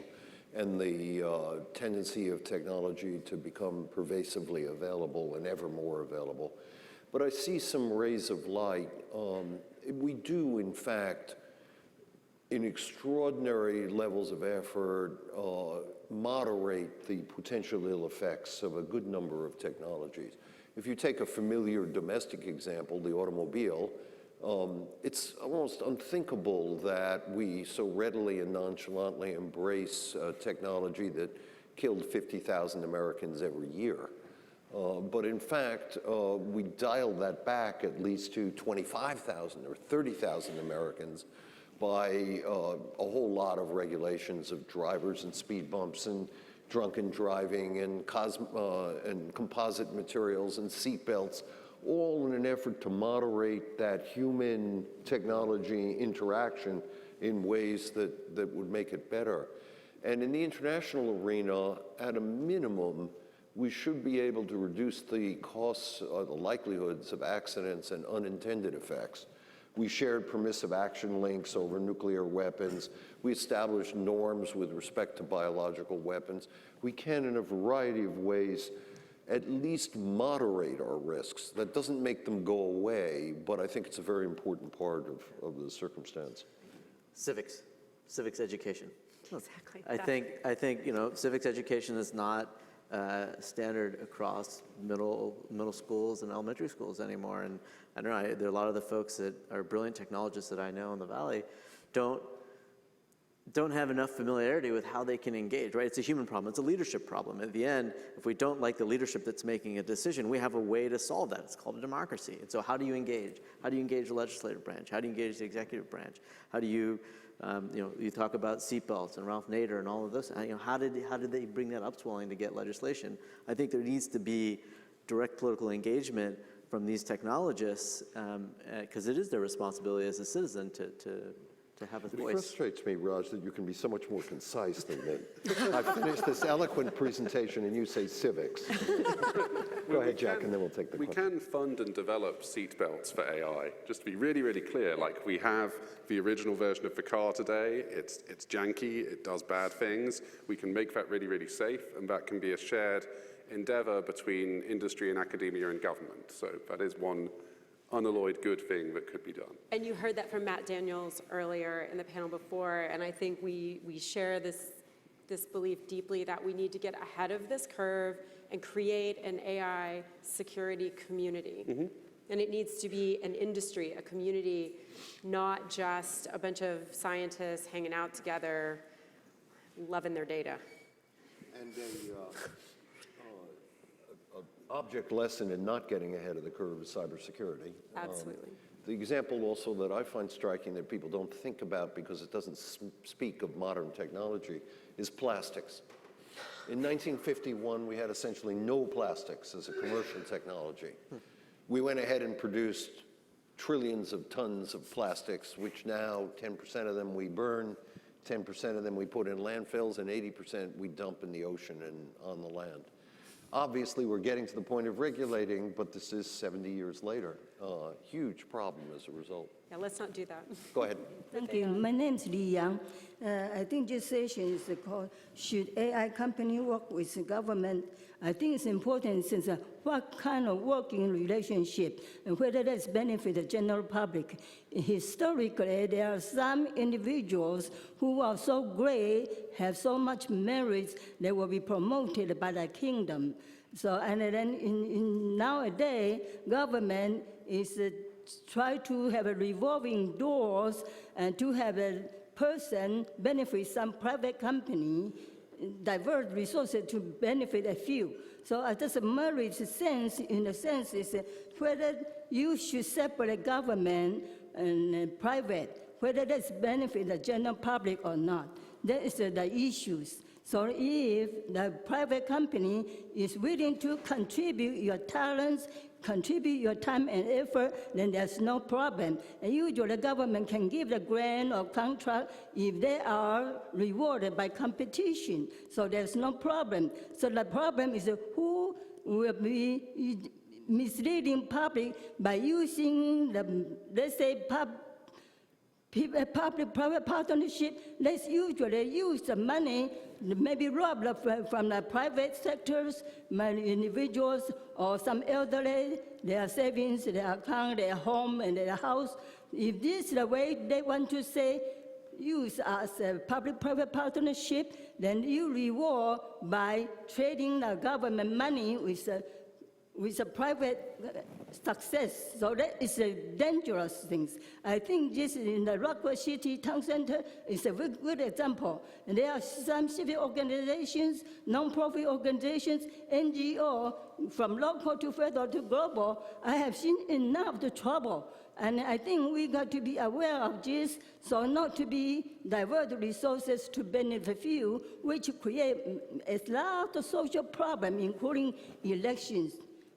and the tendency of technology to become pervasively available and ever more available. But I see some rays of light. We do, in fact, in extraordinary levels of effort, moderate the potential ill effects of a good number of technologies. If you take a familiar domestic example, the automobile, it's almost unthinkable that we so readily and nonchalantly embrace technology that killed 50,000 Americans every year. But in fact, we dialed that back at least to 25,000 or 30,000 Americans by a whole lot of regulations of drivers and speed bumps and drunken driving and composite materials and seat belts, all in an effort to moderate that human technology interaction in ways that would make it better. And in the international arena, at a minimum, we should be able to reduce the costs or the likelihoods of accidents and unintended effects. We shared permissive action links over nuclear weapons. We established norms with respect to biological weapons. We can, in a variety of ways, at least moderate our risks. That doesn't make them go away, but I think it's a very important part of the circumstance. Civics education. Exactly. I think civics education is not standard across middle schools and elementary schools anymore. And I don't know, there are a lot of the folks that are brilliant technologists that I know in the Valley don't have enough familiarity with how they can engage, right? It's a human problem. It's a leadership problem. At the end, if we don't like the leadership that's making a decision, we have a way to solve that. It's called a democracy. And so how do you engage? How do you engage the legislative branch? How do you engage the executive branch? How do you, you talk about seatbelts and Ralph Nader and all of this. How did they bring that upswelling to get legislation? I think there needs to be direct political engagement from these technologists, because it is their responsibility as a citizen to have a voice. It frustrates me, Raj, that you can be so much more concise than me. I've finished this eloquent presentation and you say civics. Go ahead, Jack, and then we'll take the question. We can fund and develop seatbelts for AI. Just to be really, really clear, like we have the original version of the car today. It's janky, it does bad things. We can make that really, really safe, and that can be a shared endeavor between industry and academia and government. So that is one unalloyed good thing that could be done. And you heard that from Matt Daniels earlier in the panel before, and I think we share this belief deeply that we need to get ahead of this curve and create an AI security community. Mm-hmm. And it needs to be an industry, a community, not just a bunch of scientists hanging out together, loving their data. And object lesson in not getting ahead of the curve is cybersecurity. Absolutely. The example also that I find striking that people don't think about because it doesn't speak of modern technology is plastics. In 1951, we had essentially no plastics as a commercial technology. We went ahead and produced trillions of tons of plastics, which now 10% of them we burn, 10% of them we put in landfills, and 80% we dump in the ocean and on the land. Obviously, we're getting to the point of regulating, but this is 70 years later. Huge problem as a result. Yeah, let's not do that. Go ahead. Thank you. My name is Li Yang. I think this session is called, should AI company work with the government? I think it's important since what kind of working relationship and whether that's benefit the general public. Historically, there are some individuals who are so great, have so much merit, they will be promoted by the kingdom. So, and then in nowadays, government is try to have a revolving doors and to have a person benefit some private company, divert resources to benefit a few. So that's a merit sense, in the sense is whether you should separate government and private, whether that's benefit the general public or not. That is the issues. So if the private company is willing to contribute your talents, contribute your time and effort, then there's no problem. And usually the government can give the grant or contract if they are rewarded by competition. So there's no problem. So the problem is who will be misleading public by using the, let's say, public-private partnership. Let's usually use the money, maybe rob from the private sectors, individuals or some elderly, their savings, their account, their home, and their house. If this is the way they want to say, use as a public-private partnership, then you reward by trading the government money with with a private success. So that is a dangerous thing. I think this in the Rockwell City Town Center is a very good example. And there are some civic organizations, non-profit organizations, NGO, from local to federal to global. I have seen enough of the trouble. And I think we got to be aware of this, so not to be divert resources to benefit few, which create a lot of social problem, including elections.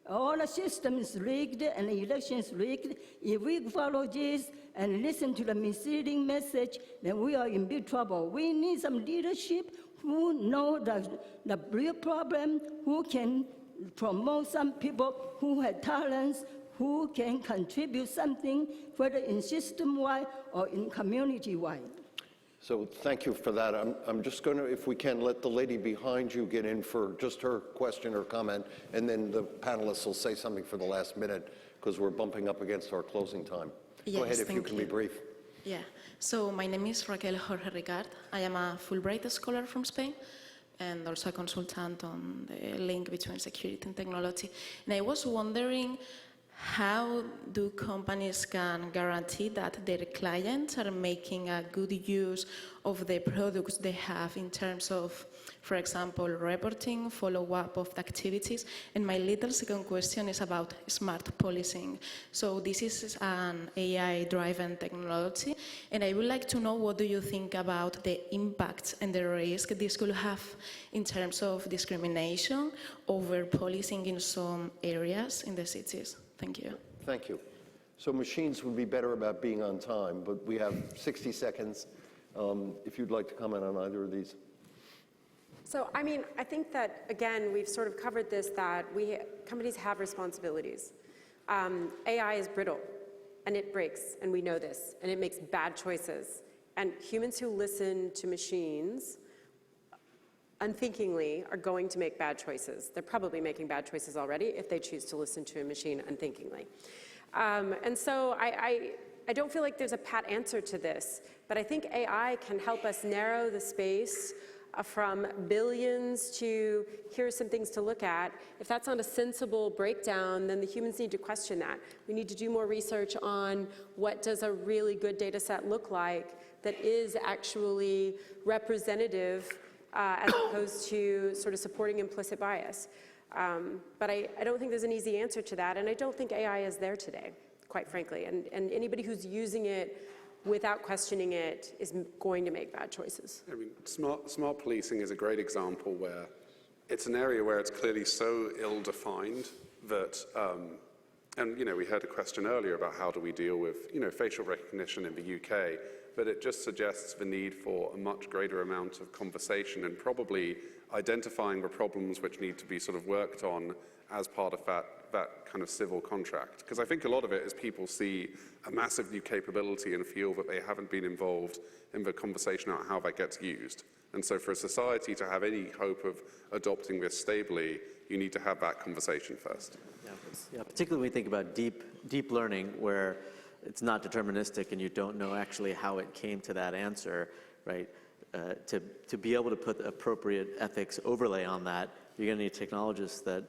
All the system is rigged and the election is rigged. If we follow this and listen to the misleading message, then we are in big trouble. We need some leadership who know the real problem, who can promote some people who have talents, who can contribute something, whether in system-wide or in community-wide. So thank you for that. I'm just going to, if we can, let the lady behind you get in for just her question or comment, and then the panelists will say something for the last minute, because we're bumping up against our closing time. Yes, Go ahead if you thank can be brief. Yeah, so my name is Raquel Jorge Ricard. I am a Fulbright scholar from Spain and also a consultant on the link between security and technology. And I was wondering, how do companies can guarantee that their clients are making a good use of the products they have in terms of, for example, reporting, follow-up of the activities? And my little second question is about smart policing. So this is an AI-driven technology, and I would like to know, what do you think about the impacts and the risk this could have in terms of discrimination over policing in some areas in the cities? Thank you. Thank you. So machines would be better about being on time, but we have 60 seconds. If you'd like to comment on either of these. So, I mean, I think that, again, we've sort of covered this, that companies have responsibilities. AI is brittle, and it breaks, and we know this, and it makes bad choices. And humans who listen to machines unthinkingly are going to make bad choices. They're probably making bad choices already if they choose to listen to a machine unthinkingly. And so I don't feel like there's a pat answer to this, but I think AI can help us narrow the space from billions to here's some things to look at. If that's not a sensible breakdown, then the humans need to question that. We need to do more research on what does a really good data set look like that is actually representative as opposed to sort of supporting implicit bias. But I don't think there's an easy answer to that, and I don't think AI is there today, quite frankly. And anybody who's using it without questioning it is going to make bad choices. I mean, smart policing is a great example where it's an area where it's clearly so ill-defined that, and you know, we heard a question earlier about how do we deal with, you know, facial recognition in the UK, but it just suggests the need for a much greater amount of conversation and probably identifying the problems which need to be sort of worked on as part of that kind of civil contract. Because I think a lot of it is people see a massive new capability and feel that they haven't been involved in the conversation about how that gets used. And so for a society to have any hope of adopting this stably, you need to have that conversation first. Yeah, particularly when we think about deep learning, where it's not deterministic and you don't know actually how it came to that answer, right? To be able to put the appropriate ethics overlay on that, you're going to need technologists that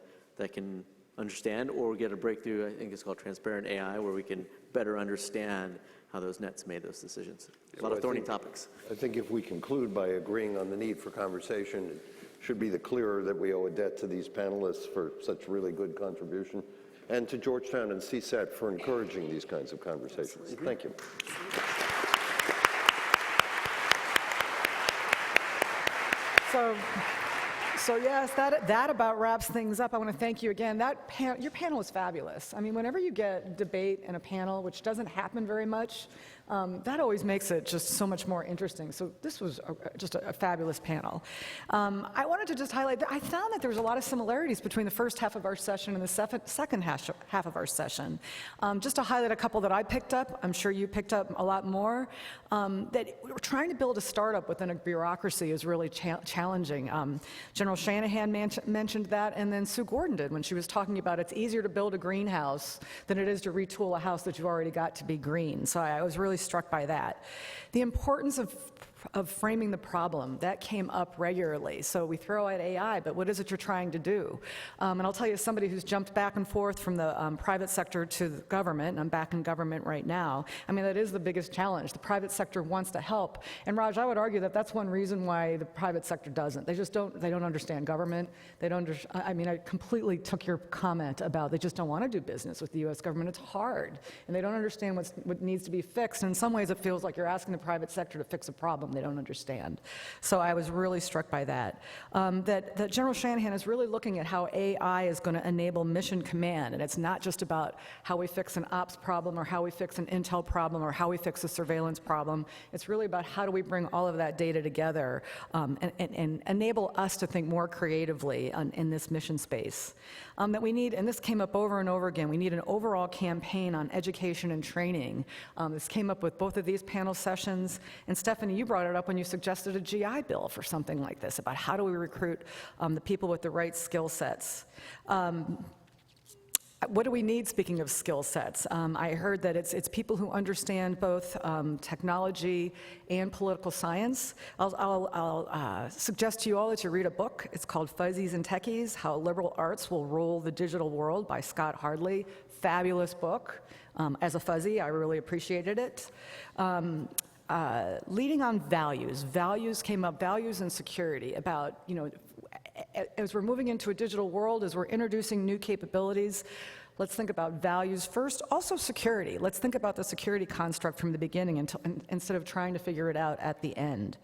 can understand, or get a breakthrough, I think it's called transparent AI, where we can better understand how those nets made those decisions. A lot of thorny topics. I think if we conclude by agreeing on the need for conversation, it should be the clearer that we owe a debt to these panelists for such really good contribution, and to Georgetown and CSAT for encouraging these kinds of conversations. Thank you. So yes, that about wraps things up. I want to thank you again. Your panel was fabulous. I mean, whenever you get debate in a panel, which doesn't happen very much, that always makes it just so much more interesting. So this was just a fabulous panel. I wanted to just highlight that I found that there was a lot of similarities between the first half of our session and the second half of our session. Just to highlight a couple that I picked up, I'm sure you picked up a lot more, that we're trying to build a startup within a bureaucracy is really challenging. General General Shanahan mentioned that, and then Sue Gordon did when she was talking about it's easier to build a greenhouse than it is to retool a house that you've already got to be green. So I was really struck by that. The importance of framing the problem, that came up regularly. So we throw out AI, but what is it you're trying to do? And I'll tell you, as somebody who's jumped back and forth from the private sector to the government, and I'm back in government right now, I mean, that is the biggest challenge. The private sector wants to help. And Raj, I would argue that that's one reason why the private sector doesn't. They don't understand government. They don't, I mean, I completely took your comment about they just don't want to do business with the US government. It's hard. And they don't understand what needs to be fixed. And in some ways, it feels like you're asking the private sector to fix a problem they don't understand. So I was really struck by that. That General Shanahan is really looking at how AI is going to enable mission command. And it's not just about how we fix an ops problem or how we fix an intel problem or how we fix a surveillance problem. It's really about how do we bring all of that data together and enable us to think more creatively in this mission space. That we need, and this came up over and over again, we need an overall campaign on education and training. This came up with both of these panel sessions. And Stephanie, you brought it up when you suggested a GI Bill for something like this, about how do we recruit the people with the right skill sets. What do we need, speaking of skill sets? I heard that it's people who understand both technology and political science. I'll suggest to you all that you read a book. It's called Fuzzies and Techies, How Liberal Arts Will Rule the Digital World by Scott Hardley. Fabulous book. As a fuzzy, I really appreciated it. Leading on values. Values came up, values and security, about, you know, as we're moving into a digital world, as we're introducing new capabilities, let's think about values first. Also security. Let's think about the security construct from the beginning instead of trying to figure it out at the end.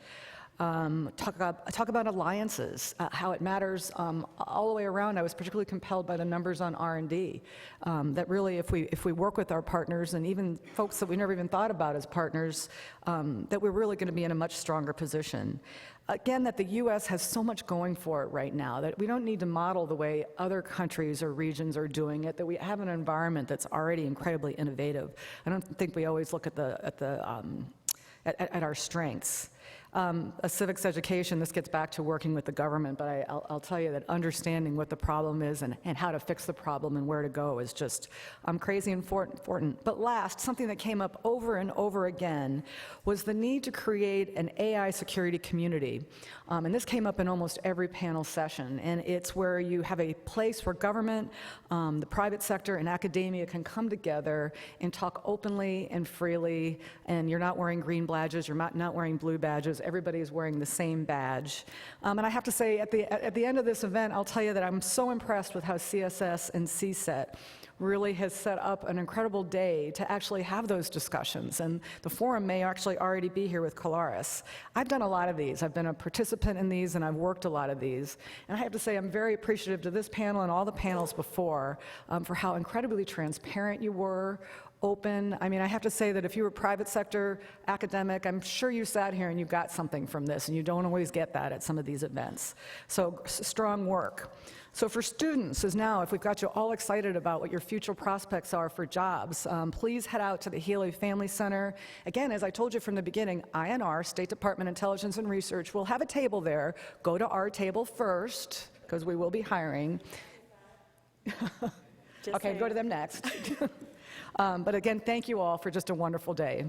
Talk about alliances, how it matters all the way around. I was particularly compelled by the numbers on R&D, that really if we work with our partners and even folks that we never even thought about as partners, that we're really going to be in a much stronger position. Again, that the U.S. has so much going for it right now that we don't need to model the way other countries or regions are doing it, that we have an environment that's already incredibly innovative. I don't think we always look at our strengths. A civics education, this gets back to working with the government, but I'll tell you that understanding what the problem is and how to fix the problem and where to go is just crazy important. But last, something that came up over and over again was the need to create an AI security community. And this came up in almost every panel session. And it's where you have a place where government, the private sector, and academia can come together and talk openly and freely. And you're not wearing green badges, you're not wearing blue badges. Everybody is wearing the same badge. And I have to say, at the end of this event, I'll tell you that I'm so impressed with how CSS and CSET really has set up an incredible day to actually have those discussions. And the forum may actually already be here with Colaris. I've done a lot of these. I've been a participant in these, and I've worked a lot of these. And I have to say, I'm very appreciative to this panel and all the panels before for how incredibly transparent you were, open. I mean, I have to say that if you were private sector, academic, I'm sure you sat here and you got something from this, and you don't always get that at some of these events. So strong work. So for students, is now, if we've got you all excited about what your future prospects are for jobs, please head out to the Healy Family Center. Again, as I told you from the beginning, INR, State Department Intelligence and Research, will have a table there. Go to our table first, because we will be hiring. Okay, go to them next. But again, thank you all for just a wonderful day.